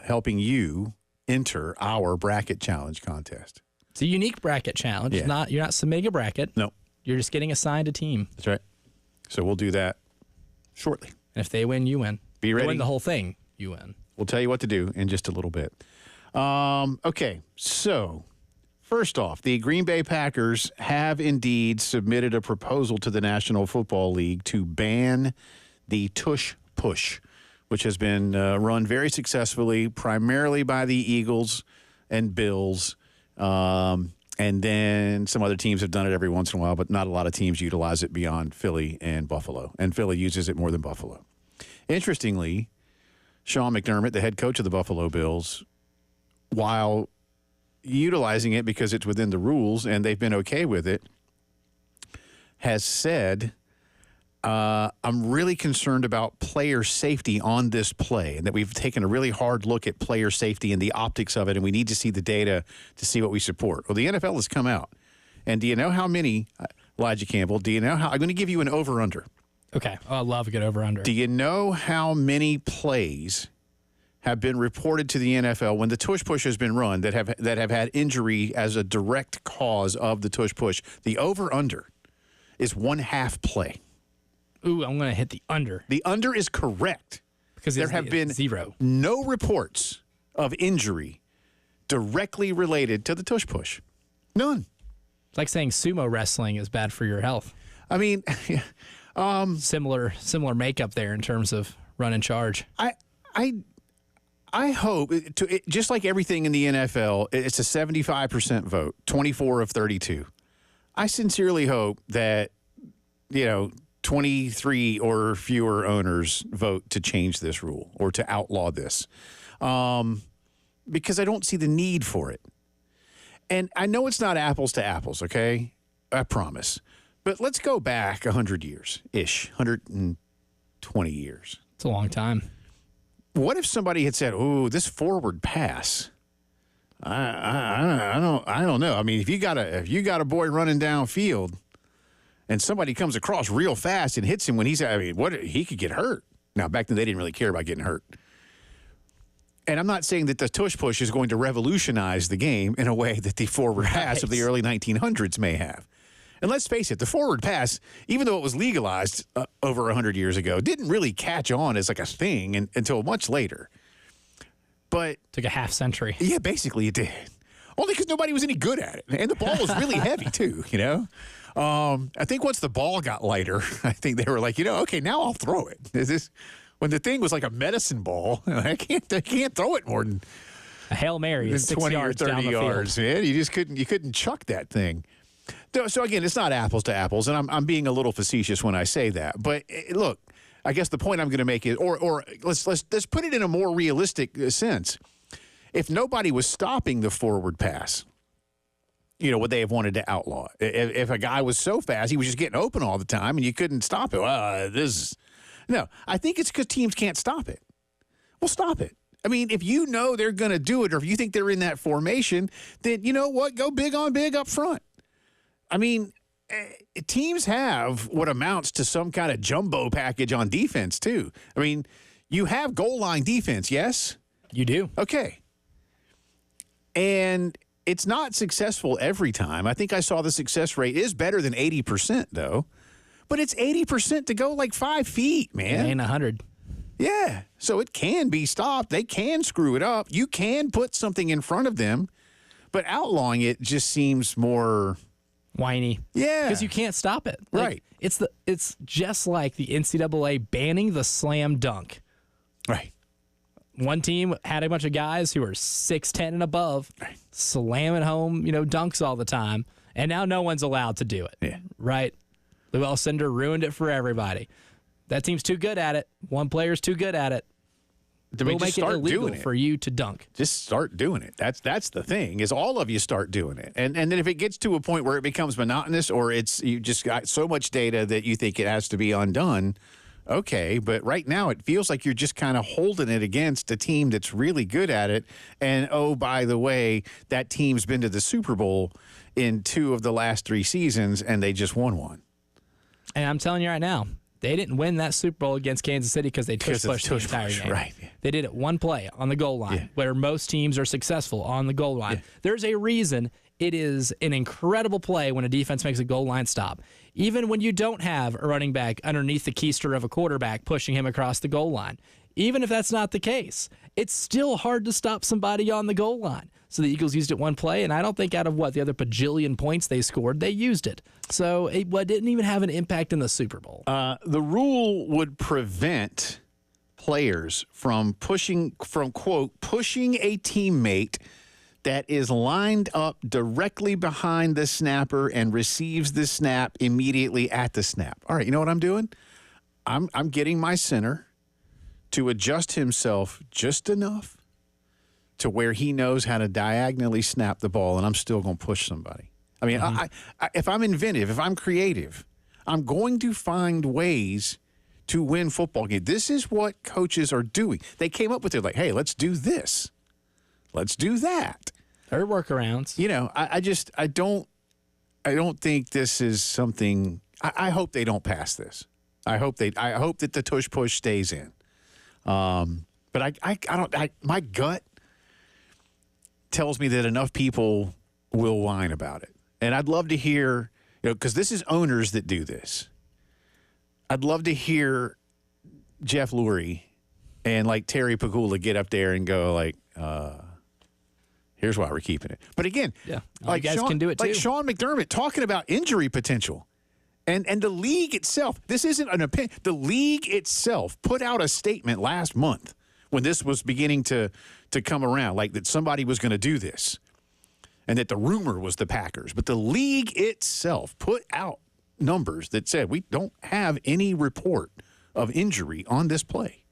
helping you enter our bracket challenge contest. It's a unique bracket challenge. Yeah. You're not submitting a bracket. No. You're just getting assigned a team. That's right. So we'll do that shortly. And if they win, you win. Be ready. They win the whole thing, you win. We'll tell you what to do in just a little bit. Okay, so first off, the Green Bay Packers have indeed submitted a proposal to the National Football League to ban the tush push, which has been run very successfully, primarily by the Eagles and Bills. And then some other teams have done it every once in a while, but not a lot of teams utilize it beyond Philly and Buffalo. And Philly uses it more than Buffalo. Interestingly, Sean McDermott, the head coach of the Buffalo Bills, while utilizing it because it's within the rules and they've been okay with it, has said, I'm really concerned about player safety on this play and that we've taken a really hard look at player safety and the optics of it, and we need to see the data to see what we support. Well, the NFL has come out. And do you know how many, Elijah Campbell, do you know how, I'm going to give you an over-under. Okay. Oh, I love a good over-under. Do you know how many plays have been reported to the NFL when the tush push has been run that have had injury as a direct cause of the tush push? The over-under is 1/2 play. Ooh, I'm going to hit the under. The under is correct. Because there have been 0. no reports of injury directly related to the tush push. None. It's like saying sumo wrestling is bad for your health. I mean, similar makeup there in terms of run and charge. I hope, just like everything in the NFL, it's a 75% vote, 24 of 32. I sincerely hope that, 23 or fewer owners vote to change this rule or to outlaw this because I don't see the need for it. And I know it's not apples to apples, okay? I promise. But let's go back 100 years-ish, 120 years. It's a long time. What if somebody had said, "Oh, this forward pass"? I don't know. I mean, if you got a boy running downfield, and somebody comes across real fast and hits him when he could get hurt. Now, back then they didn't really care about getting hurt. And I'm not saying that the tush push is going to revolutionize the game in a way that the forward pass of the early 1900s may have. And let's face it, the forward pass, even though it was legalized over 100 years ago, didn't really catch on as like a thing until much later. But took a half century. Yeah, basically it did. Only because nobody was any good at it. And the ball was really heavy, too, I think once the ball got lighter, I think they were like, okay, now I'll throw it. When the thing was like a medicine ball, I can't throw it more than a Hail Mary is 20 or 30 down the yards, field. man. You couldn't chuck that thing. So again, it's not apples to apples, and I'm being a little facetious when I say that. But look, I guess the point I'm going to make is, or let's put it in a more realistic sense. If nobody was stopping the forward pass, would they have wanted to outlaw it? If a guy was so fast, he was just getting open all the time, and you couldn't stop it. Well, No, I think it's because teams can't stop it. Well, stop it. I mean, if you know they're going to do it, or if you think they're in that formation, then you know what? Go big on big up front. I mean, teams have what amounts to some kind of jumbo package on defense, too. I mean, you have goal line defense, yes? You do. Okay. And it's not successful every time. I think I saw the success rate is better than 80%, though. But it's 80% to go like 5 feet, man. It ain't 100. Yeah. So it can be stopped. They can screw it up. You can put something in front of them. But outlawing it just seems more whiny. Yeah. Because you can't stop it. Like, Right. It's just like the NCAA banning the slam dunk. Right. One team had a bunch of guys who were 6'10 and above, slamming home, dunks all the time, and now no one's allowed to do it. Yeah. Right? Llewellyn Cinder ruined it for everybody. That team's too good at it. One player's too good at it. We'll make it illegal for you to dunk. Just start doing it. That's the thing, is all of you start doing it. And then if it gets to a point where it becomes monotonous, or you just got so much data that you think it has to be undone, okay. But right now it feels like you're just kind of holding it against a team that's really good at it. And, oh, by the way, that team's been to the Super Bowl in 2 of the last 3 seasons, and they just won one. And I'm telling you right now, they didn't win that Super Bowl against Kansas City because they pushed the entire game. Right. They did it one play on the goal line, where most teams are successful on the goal line. Yeah. There's a reason it is an incredible play when a defense makes a goal line stop. Even when you don't have a running back underneath the keister of a quarterback pushing him across the goal line. Even if that's not the case, it's still hard to stop somebody on the goal line. So the Eagles used it one play, and I don't think out of the other bajillion points they scored, they used it. So it didn't even have an impact in the Super Bowl. The rule would prevent players from pushing a teammate that is lined up directly behind the snapper and receives the snap immediately at the snap. All right, you know what I'm doing? I'm getting my center to adjust himself just enough to where he knows how to diagonally snap the ball, and I'm still going to push somebody. I mean, if I'm inventive, if I'm creative, I'm going to find ways to win football games. This is what coaches are doing. They came up with it like, hey, let's do this. Let's do that. There are workarounds. I don't think this is something. I hope they don't pass this. I hope that the tush push stays in. But my gut tells me that enough people will whine about it. And I'd love to hear, because this is owners that do this. I'd love to hear Jeff Lurie and like Terry Pagula get up there and go like, here's why we're keeping it. But again, like you guys can do it too. Like Sean McDermott talking about injury potential. And the league itself, this isn't an opinion. The league itself put out a statement last month when this was beginning to come around, like that somebody was going to do this and that the rumor was the Packers. But the league itself put out numbers that said we don't have any report of injury on this play.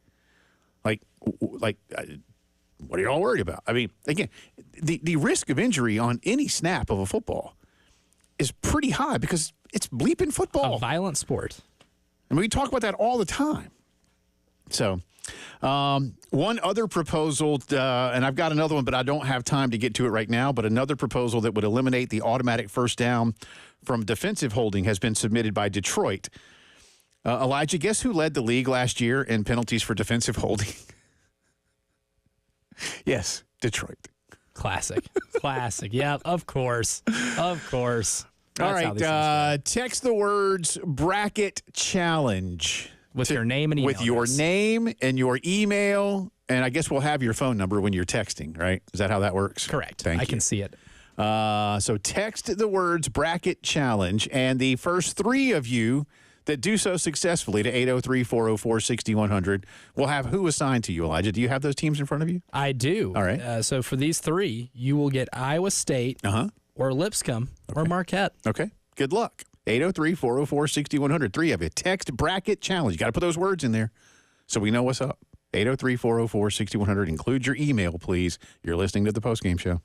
Like what are y'all worried about? I mean, again, the risk of injury on any snap of a football is pretty high because it's bleeping football. A violent sport. And we talk about that all the time. So one other proposal, and I've got another one, but I don't have time to get to it right now, but another proposal that would eliminate the automatic first down from defensive holding has been submitted by Detroit. Elijah, guess who led the league last year in penalties for defensive holding? Yes, Detroit. Classic. Yeah, of course. All right, text the words bracket challenge. With your name and email. With your name and your email, and I guess we'll have your phone number when you're texting, right? Is that how that works? Correct. Thank you. I can see it. So text the words bracket challenge, and the first 3 of you that do so successfully to 803-404-6100 will have who assigned to you, Elijah? Do you have those teams in front of you? I do. All right. So for these 3, you will get Iowa State or Lipscomb or Marquette. Okay. Good luck. 803-404-6100. 3 of you. Text bracket challenge. You got to put those words in there so we know what's up. 803-404-6100. Include your email, please. You're listening to the Postgame Show.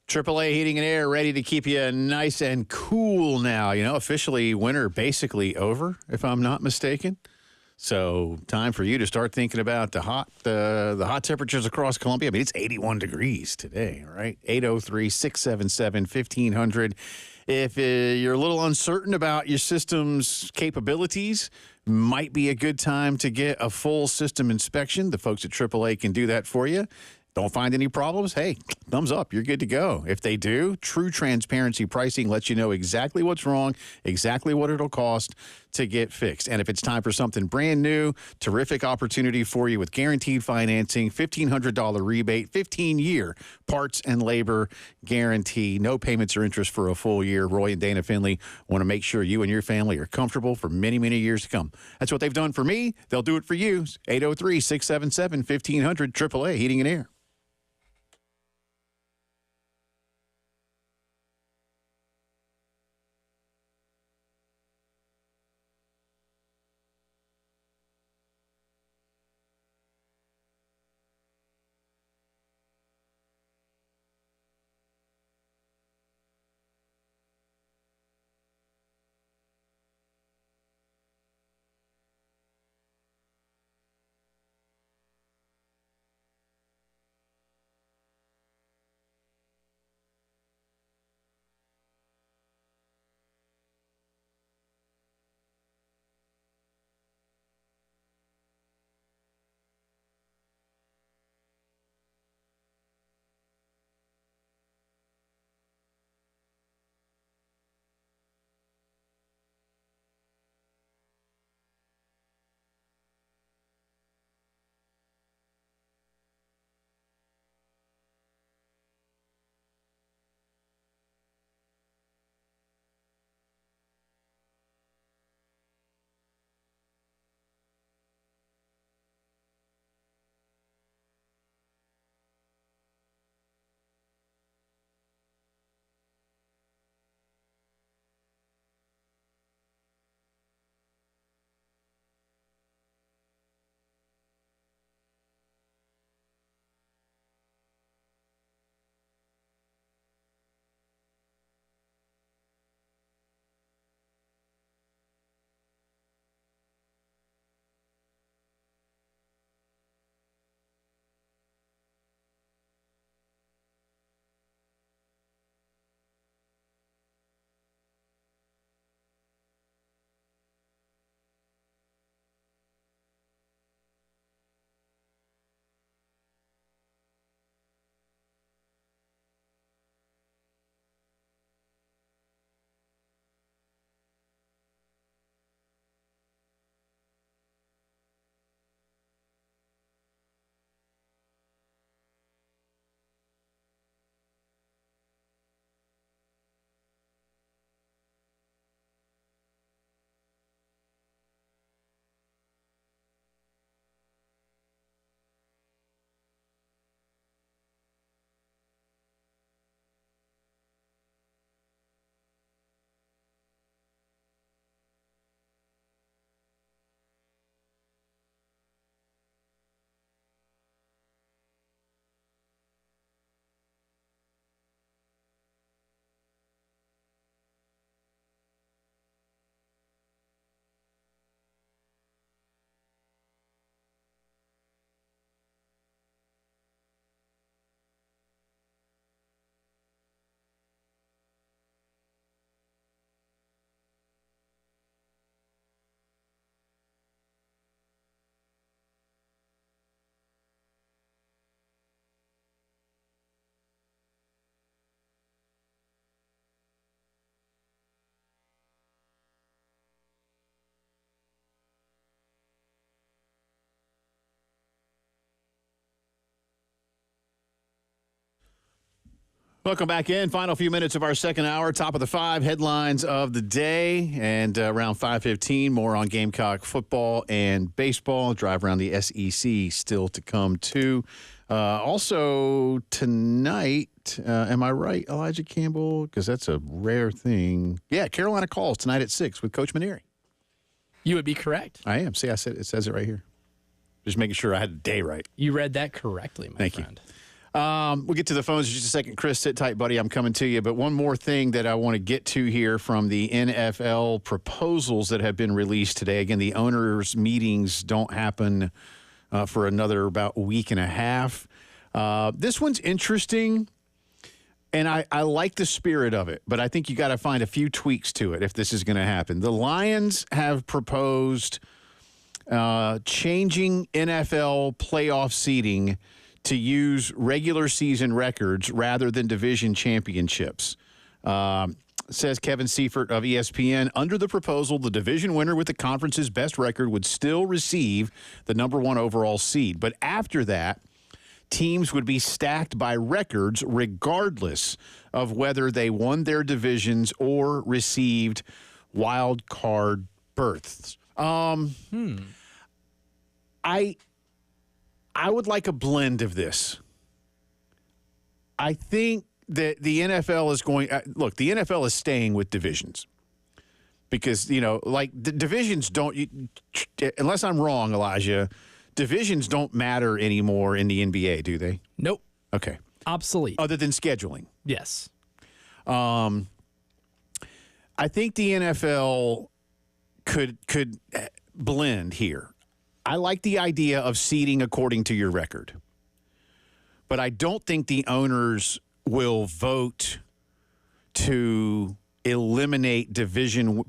AAA Heating and Air ready to keep you nice and cool now. You know, officially winter basically over, if I'm not mistaken. So time for you to start thinking about the hot temperatures across Columbia. I mean, it's 81 degrees today, all right? 803-677-1500. If you're a little uncertain about your system's capabilities, might be a good time to get a full system inspection. The folks at AAA can do that for you. Don't find any problems? Hey, thumbs up. You're good to go. If they do, true transparency pricing lets you know exactly what's wrong, exactly what it'll cost to get fixed. And if it's time for something brand new, terrific opportunity for you with guaranteed financing, $1,500 rebate, 15-year parts and labor guarantee, no payments or interest for a full year. Roy and Dana Finley want to make sure you and your family are comfortable for many, many years to come. That's what they've done for me. They'll do it for you. 803-677-1500, AAA Heating and Air. Welcome back in. Final few minutes of our second hour. Top of the five headlines of the day. And around 5:15, more on Gamecock football and baseball. Drive around the SEC still to come, too. Also, tonight, am I right, Elijah Campbell? Because that's a rare thing. Yeah, Carolina calls tonight at 6 with Coach Maneri. You would be correct. I am. See, it says it right here. Just making sure I had the day right. You read that correctly, my friend. Thank you. We'll get to the phones in just a second. Chris, sit tight, buddy. I'm coming to you. But one more thing that I want to get to here from the NFL proposals that have been released today. Again, the owners' meetings don't happen for another about a week and a half. This one's interesting, and I like the spirit of it, but I think you got to find a few tweaks to it if this is going to happen. The Lions have proposed changing NFL playoff seeding to use regular season records rather than division championships. Says Kevin Seifert of ESPN, under the proposal, the division winner with the conference's best record would still receive the number 1 overall seed. But after that, teams would be stacked by records regardless of whether they won their divisions or received wild card berths. I would like a blend of this. I think that the NFL is going look, the NFL is staying with divisions because, like the divisions don't, unless I'm wrong, Elijah, divisions don't matter anymore in the NBA, do they? Nope. Okay. Obsolete. Other than scheduling. Yes. I think the NFL could blend here. I like the idea of seeding according to your record. But I don't think the owners will vote to eliminate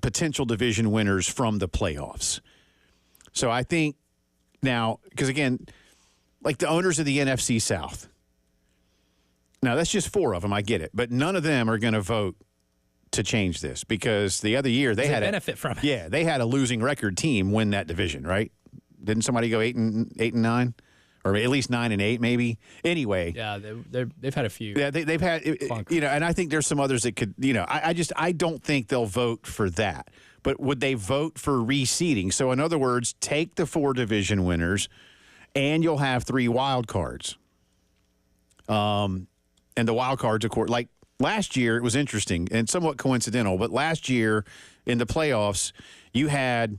potential division winners from the playoffs. So I think now, because again, like the owners of the NFC South, now that's just 4 of them, I get it, but none of them are going to vote to change this because the other year they had benefit from it. Yeah, they had a losing record team win that division, right? Didn't somebody go 8-9, or at least 9-8, maybe? Anyway, yeah, they've had a few. Yeah, they've had and I think there's some others that could, I don't think they'll vote for that. But would they vote for reseeding? So in other words, take the 4 division winners, and you'll have 3 wild cards. And the wild cards, of course, like last year, it was interesting and somewhat coincidental. But last year in the playoffs, you had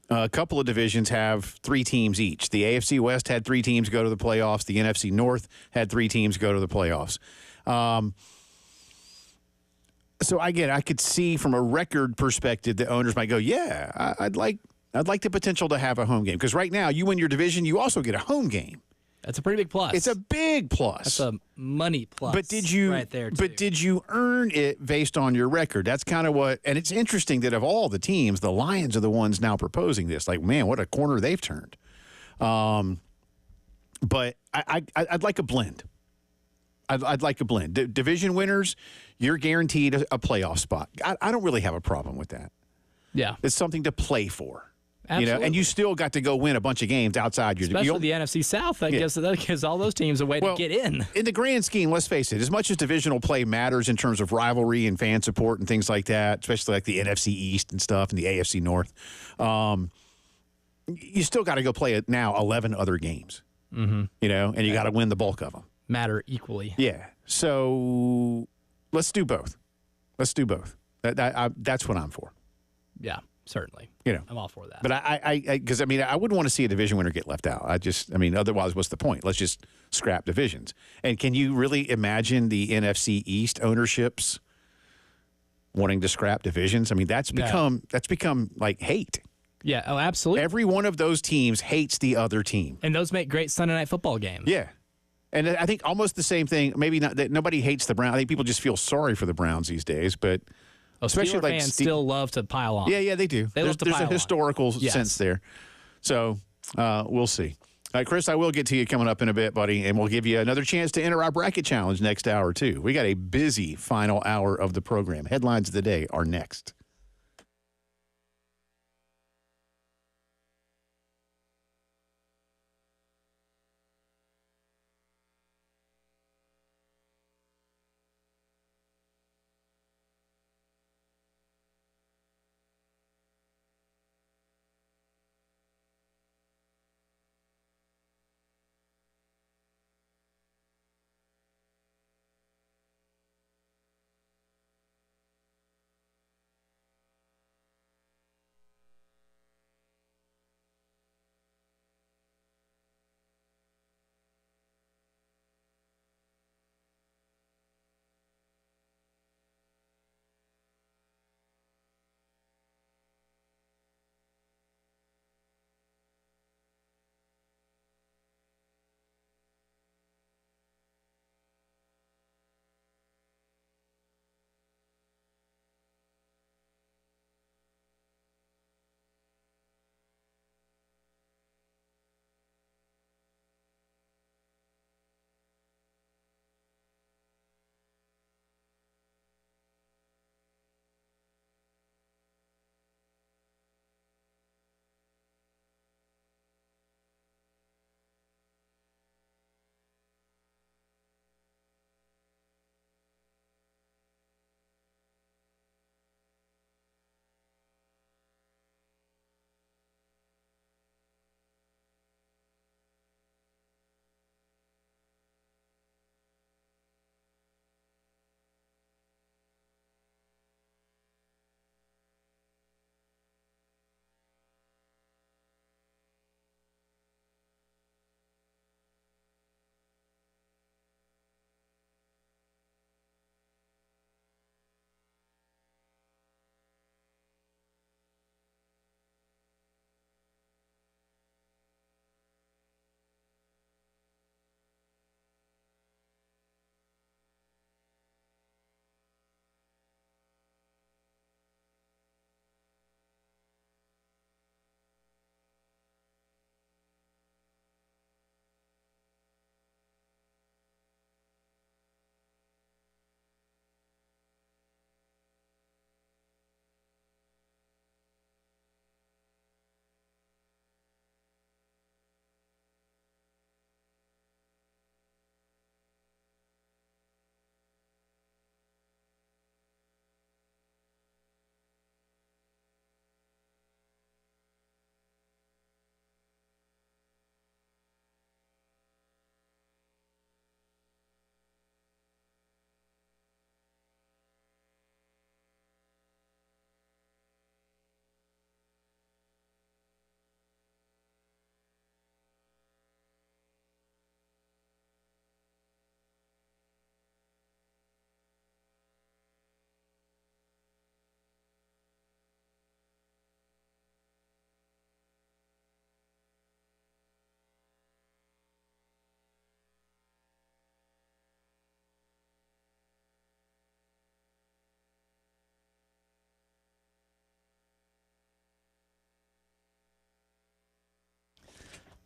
a couple of divisions have 3 teams each. The AFC West had 3 teams go to the playoffs. The NFC North had 3 teams go to the playoffs. So again, I could see from a record perspective, the owners might go, "Yeah, I'd like the potential to have a home game because right now you win your division, you also get a home game. That's a pretty big plus. It's a big plus. That's a money plus. But did you right there? Too. But did you earn it based on your record? That's kind of what. And it's interesting that of all the teams, the Lions are the ones now proposing this. Like, man, what a corner they've turned. But I'd like a blend. I'd like a blend. Division winners, you're guaranteed a playoff spot. I don't really have a problem with that. Yeah, it's something to play for. Absolutely. And you still got to go win a bunch of games outside your especially the NFC South. That gives all those teams a way to get in. In the grand scheme, let's face it, as much as divisional play matters in terms of rivalry and fan support and things like that, especially like the NFC East and stuff and the AFC North, you still got to go play now 11 other games. And you got to win the bulk of them. Matter equally. Yeah. So let's do both. Let's do both. That's what I'm for. Yeah. Certainly. I'm all for that. But because I wouldn't want to see a division winner get left out. Otherwise, what's the point? Let's just scrap divisions. And can you really imagine the NFC East ownerships wanting to scrap divisions? That's become like hate. Yeah. Oh, absolutely. Every one of those teams hates the other team. And those make great Sunday night football games. Yeah. And I think almost the same thing. Maybe not that nobody hates the Browns. I think people just feel sorry for the Browns these days, but. Especially fans still love to pile on. Yeah, they do. There's a historical sense there. So we'll see. All right, Chris, I will get to you coming up in a bit, buddy, and we'll give you another chance to enter our bracket challenge next hour, too. We got a busy final hour of the program. Headlines of the day are next.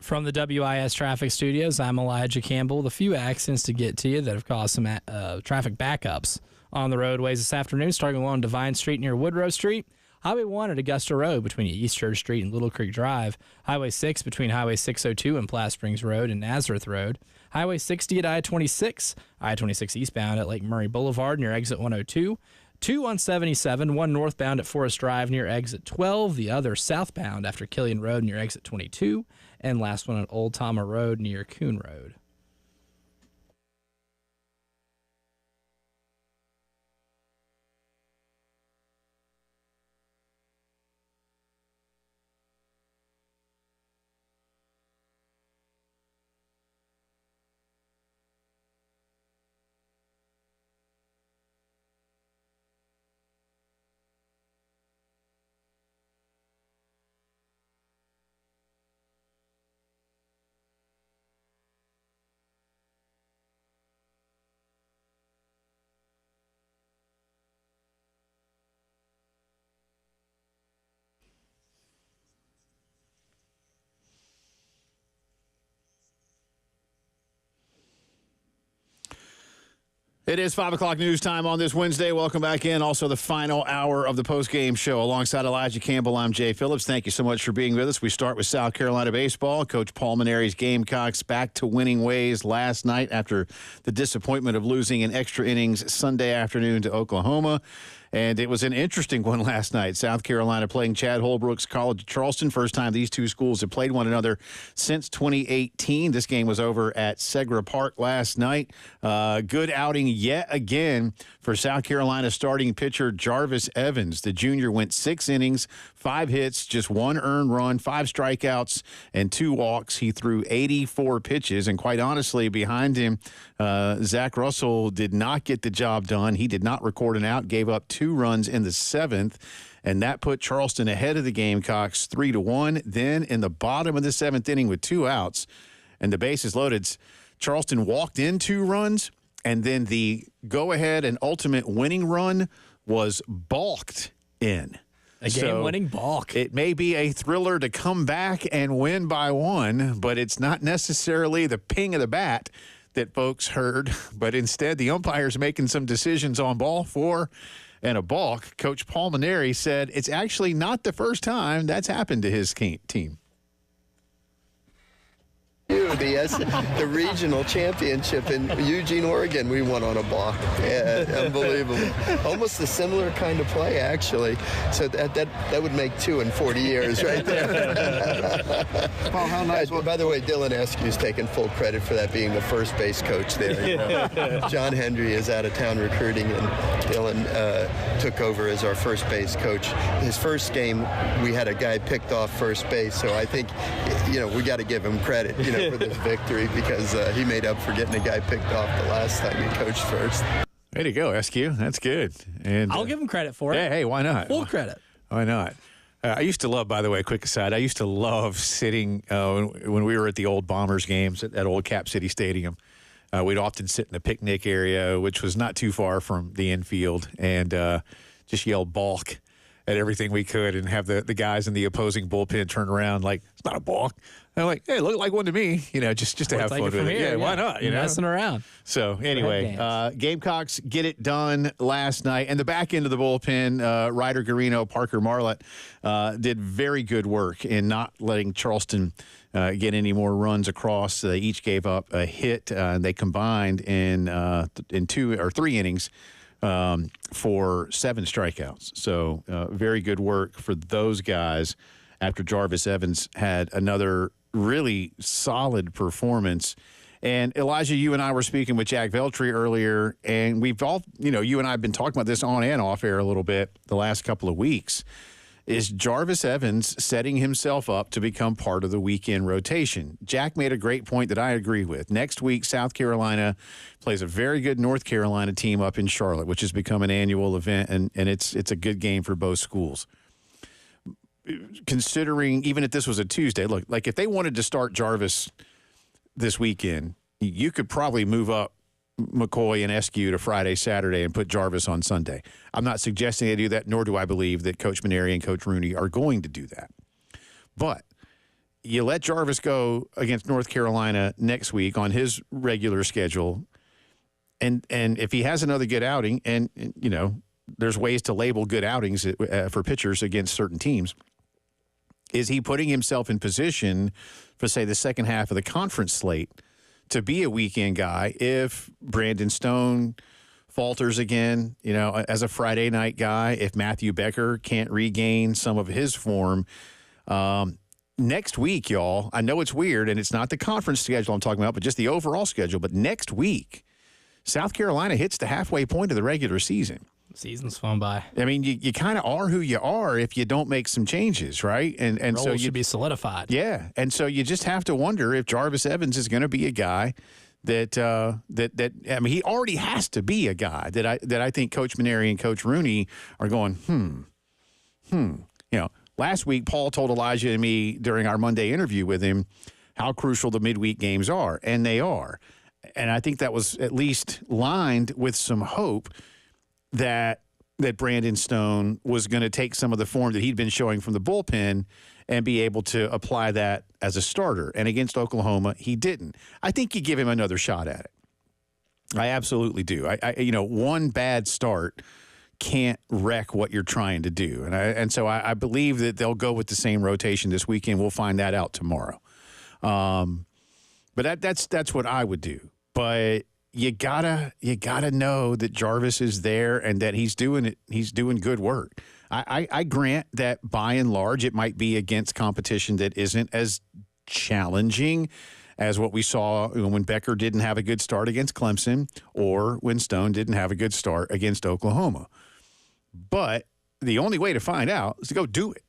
From the WIS Traffic Studios, I'm Elijah Campbell. The few accidents to get to you that have caused some traffic backups on the roadways this afternoon, starting along Divine Street near Woodrow Street, Highway 1 at Augusta Road between East Church Street and Little Creek Drive, Highway 6 between Highway 602 and Platte Springs Road and Nazareth Road, Highway 60 at I-26, I-26 eastbound at Lake Murray Boulevard near exit 102, 2 on 77, one northbound at Forest Drive near exit 12, the other southbound after Killian Road near exit 22, and last one on Old Tama Road near Coon Road. It is 5 o'clock news time on this Wednesday. Welcome back in. Also, the final hour of the postgame show. Alongside Elijah Campbell, I'm Jay Phillips. Thank you so much for being with us. We start with South Carolina baseball. Coach Paul Maneri's Gamecocks back to winning ways last night after the disappointment of losing in extra innings Sunday afternoon to Oklahoma. And it was an interesting one last night. South Carolina playing Chad Holbrook's College of Charleston. First time these two schools have played one another since 2018. This game was over at Segra Park last night. Good outing yet again for South Carolina starting pitcher Jarvis Evans. The junior went 6 innings, 5 hits, just 1 earned run, 5 strikeouts, and 2 walks. He threw 84 pitches, and quite honestly, behind him, Zach Russell did not get the job done. He did not record an out, gave up 2 runs in the 7th, and that put Charleston ahead of the Gamecocks 3-1. Then in the bottom of the 7th inning with 2 outs and the bases loaded, Charleston walked in 2 runs, and then the go-ahead and ultimate winning run was balked in. A game-winning balk. It may be a thriller to come back and win by 1, but it's not necessarily the ping of the bat that folks heard, but instead the umpire's making some decisions on ball 4 and a balk. Coach Paul Maneri said it's actually not the first time that's happened to his team. The regional championship in Eugene, Oregon, we won on a balk. Yeah, unbelievable. Almost a similar kind of play, actually. So that would make 2 in 40 years right there. Paul, how nice. By the way, Dylan Eskew's taking full credit for that, being the first base coach there. You know? John Hendry is out of town recruiting, and Dylan took over as our first base coach. His first game, we had a guy picked off first base, so I think, we got to give him credit, for this victory, because he made up for getting a guy picked off the last time he coached first. Way to go, SQ. That's good. And I'll give him credit for it. Hey, why not? Full credit. Why not? I used to love, by the way, quick aside, I used to love sitting when we were at the old Bombers games at old Cap City Stadium. We'd often sit in the picnic area, which was not too far from the infield, and just yell balk at everything we could, and have the guys in the opposing bullpen turn around like, it's not a balk. And I'm like, hey, it looked like one to me, just to have fun with it. Yeah, why not? Messing around. So anyway, Gamecocks get it done last night. And the back end of the bullpen, Ryder Garino, Parker Marlett, did very good work in not letting Charleston get any more runs across. They each gave up a hit. They combined in 2 or 3 innings for 7 strikeouts. So very good work for those guys after Jarvis Evans had another really solid performance. And Elijah, you and I were speaking with Jack Veltri earlier, and we've all, you and I have been talking about this on and off air a little bit the last couple of weeks. Is Jarvis Evans setting himself up to become part of the weekend rotation? Jack made a great point that I agree with. Next week, South Carolina plays a very good North Carolina team up in Charlotte, which has become an annual event, and it's a good game for both schools. Considering, even if this was a Tuesday, look, like if they wanted to start Jarvis this weekend, you could probably move up McCoy and Eskew to Friday, Saturday, and put Jarvis on Sunday. I'm not suggesting they do that, nor do I believe that Coach Maneri and Coach Rooney are going to do that. But you let Jarvis go against North Carolina next week on his regular schedule, and if he has another good outing, and you know, there's ways to label good outings for pitchers against certain teams. Is he putting himself in position for, say, the second half of the conference slate to be a weekend guy if Brandon Stone falters again, you know, as a Friday night guy, if Matthew Becker can't regain some of his form? Next week, y'all, I know it's weird, and it's not the conference schedule I'm talking about, but just the overall schedule. But next week, South Carolina hits the halfway point of the regular season. Season's flown by. I mean, you kind of are who you are if you don't make some changes, right? And Role so you should be solidified. Yeah, and so you just have to wonder if Jarvis Evans is going to be a guy that I mean, he already has to be a guy that I think Coach Maneri and Coach Rooney are going, You know, last week Paul told Elijah and me during our Monday interview with him how crucial the midweek games are, and they are. And I think that was at least lined with some hope that Brandon Stone was going to take some of the form that he'd been showing from the bullpen and be able to apply that as a starter. And against Oklahoma, he didn't. I think you give him another shot at it. I absolutely do. I you know, one bad start can't wreck what you're trying to do. And so I believe that they'll go with the same rotation this weekend. We'll find that out tomorrow. But that's what I would do. But you gotta know that Jarvis is there and that he's doing it. He's doing good work. I grant that by and large it might be against competition that isn't as challenging as what we saw when Becker didn't have a good start against Clemson or when Stone didn't have a good start against Oklahoma. But the only way to find out is to go do it.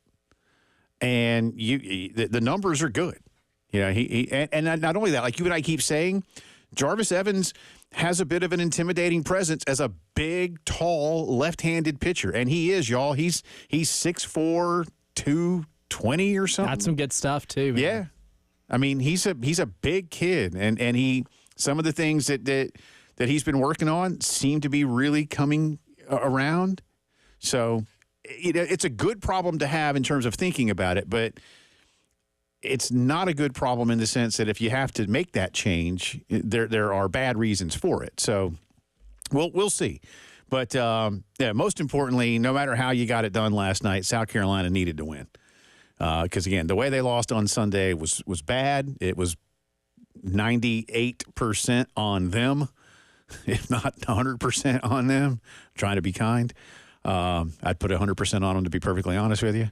And the numbers are good. You know, and not only that, like you and I keep saying, Jarvis Evans has a bit of an intimidating presence as a big, tall, left-handed pitcher. And he is, y'all. He's 6'4", 220 or something. Got some good stuff, too, man. Yeah. I mean, he's a big kid. And he some of the things that he's been working on seem to be really coming around. So it's a good problem to have in terms of thinking about it, but it's not a good problem in the sense that if you have to make that change, there are bad reasons for it. So we'll see. But yeah, most importantly, no matter how you got it done last night, South Carolina needed to win. Because, again, the way they lost on Sunday was bad. It was 98% on them, if not 100% on them. trying to be kind. I'd put 100% on them, to be perfectly honest with you.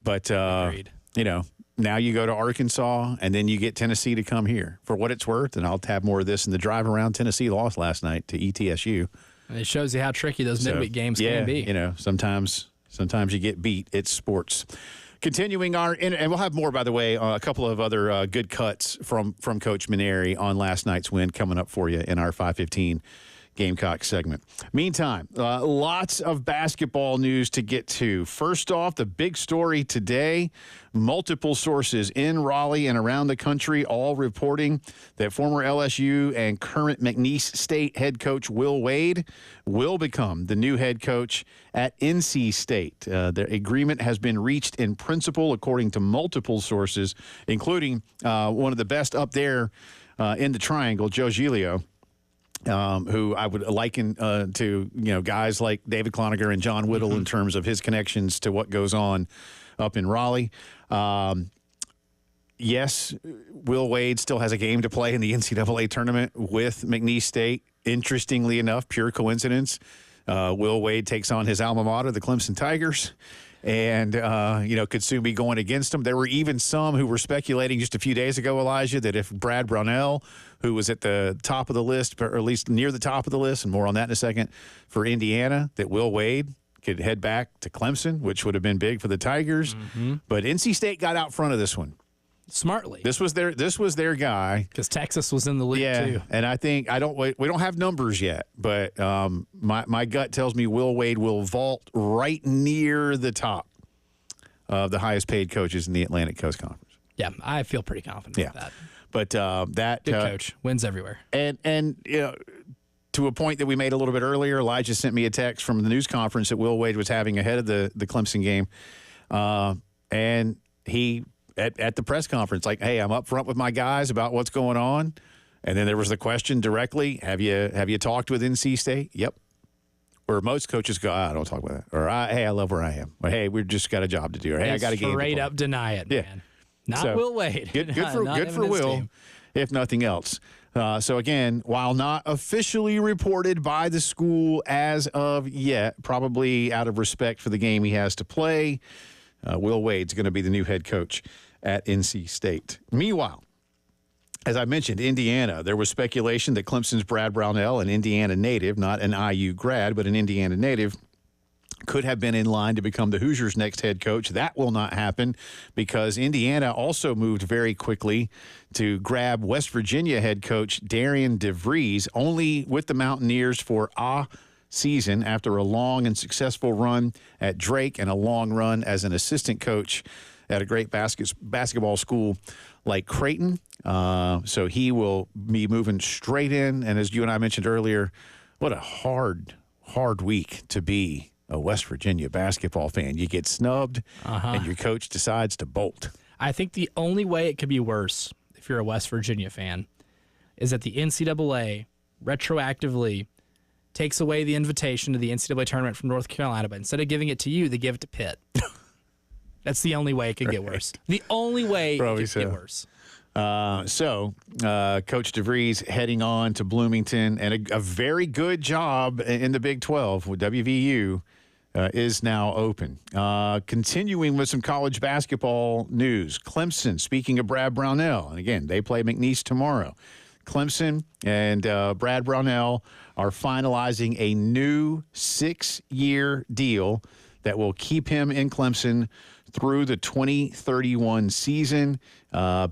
But, you know, now you go to Arkansas, and then you get Tennessee to come here. For what it's worth, and I'll have more of this in the drive around, Tennessee lost last night to ETSU. And it shows you how tricky those midweek games can be. You know, sometimes you get beat. It's sports. Continuing and we'll have more, by the way, a couple of other good cuts from Coach Maneri on last night's win coming up for you in our 5:15 Gamecock segment. Meantime, lots of basketball news to get to. First off, the big story today, multiple sources in Raleigh and around the country all reporting that former LSU and current McNeese State head coach Will Wade will become the new head coach at NC State. The agreement has been reached in principle, according to multiple sources, including one of the best up there in the triangle, Joe Giglio. Who I would liken to, guys like David Cloninger and John Whittle in terms of his connections to what goes on up in Raleigh. Yes, Will Wade still has a game to play in the NCAA tournament with McNeese State. Interestingly enough, pure coincidence, Will Wade takes on his alma mater, the Clemson Tigers, and, could soon be going against them. There were even some who were speculating just a few days ago, Elijah, that if Brad Brownell, who was at the top of the list, or at least near the top of the list, and more on that in a second, for Indiana, that Will Wade could head back to Clemson, which would have been big for the Tigers. Mm-hmm. But NC State got out front of this one. Smartly. This was their guy. Because Texas was in the league, too. And I think, we don't have numbers yet, but my gut tells me Will Wade will vault right near the top of the highest paid coaches in the Atlantic Coast Conference. Yeah, I feel pretty confident with that. But that good coach wins everywhere. And to a point that we made a little bit earlier, Elijah sent me a text from the news conference that Will Wade was having ahead of the Clemson game, and he at the press conference, like, hey, I'm up front with my guys about what's going on. And then there was the question directly, have you talked with NC State? Yep. Or most coaches go, I don't talk about that. Or, hey, I love where I am. Or, hey, we've just got a job to do. Or, hey, I got a game to play. Straight up deny it, Yeah. man. Not Will Wade. Good for Will, team. if nothing else. So, again, while not officially reported by the school as of yet, probably out of respect for the game he has to play, Will Wade's going to be the new head coach at NC State. Meanwhile, as I mentioned, Indiana, there was speculation that Clemson's Brad Brownell, an Indiana native, not an IU grad, but an Indiana native, could have been in line to become the Hoosiers' next head coach. That will not happen because Indiana also moved very quickly to grab West Virginia head coach Darian DeVries, only with the Mountaineers for a season after a long and successful run at Drake and a long run as an assistant coach at a great basketball school like Creighton. So he will be moving straight in. And as you and I mentioned earlier, what a hard week to be a West Virginia basketball fan. You get snubbed and your coach decides to bolt. I think the only way it could be worse if you're a West Virginia fan is that the NCAA retroactively takes away the invitation to the NCAA tournament from North Carolina, but instead of giving it to you, they give it to Pitt. That's the only way it could get worse. The only way it could get worse. Coach DeVries heading on to Bloomington, and a very good job in the Big 12 with WVU is now open. Continuing with some college basketball news. Clemson, speaking of Brad Brownell, and again, they play McNeese tomorrow. Clemson and Brad Brownell are finalizing a new 6-year deal that will keep him in Clemson through the 2031 season.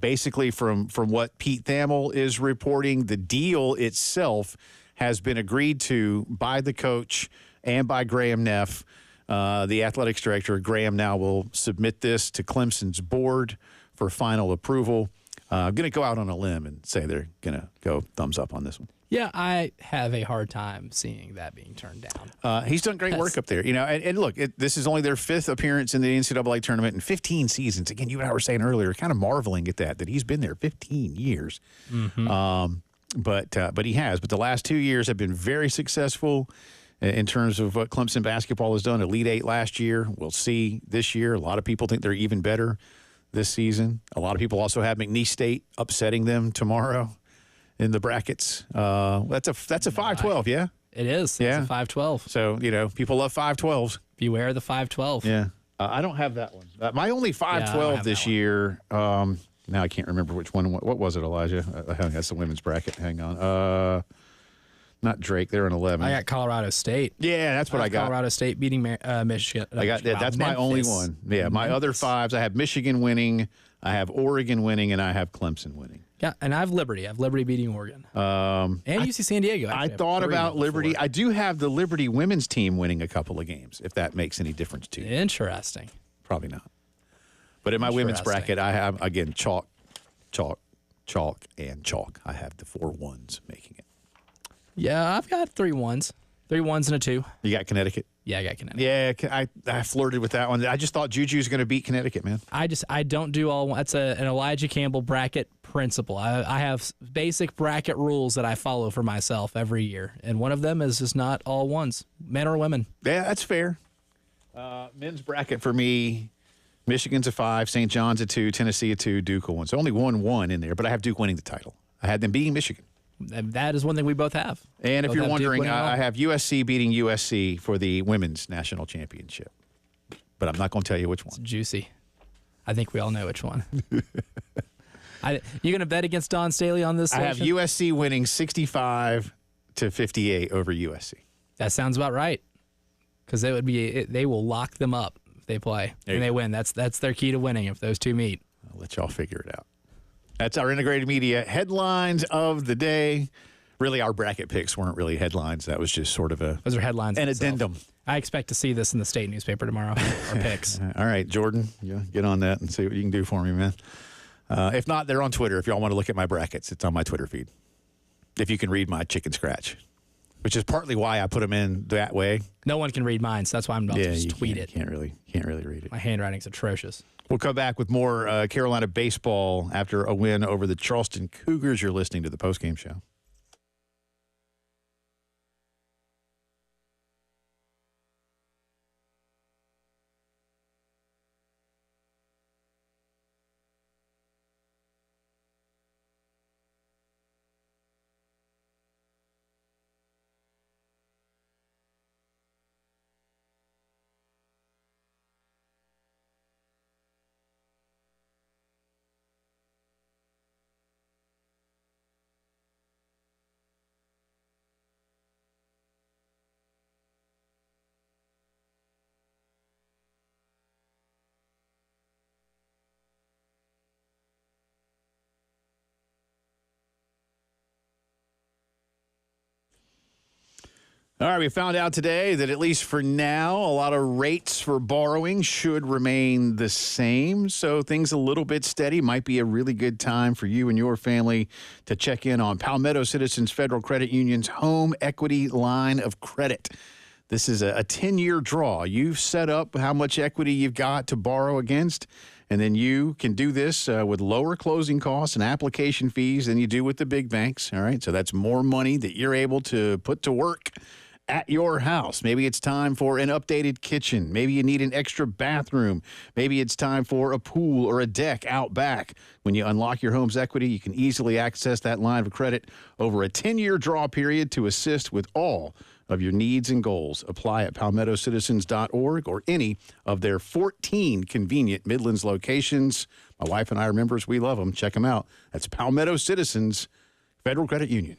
Basically, from what Pete Thamel is reporting, the deal itself has been agreed to by the coach and by Graham Neff, the athletics director. Graham now will submit this to Clemson's board for final approval. I'm going to go out on a limb and say they're going to go thumbs up on this one. Yeah, I have a hard time seeing that being turned down. He's done great work up there. And look, this is only their 5th appearance in the NCAA tournament in 15 seasons. Again, you and I were saying earlier, kind of marveling at that he's been there 15 years. Mm-hmm. But he has. But the last 2 years have been very successful in terms of what Clemson basketball has done. Elite 8 last year. We'll see this year. A lot of people think they're even better this season. A lot of people also have McNeese State upsetting them tomorrow in the brackets. That's a 5-12, yeah? It is. Yeah. It's a 5-12. So, people love 5-12s. Beware the 5-12. Yeah. I don't have that one. My only 5-12 this year, now I can't remember which one. What was it, Elijah? That's the women's bracket. Hang on. Not Drake. They're in 11. I got Colorado State. Yeah, that's what I got. Colorado State beating Michigan. I got that. That's my only one. Yeah, my other 5s, I have Michigan winning, I have Oregon winning, and I have Clemson winning. Yeah, and I have Liberty. I have Liberty beating Oregon. And UC San Diego. Actually, I thought about Liberty. I do have the Liberty women's team winning a couple of games, if that makes any difference to you. Interesting. Probably not. But in my women's bracket, I have, again, chalk, and chalk. I have the 4 1s making it. Yeah, I've got 3 1s. 3 1s and a 2. You got Connecticut? Yeah, I got Connecticut. Yeah, I flirted with that one. I just thought Juju's going to beat Connecticut, man. I don't do all. That's an Elijah Campbell bracket principle. I have basic bracket rules that I follow for myself every year, and one of them is just not all ones, men or women. Yeah, that's fair. Men's bracket for me, Michigan's a 5, St. John's a 2, Tennessee a 2, Duke a 1. So only 1 in there, but I have Duke winning the title. I had them beating Michigan. That is one thing we both have. And if you're wondering, I have USC beating USC for the women's national championship. But I'm not going to tell you which one. It's juicy. I think we all know which one. You going to bet against Don Staley on this? I have USC winning 65-58 over USC. That sounds about right. Because they will lock them up if they play and they win. That's their key to winning if those two meet. I'll let y'all figure it out. That's our integrated media headlines of the day. Really, our bracket picks weren't really headlines. That was just sort of those are headlines. An addendum. I expect to see this in the state newspaper tomorrow. Our picks. All right, Jordan, get on that and see what you can do for me, man. If not, they're on Twitter. If y'all want to look at my brackets, it's on my Twitter feed. If you can read my chicken scratch. which is partly why I put them in that way. No one can read mine, so that's why I'm about to just tweet it. Can't really read it. My handwriting's atrocious. We'll come back with more Carolina baseball after a win over the Charleston Cougars. You're listening to the Postgame Show. All right, we found out today that at least for now, a lot of rates for borrowing should remain the same. So things a little bit steady. Might be a really good time for you and your family to check in on Palmetto Citizens Federal Credit Union's home equity line of credit. This is a 10-year draw. You've set up how much equity you've got to borrow against, and then you can do this with lower closing costs and application fees than you do with the big banks. All right, so that's more money that you're able to put to work at your house. Maybe it's time for an updated kitchen. Maybe you need an extra bathroom. Maybe it's time for a pool or a deck out back. When you unlock your home's equity, you can easily access that line of credit over a 10-year draw period to assist with all of your needs and goals. Apply at palmettocitizens.org or any of their 14 convenient Midlands locations. My wife and I are members. We love them. Check them out. That's Palmetto Citizens Federal Credit Union.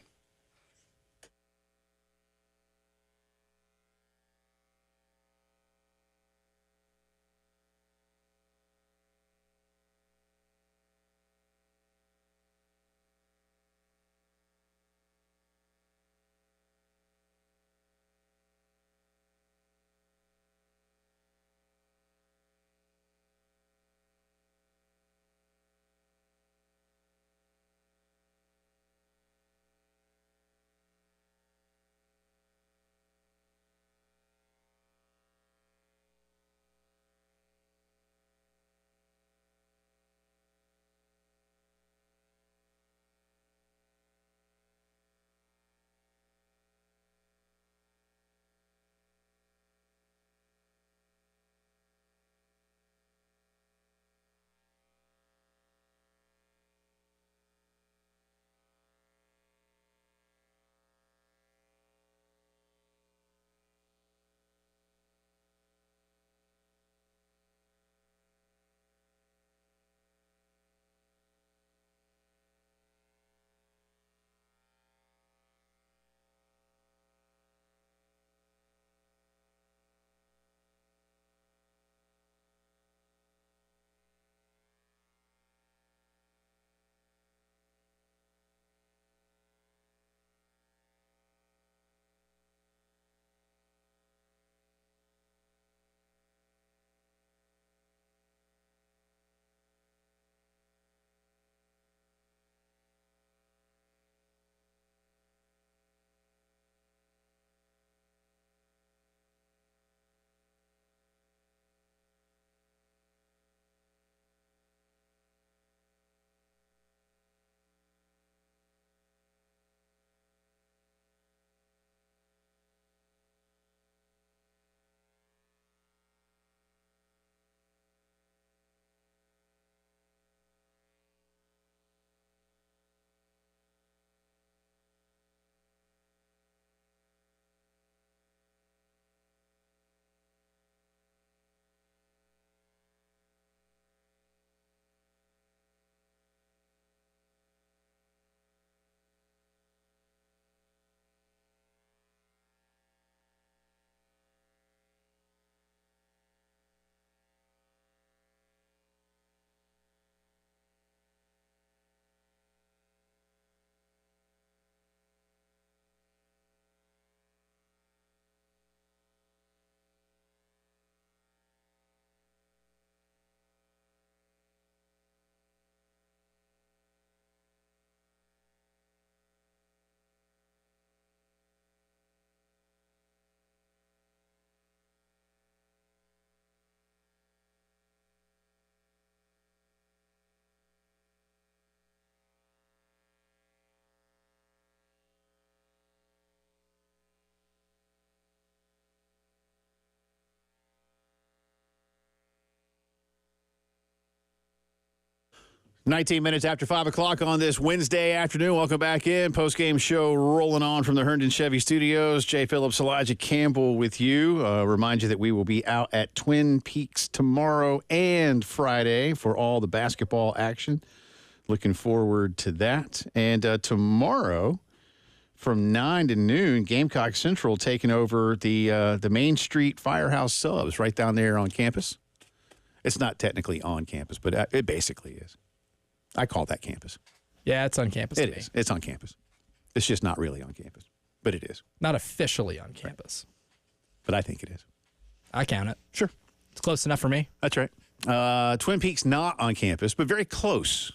19 minutes after 5 o'clock on this Wednesday afternoon. Welcome back in. Postgame show rolling on from the Herndon Chevy Studios. Jay Phillips, Elijah Campbell with you. Remind you that we will be out at Twin Peaks tomorrow and Friday for all the basketball action. Looking forward to that. And tomorrow from 9 to noon, Gamecock Central taking over the Main Street Firehouse Subs right down there on campus. It's not technically on campus, but it basically is. I call that campus. Yeah, it's on campus. It is. It's on campus. It's just not really on campus, but it is. Not officially on campus. But I think it is. I count it. Sure. It's close enough for me. That's right. Twin Peaks not on campus, but very close.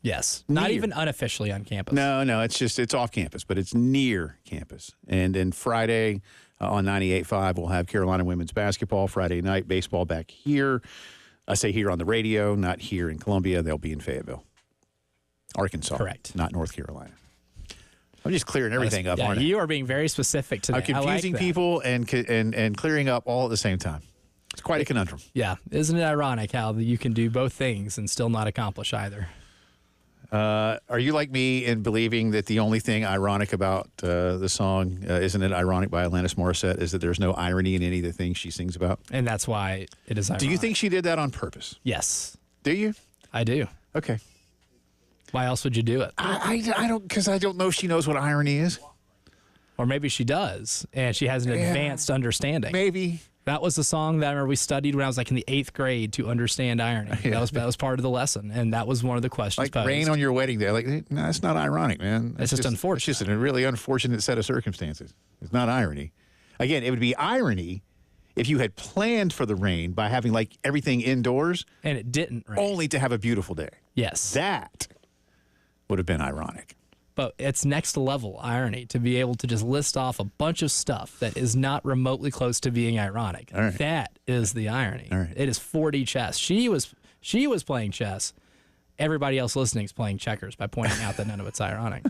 Yes. Not even unofficially on campus. No, it's off campus, but it's near campus. And then Friday on 98.5, we'll have Carolina women's basketball. Friday night, baseball back here. I say here on the radio, not here in Columbia. They'll be in Fayetteville, Arkansas. Correct. Not North Carolina. I'm just clearing everything up, aren't I? You are being very specific today. I'm confusing people and clearing up all at the same time. It's quite a conundrum. Yeah. Isn't it ironic how you can do both things and still not accomplish either? Are you like me in believing that the only thing ironic about the song, Isn't It Ironic by Alanis Morissette, is that there's no irony in any of the things she sings about? And that's why it is ironic. Do you think she did that on purpose? Yes. Do you? I do. Okay. Why else would you do it? I don't, because I don't know if she knows what irony is. Or maybe she does, and she has an advanced understanding. Maybe. That was the song that I remember we studied when I was like in the 8th grade to understand irony. Yeah. That was part of the lesson, and that was one of the questions Like posed. rain on your wedding day. Like, no, that's not ironic, man. It's just unfortunate. It's just a really unfortunate set of circumstances. It's not irony. Again, it would be irony if you had planned for the rain by having like everything indoors. And it didn't rain. Only to have a beautiful day. Yes. That would have been ironic. But it's next level irony to be able to just list off a bunch of stuff that is not remotely close to being ironic. All right. That is the irony. All right. It is 4D chess. She was playing chess. Everybody else listening is playing checkers by pointing out that none of it's ironic.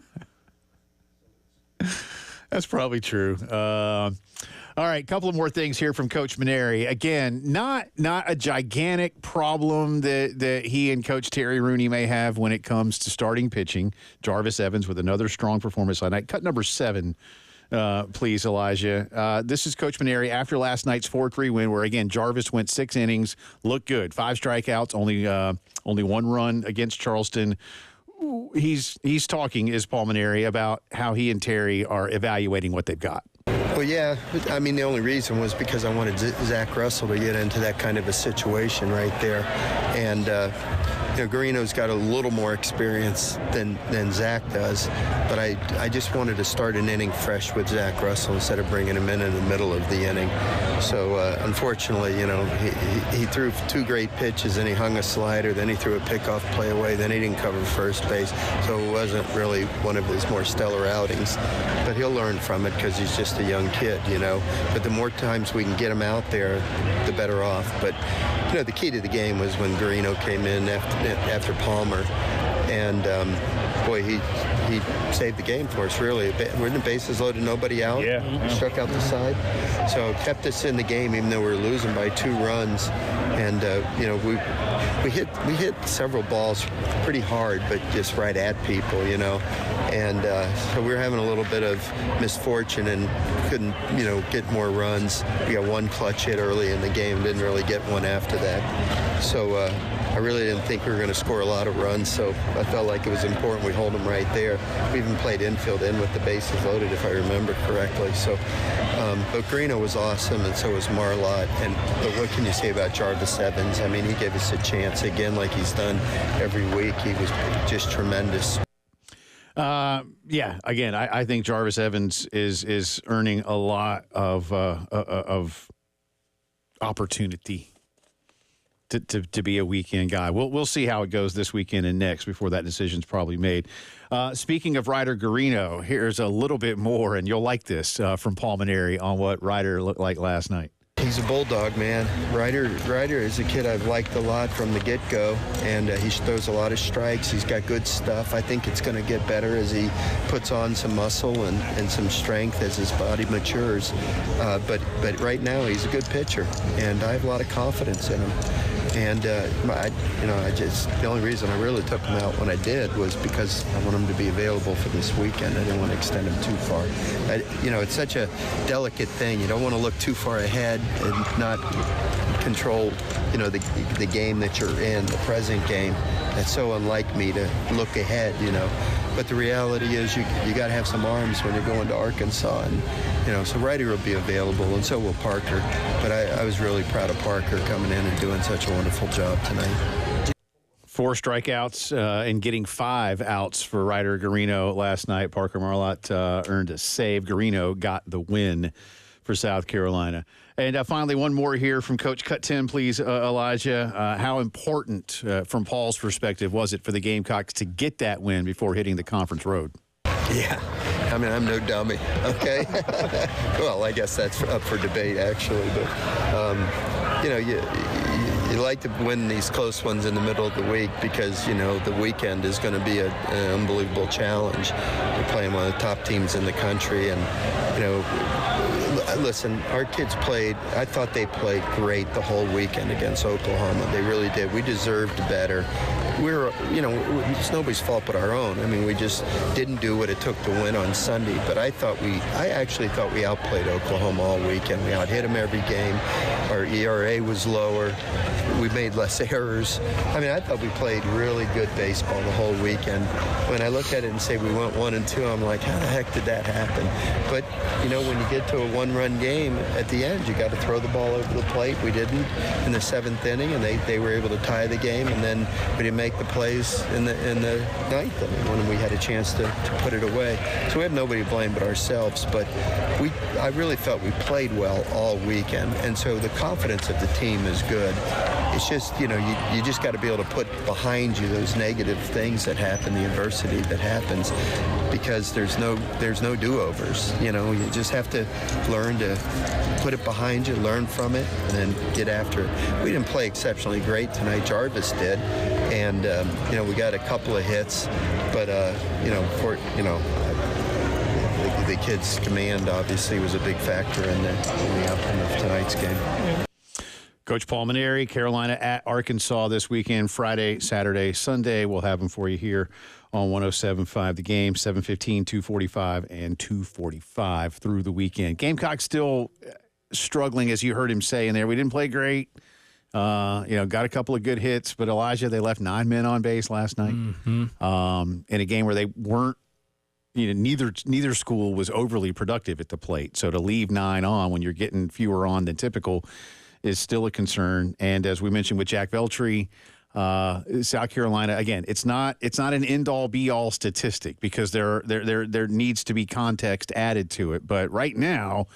That's probably true. All right, a couple of more things here from Coach Maneri. Again, not a gigantic problem that he and Coach Terry Rooney may have when it comes to starting pitching. Jarvis Evans with another strong performance last night. Cut number 7, please, Elijah. This is Coach Maneri after last night's 4-3 win, where, again, Jarvis went 6 innings, looked good. 5 strikeouts, only 1 run against Charleston. He's talking, is Paul Maneri, about how he and Terry are evaluating what they've got. Well, yeah. I mean, the only reason was because I wanted Zach Russell to get into that kind of a situation right there. And, Garino's got a little more experience than Zach does. But I just wanted to start an inning fresh with Zach Russell instead of bringing him in the middle of the inning. So, unfortunately, he threw 2 great pitches, and he hung a slider. Then he threw a pickoff play away. Then he didn't cover first base. So it wasn't really one of his more stellar outings. But he'll learn from it because he's just a young kid, But the more times we can get him out there, the better off. But, the key to the game was when Garino came in after Palmer. And, boy, he saved the game for us, really. We're in the bases loaded, nobody out. Yeah. Struck out the side. So it kept us in the game, even though we were losing by 2 runs. And, we hit several balls pretty hard, but just right at people, And so we were having a little bit of misfortune and couldn't, get more runs. We got 1 clutch hit early in the game, didn't really get one after that. So I really didn't think we were going to score a lot of runs, so I felt like it was important we hold them right there. We even played infield in with the bases loaded, if I remember correctly. So, but Garino was awesome, and so was Marlott. But what can you say about Jarvis Evans? I mean, he gave us a chance again, like he's done every week. He was just tremendous. Yeah, again, I think Jarvis Evans is earning a lot of opportunity to be a weekend guy. We'll see how it goes this weekend and next before that decision's probably made. Speaking of Ryder Garino, here's a little bit more, and you'll like this from Paul Maneri on what Ryder looked like last night. He's a bulldog, man. Ryder is a kid I've liked a lot from the get-go, and he throws a lot of strikes. He's got good stuff. I think it's going to get better as he puts on some muscle and some strength as his body matures. But right now, he's a good pitcher, and I have a lot of confidence in him. And the only reason I really took him out when I did was because I want him to be available for this weekend. I didn't want to extend him too far. It's such a delicate thing. You don't want to look too far ahead and not control, the game that you're in, the present game. That's so unlike me to look ahead, But the reality is you got to have some arms when you're going to Arkansas. And, so Ryder will be available, and so will Parker. But I was really proud of Parker coming in and doing such a wonderful job tonight. 4 strikeouts and getting 5 outs for Ryder Garino last night. Parker Marlott earned a save. Garino got the win for South Carolina. And finally, one more here from Coach Cut 10, please, Elijah. How important, from Paul's perspective, was it for the Gamecocks to get that win before hitting the conference road? Yeah. I mean, I'm no dummy, okay? Well, I guess that's up for debate, actually. But, you like to win these close ones in the middle of the week because, the weekend is going to be an unbelievable challenge. You're playing one of the top teams in the country. And, listen, our kids I thought they played great the whole weekend against Oklahoma. They really did. We deserved better. It's nobody's fault but our own. I mean, we just didn't do what it took to win on Sunday. But I actually thought we outplayed Oklahoma all weekend. We out-hit them every game. Our ERA was lower. We made less errors. I mean, I thought we played really good baseball the whole weekend. When I look at it and say we went 1-2, I'm like, how the heck did that happen? But, when you get to a one-run game, at the end, you got to throw the ball over the plate. We didn't in the 7th inning, and they were able to tie the game, and then we didn't make the plays in the 9th inning when we had a chance to put it away. So we have nobody to blame but ourselves. But I really felt we played well all weekend, and so the confidence of the team is good. It's just, you just got to be able to put behind you those negative things that happen, the adversity that happens, because there's no do-overs. You just have to learn to put it behind you, learn from it, and then get after it. We didn't play exceptionally great tonight. Jarvis did, and we got a couple of hits, but the kids' command obviously was a big factor in the outcome of tonight's game. Coach Paul Maneri, Carolina at Arkansas this weekend, Friday, Saturday, Sunday. We'll have them for you here on 107.5 The Game, 7:15, 2:45, and 2:45 through the weekend. Gamecocks still struggling, as you heard him say in there. We didn't play great. Got a couple of good hits, but Elijah, they left 9 men on base last night in a game where they weren't. Neither school was overly productive at the plate. So to leave 9 on when you're getting fewer on than typical is still a concern. And as we mentioned with Jack Veltri, South Carolina, again, it's not an end-all be-all statistic because there needs to be context added to it. But right now,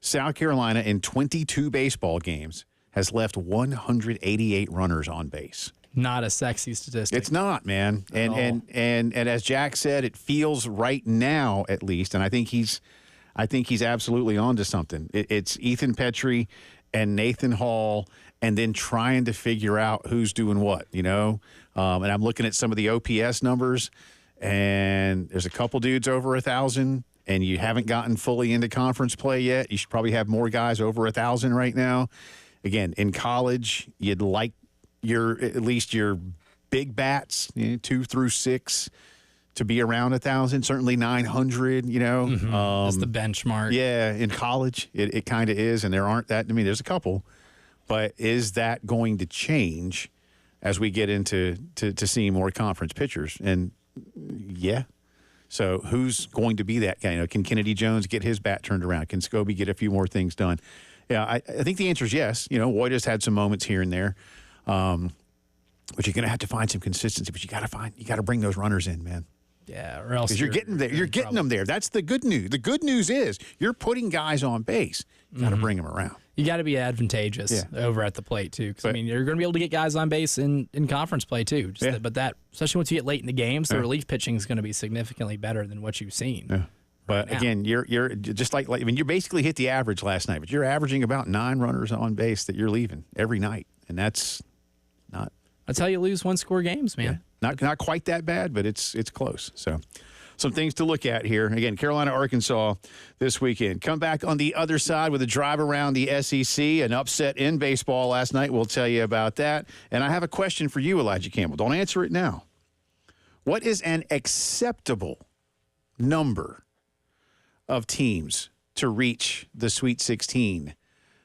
South Carolina in 22 baseball games has left 188 runners on base. Not a sexy statistic. It's not, man. And as Jack said, it feels right now, at least, and I think he's absolutely onto something. It's Ethan Petrie and Nathan Hall, and then trying to figure out who's doing what, And I'm looking at some of the OPS numbers, and there's a couple dudes over 1,000, and you haven't gotten fully into conference play yet. You should probably have more guys over 1,000 right now. Again, in college, you'd like at least your big bats, 2 through 6, to be around 1,000, certainly 900, That's the benchmark. Yeah, in college, it kind of is, and there aren't that. I mean, there's a couple, but is that going to change as we get into to seeing more conference pitchers? And, yeah. So who's going to be that guy? Can Kennedy Jones get his bat turned around? Can Scobie get a few more things done? Yeah, I think the answer is yes. Woy just had some moments here and there. But you're going to have to find some consistency, but you got to bring those runners in, man. Yeah, or else you're getting there. You're getting them there. That's the good news. The good news is you're putting guys on base. You got to bring them around. You got to be advantageous over at the plate too, because you're going to be able to get guys on base in conference play too. But that, especially once you get late in the games, the relief pitching is going to be significantly better than what you've seen. Yeah. But again, you're just like you basically hit the average last night, but you're averaging about 9 runners on base that you're leaving every night, and that's not. That's how you lose 1-score games, man. Yeah. Not quite that bad, but it's close. So, some things to look at here. Again, Carolina, Arkansas this weekend. Come back on the other side with a drive around the SEC, an upset in baseball last night. We'll tell you about that. And I have a question for you, Elijah Campbell. Don't answer it now. What is an acceptable number of teams to reach the Sweet 16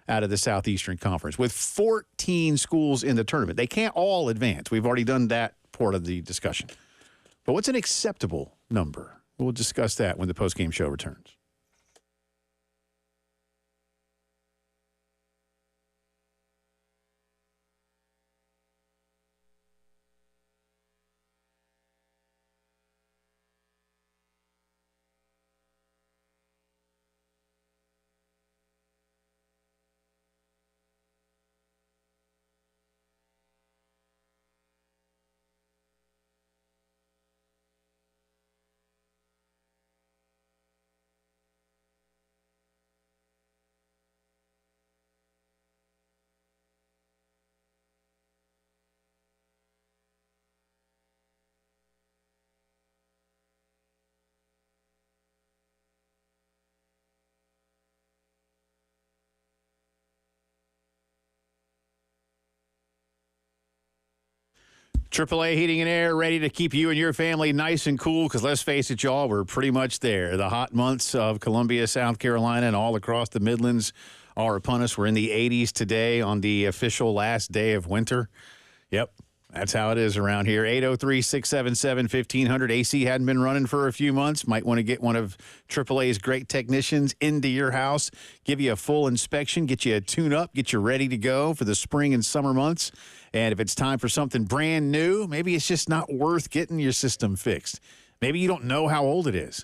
out of the Southeastern Conference with 14 schools in the tournament? They can't all advance. We've already done that part of the discussion. But what's an acceptable number? We'll discuss that when the postgame show returns. AAA Heating and Air, ready to keep you and your family nice and cool, because let's face it, y'all, we're pretty much there. The hot months of Columbia, South Carolina, and all across the Midlands are upon us. We're in the 80s today on the official last day of winter. Yep, that's how it is around here. 803-677-1500. AC hadn't been running for a few months. Might want to get one of AAA's great technicians into your house, give you a full inspection, get you a tune-up, get you ready to go for the spring and summer months. And if it's time for something brand new, maybe it's just not worth getting your system fixed. Maybe you don't know how old it is.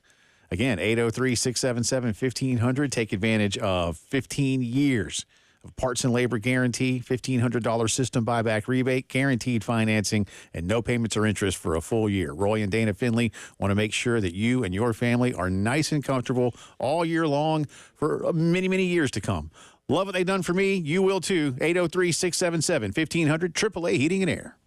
Again, 803-677-1500. Take advantage of 15 years of parts and labor guarantee, $1,500 system buyback rebate, guaranteed financing, and no payments or interest for a full year. Roy and Dana Finley want to make sure that you and your family are nice and comfortable all year long for many, many years to come. Love what they've done for me. You will too. 803-677-1500, AAA Heating and Air.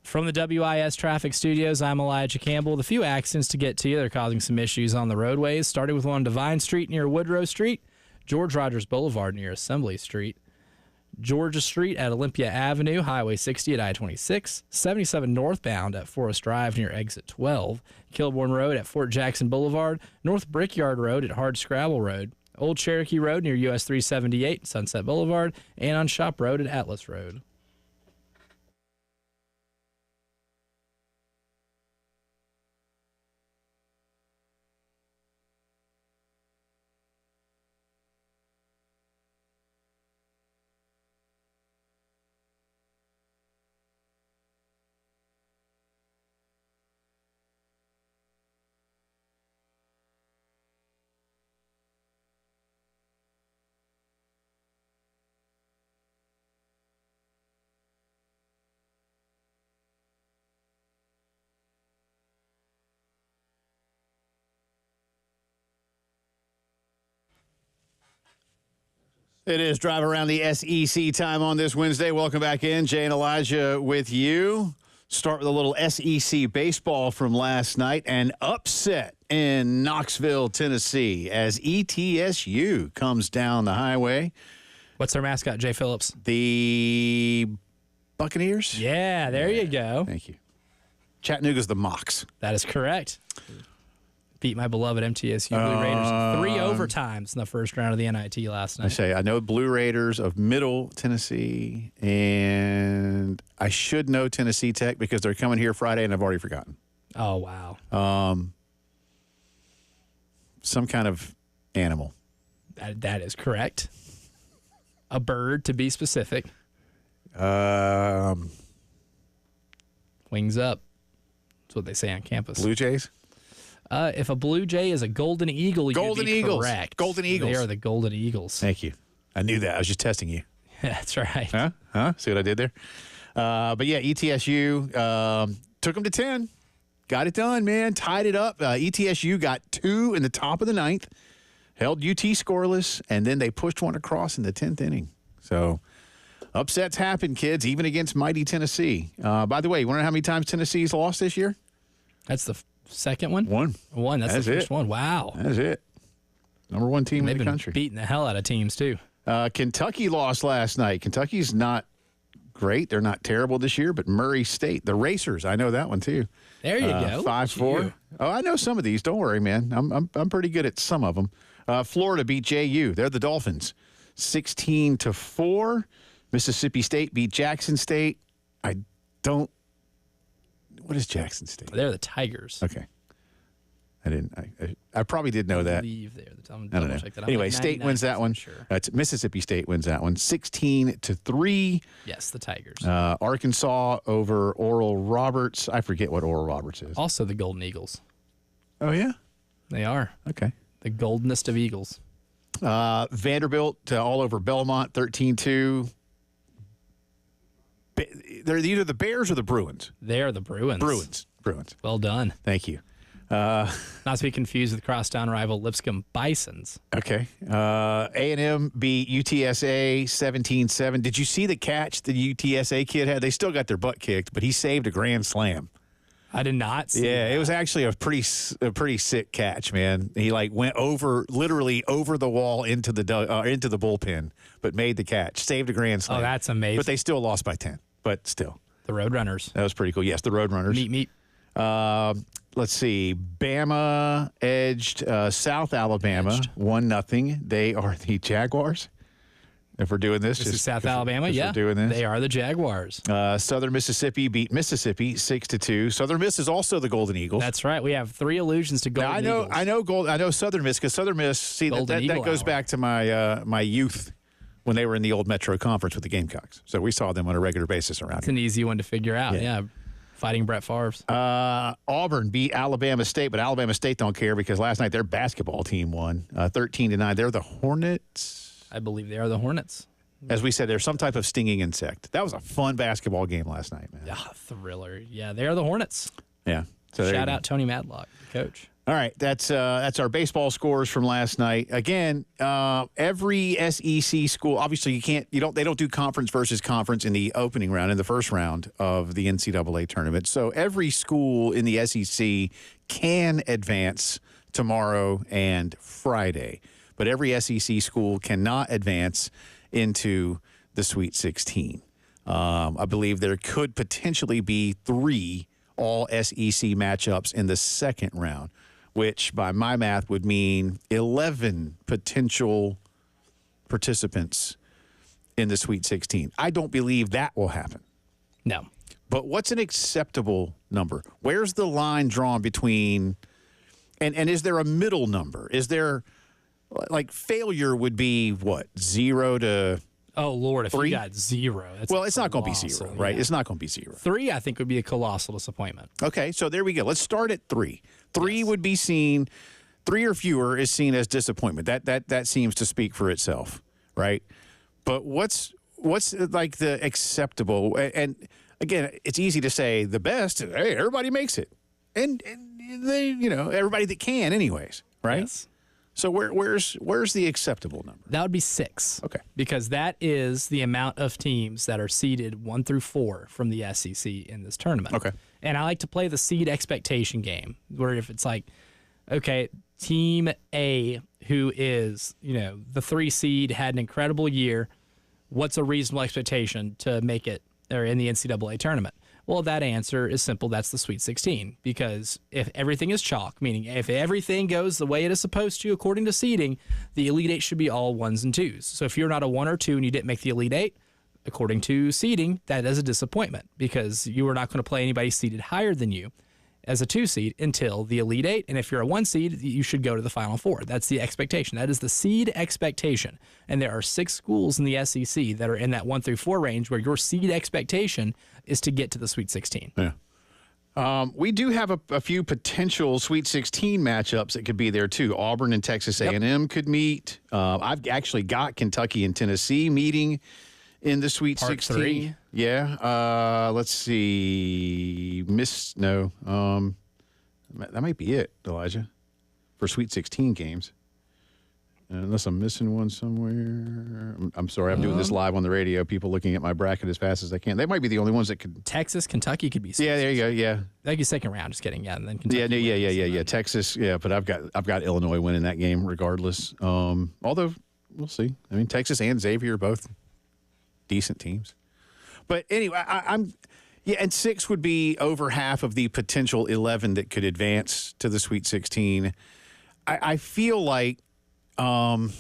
From the WIS Traffic Studios, I'm Elijah Campbell. The few accidents to get to you, they're causing some issues on the roadways. Started with one on Divine Street near Woodrow Street. George Rogers Boulevard near Assembly Street, Georgia Street at Olympia Avenue, Highway 60 at I-26, 77 northbound at Forest Drive near Exit 12, Kilbourne Road at Fort Jackson Boulevard, North Brickyard Road at Hardscrabble Road, Old Cherokee Road near US 378, Sunset Boulevard, and on Shop Road at Atlas Road. It is Drive Around the SEC time on this Wednesday. Welcome back in. Jay and Elijah with you. Start with a little SEC baseball from last night. An upset in Knoxville, Tennessee, as ETSU comes down the highway. What's their mascot, Jay Phillips? The Buccaneers? Yeah, there you go. Thank you. Chattanooga's the Mocs. That is correct. Beat my beloved MTSU Blue Raiders in 3 overtimes in the first round of the NIT last night. I know Blue Raiders of Middle Tennessee, and I should know Tennessee Tech because they're coming here Friday, and I've already forgotten. Oh, wow. Some kind of animal. That is correct. A bird, to be specific. Wings up. That's what they say on campus. Blue Jays? If a Blue Jay is a Golden Eagle, Golden you'd be Eagles. correct. Golden Eagles. They are the Golden Eagles. Thank you. I knew that. I was just testing you. That's right. Huh? See what I did there? But yeah, ETSU took them to 10. Got it done, man. Tied it up. ETSU got 2 in the top of the 9th. Held UT scoreless, and then they pushed one across in the 10th inning. So upsets happen, kids, even against mighty Tennessee. By the way, you want to know how many times Tennessee's lost this year? That's the second one? One. That's the first one. Wow. That's it. Number 1 team in the country. Beating the hell out of teams, too. Kentucky lost last night. Kentucky's not great. They're not terrible this year, but Murray State, the Racers, I know that one too. There you go. 5-4. Oh, I know some of these. Don't worry, man. I'm pretty good at some of them. Florida beat JU. They're the Dolphins, 16-4. Mississippi State beat Jackson State. What is Jackson State? They're the Tigers. Okay. I probably did know that. I believe they're the I don't know. that. Anyway, State wins that one. Sure. Mississippi State wins that one, 16-3. Yes, the Tigers. Arkansas over Oral Roberts. I forget what Oral Roberts is. Also the Golden Eagles. Oh, yeah? They are. Okay. The goldenest of Eagles. Vanderbilt all over Belmont, 13-2. They're either the Bears or the Bruins. They're the Bruins. Bruins. Well done. Thank you. Not to be confused with crosstown rival Lipscomb Bisons. Okay. A&M beat UTSA 17-7. Did you see the catch the UTSA kid had? They still got their butt kicked, but he saved a grand slam. I did not see Yeah, that. it was actually a pretty sick catch, man. He went literally over the wall into the bullpen, but made the catch, saved a grand slam. Oh, that's amazing. But they still lost by 10. But still, The Roadrunners. that was pretty cool. Yes, the Roadrunners. Meet. Let's see. Bama edged South Alabama 1-0. They are the Jaguars. If we're doing this, This is South Alabama. if Yeah, we're doing this. They are the Jaguars. Southern Mississippi beat Mississippi 6-2. Southern Miss is also the Golden Eagles. That's right. We have 3 allusions to Golden Eagles. I know Southern Miss because Southern Miss. See Golden that Eagle goes Hour. back to my youth when they were in the old Metro Conference with the Gamecocks. So we saw them on a regular basis around It's here. an easy one to figure out. Yeah. Fighting Brett Favre's. Auburn beat Alabama State, but Alabama State don't care because last night their basketball team won 13-9. They're the Hornets. I believe they are the Hornets. As we said, there's some type of stinging insect. That was a fun basketball game last night, man. Thriller. Yeah, they are the Hornets. Yeah. So there you Shout go. out Tony Madlock, the coach. All right, that's our baseball scores from last night. Again, every SEC school, obviously they don't do conference versus conference in the opening round, in the first round of the NCAA tournament. So every school in the SEC can advance tomorrow and Friday. but every SEC school cannot advance into the Sweet 16. I believe there could potentially be 3 all SEC matchups in the second round, which by my math would mean 11 potential participants in the Sweet 16. I don't believe that will happen. No. But what's an acceptable number? Where's the line drawn between, and is there a middle number? Is there, like, failure would be what, 0 to Oh, Lord, if 3? you got 0. That's well, it's not going to be colossal, 0, right? yeah. It's not going to be 0. 3, I think, would be a colossal disappointment. Okay, so there we go. Let's start at 3. 3 Yes. would be seen, 3 or fewer is seen as disappointment. That seems to speak for itself, right? But what's like the acceptable? And again, it's easy to say the best. Hey, everybody makes it, and they, everybody that can, anyways, right? Yes. So where's the acceptable number? That would be 6. Okay. Because that is the amount of teams that are seeded 1 through 4 from the SEC in this tournament. Okay. And I like to play the seed expectation game, where if it's like, okay, Team A, who is, the 3 seed, had an incredible year, what's a reasonable expectation to make it or in the NCAA tournament? Well, that answer is simple. That's the Sweet 16. Because if everything is chalk, meaning if everything goes the way it is supposed to according to seeding, the Elite 8 should be all 1s and 2s. So if you're not a 1 or 2 and you didn't make the Elite 8, according to seeding, that is a disappointment because you are not going to play anybody seeded higher than you as a 2 seed until the Elite 8. And if you're a 1 seed, you should go to the Final Four. That's the expectation. That is the seed expectation. And there are 6 schools in the SEC that are in that 1 through 4 range where your seed expectation is to get to the Sweet 16. Yeah. We do have a few potential Sweet 16 matchups that could be there too. Auburn and Texas A&M could meet. I've actually got Kentucky and Tennessee meeting in the Sweet Part 16. 3. Yeah. Let's see. That might be it, Elijah, for Sweet 16 games. Unless I'm missing one somewhere. I'm sorry. I'm doing this live on the radio. People looking at my bracket as fast as I can. They might be the only ones that could. Texas, Kentucky could be. Yeah, there you go. Yeah. That'd be second round. Just kidding. Yeah, and then Kentucky. Yeah. Texas. Yeah, but I've got Illinois winning that game regardless. Although we'll see. I mean, Texas and Xavier are both decent teams. But anyway, and 6 would be over half of the potential 11 that could advance to the Sweet 16. I feel like. I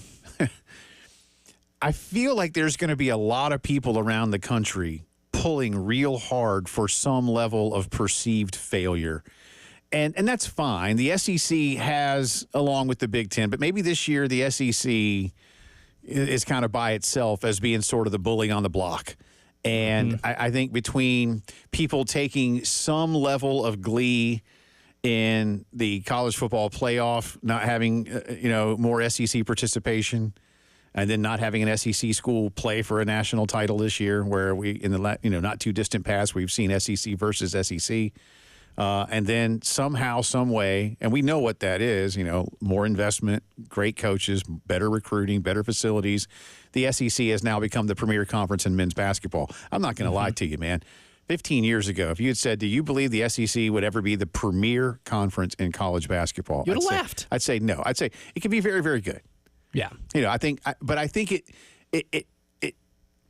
feel like there's going to be a lot of people around the country pulling real hard for some level of perceived failure. And that's fine. The SEC has, along with the Big Ten, but maybe this year the SEC is kind of by itself as being sort of the bully on the block. And I think between people taking some level of glee in the college football playoff, not having, more SEC participation, and then not having an SEC school play for a national title this year, where we, in the not too distant past, we've seen SEC versus SEC. And then somehow, some way, and we know what that is, more investment, great coaches, better recruiting, better facilities. The SEC has now become the premier conference in men's basketball. I'm not going to lie to you, man. 15 years ago, if you had said, do you believe the SEC would ever be the premier conference in college basketball? You'd have laughed. I'd say no. I'd say it could be very, very good. Yeah. I think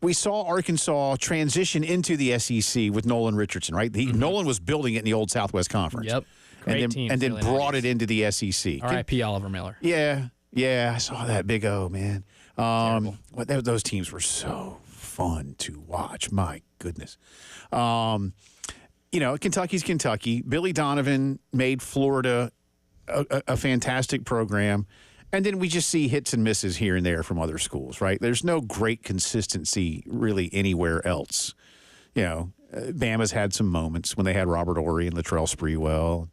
we saw Arkansas transition into the SEC with Nolan Richardson, right? Nolan was building it in the old Southwest Conference. Yep. Great and then really brought nice. it into the SEC. R.I.P. Oliver Miller. Yeah, I saw that. Big O, man. Those teams were so fun to watch. My goodness. Kentucky's Kentucky. Billy Donovan made Florida a fantastic program. And then we just see hits and misses here and there from other schools, right? There's no great consistency really anywhere else. Bama's had some moments when they had Robert Ory and Latrell Sprewell.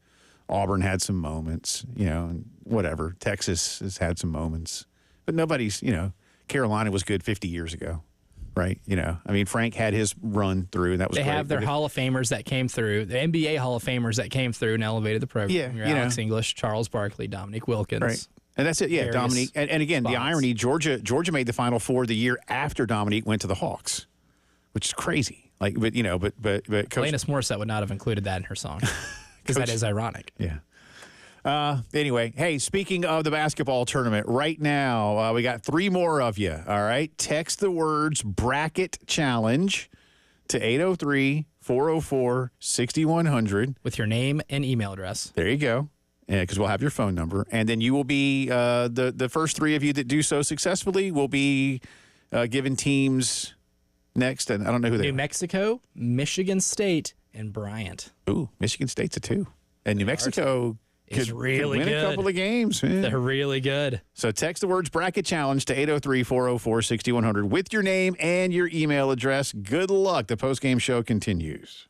Auburn had some moments, and whatever. Texas has had some moments. But nobody's, Carolina was good 50 years ago, right? Frank had his run through, and that was They great. have their Hall of Famers that came through, the NBA Hall of Famers that came through and elevated the program. Yeah, Alex English, Charles Barkley, Dominique Wilkins. Right. And that's it, yeah, Dominique. And again, the irony, Georgia made the Final Four the year after Dominique went to the Hawks, which is crazy. But Coach Alanis Morissette would not have included that in her song because that is ironic. Yeah. Anyway, hey, speaking of the basketball tournament, right now we got 3 more of you. All right. Text the words bracket challenge to 803-404-6100. With your name and email address. There you go. Because we'll have your phone number. And then you will be, the first 3 of you that do so successfully will be given teams next. And I don't know who they are. New Mexico, Michigan State, and Bryant. Ooh, Michigan State's a 2. And New Mexico It's could really win good. a couple of games. Man. They're really good. So text the words bracket challenge to 803-404-6100 with your name and your email address. Good luck. The postgame show continues.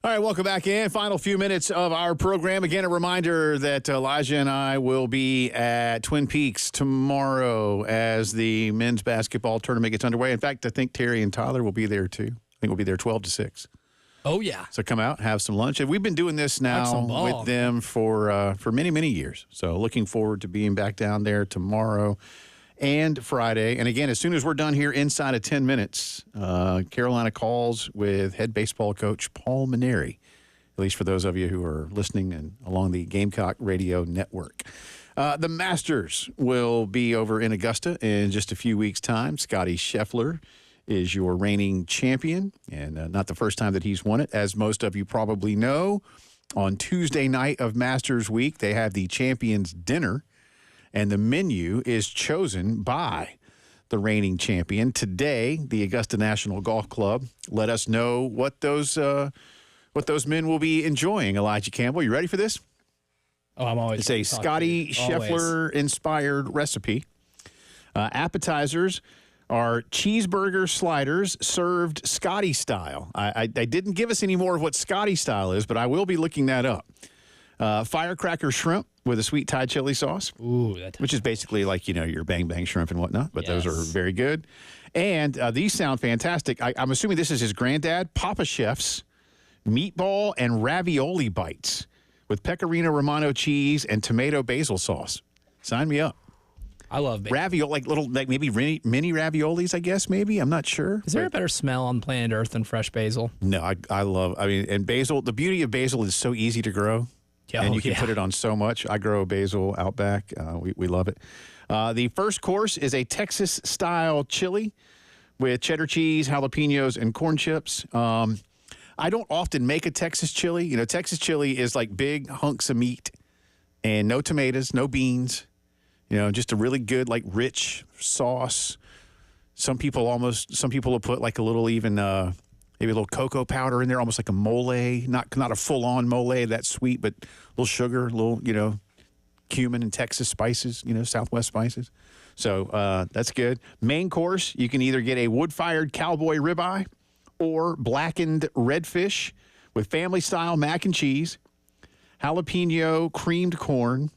All right, welcome back in. Final few minutes of our program. Again, a reminder that Elijah and I will be at Twin Peaks tomorrow as the men's basketball tournament gets underway. In fact, I think Terry and Tyler will be there too. I think we'll be there 12 to 6. Oh, yeah. So come out, have some lunch. And we've been doing this now with them for many, many years. So looking forward to being back down there tomorrow and Friday. And again, as soon as we're done here inside of 10 minutes, Carolina calls with head baseball coach Paul Maneri, at least for those of you who are listening and along the Gamecock Radio Network. The Masters will be over in Augusta in just a few weeks' time. Scotty Scheffler is your reigning champion, and not the first time that he's won it. As most of you probably know, on Tuesday night of Masters Week, they have the Champions Dinner, and the menu is chosen by the reigning champion. Today, the Augusta National Golf Club let us know what those men will be enjoying. Elijah Campbell, you ready for this? Oh, I'm always. It's a Scotty Scheffler-inspired recipe. Appetizers are cheeseburger sliders served Scotty style. I didn't give us any more of what Scotty style is, but I will be looking that up. Firecracker shrimp with a sweet Thai chili sauce, which is basically like, your bang bang shrimp and whatnot, but those are very good. And these sound fantastic. I'm assuming this is his granddad, Papa Chef's meatball and ravioli bites with pecorino romano cheese and tomato basil sauce. Sign me up. I love bacon. Ravioli, like maybe mini raviolis, I guess, maybe. I'm not sure. Is there a better smell on planet Earth than fresh basil? No, and basil, the beauty of basil is so easy to grow. And you can put it on so much. I grow basil out back. We love it. The first course is a Texas-style chili with cheddar cheese, jalapenos, and corn chips. I don't often make a Texas chili. Texas chili is like big hunks of meat and no tomatoes, no beans. Just a really good, like, rich sauce. Some people will put like a little maybe a little cocoa powder in there, almost like a mole. Not a full-on mole that's sweet, but a little sugar, a little, cumin and Texas spices, Southwest spices. So that's good. Main course, you can either get a wood-fired cowboy ribeye or blackened redfish with family-style mac and cheese, jalapeno creamed corn,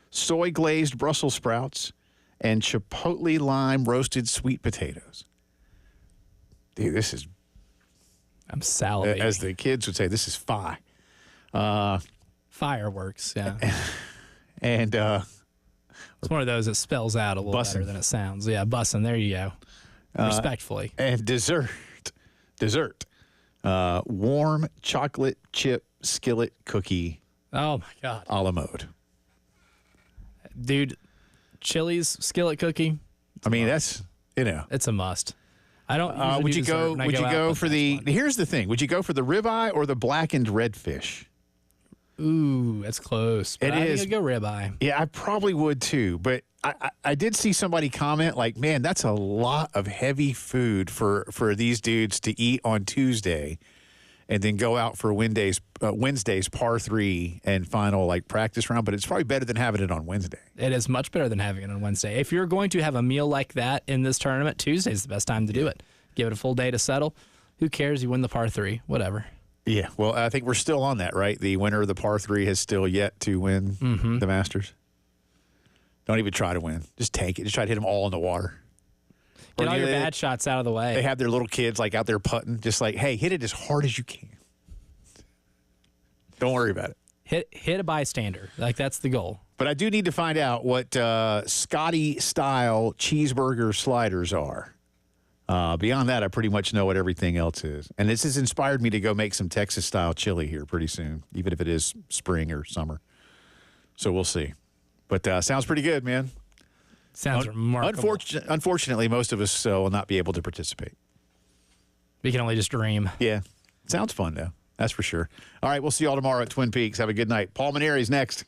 soy-glazed Brussels sprouts, and chipotle lime roasted sweet potatoes. Dude, this is... I'm salivating. As the kids would say, this is fi. Fireworks, yeah. And it's one of those that spells out a little better than it sounds. Yeah, bussin', there you go. Respectfully. And dessert. Warm chocolate chip skillet cookie. Oh, my God. A la mode. Dude, Chili's skillet cookie. That's, It's a must. I don't. Would you go for the? Here's the thing. Would you go for the ribeye or the blackened redfish? Ooh, that's close. But I think I'd go ribeye. Yeah, I probably would too. But I did see somebody comment like, "Man, that's a lot of heavy food for these dudes to eat on Tuesday, and then go out for Wednesday's par 3 and final practice round." But it's probably better than having it on Wednesday. It is much better than having it on Wednesday. If you're going to have a meal like that in this tournament, Tuesday's the best time to do it. Give it a full day to settle. Who cares? You win the par 3, whatever. Yeah, well, I think we're still on that, right? The winner of the par 3 has still yet to win the Masters. Don't even try to win. Just tank it. Just try to hit them all in the water. Get all your bad shots out of the way. They have their little kids out there putting, just hey, hit it as hard as you can. Don't worry about it. Hit a bystander. That's the goal. But I do need to find out what Scotty-style cheeseburger sliders are. Beyond that, I pretty much know what everything else is. And this has inspired me to go make some Texas-style chili here pretty soon, even if it is spring or summer. So we'll see. But sounds pretty good, man. Sounds remarkable. Unfortunately, most of us will not be able to participate. We can only just dream. Yeah. Sounds fun, though. That's for sure. All right, we'll see you all tomorrow at Twin Peaks. Have a good night. Paul Maneri's next.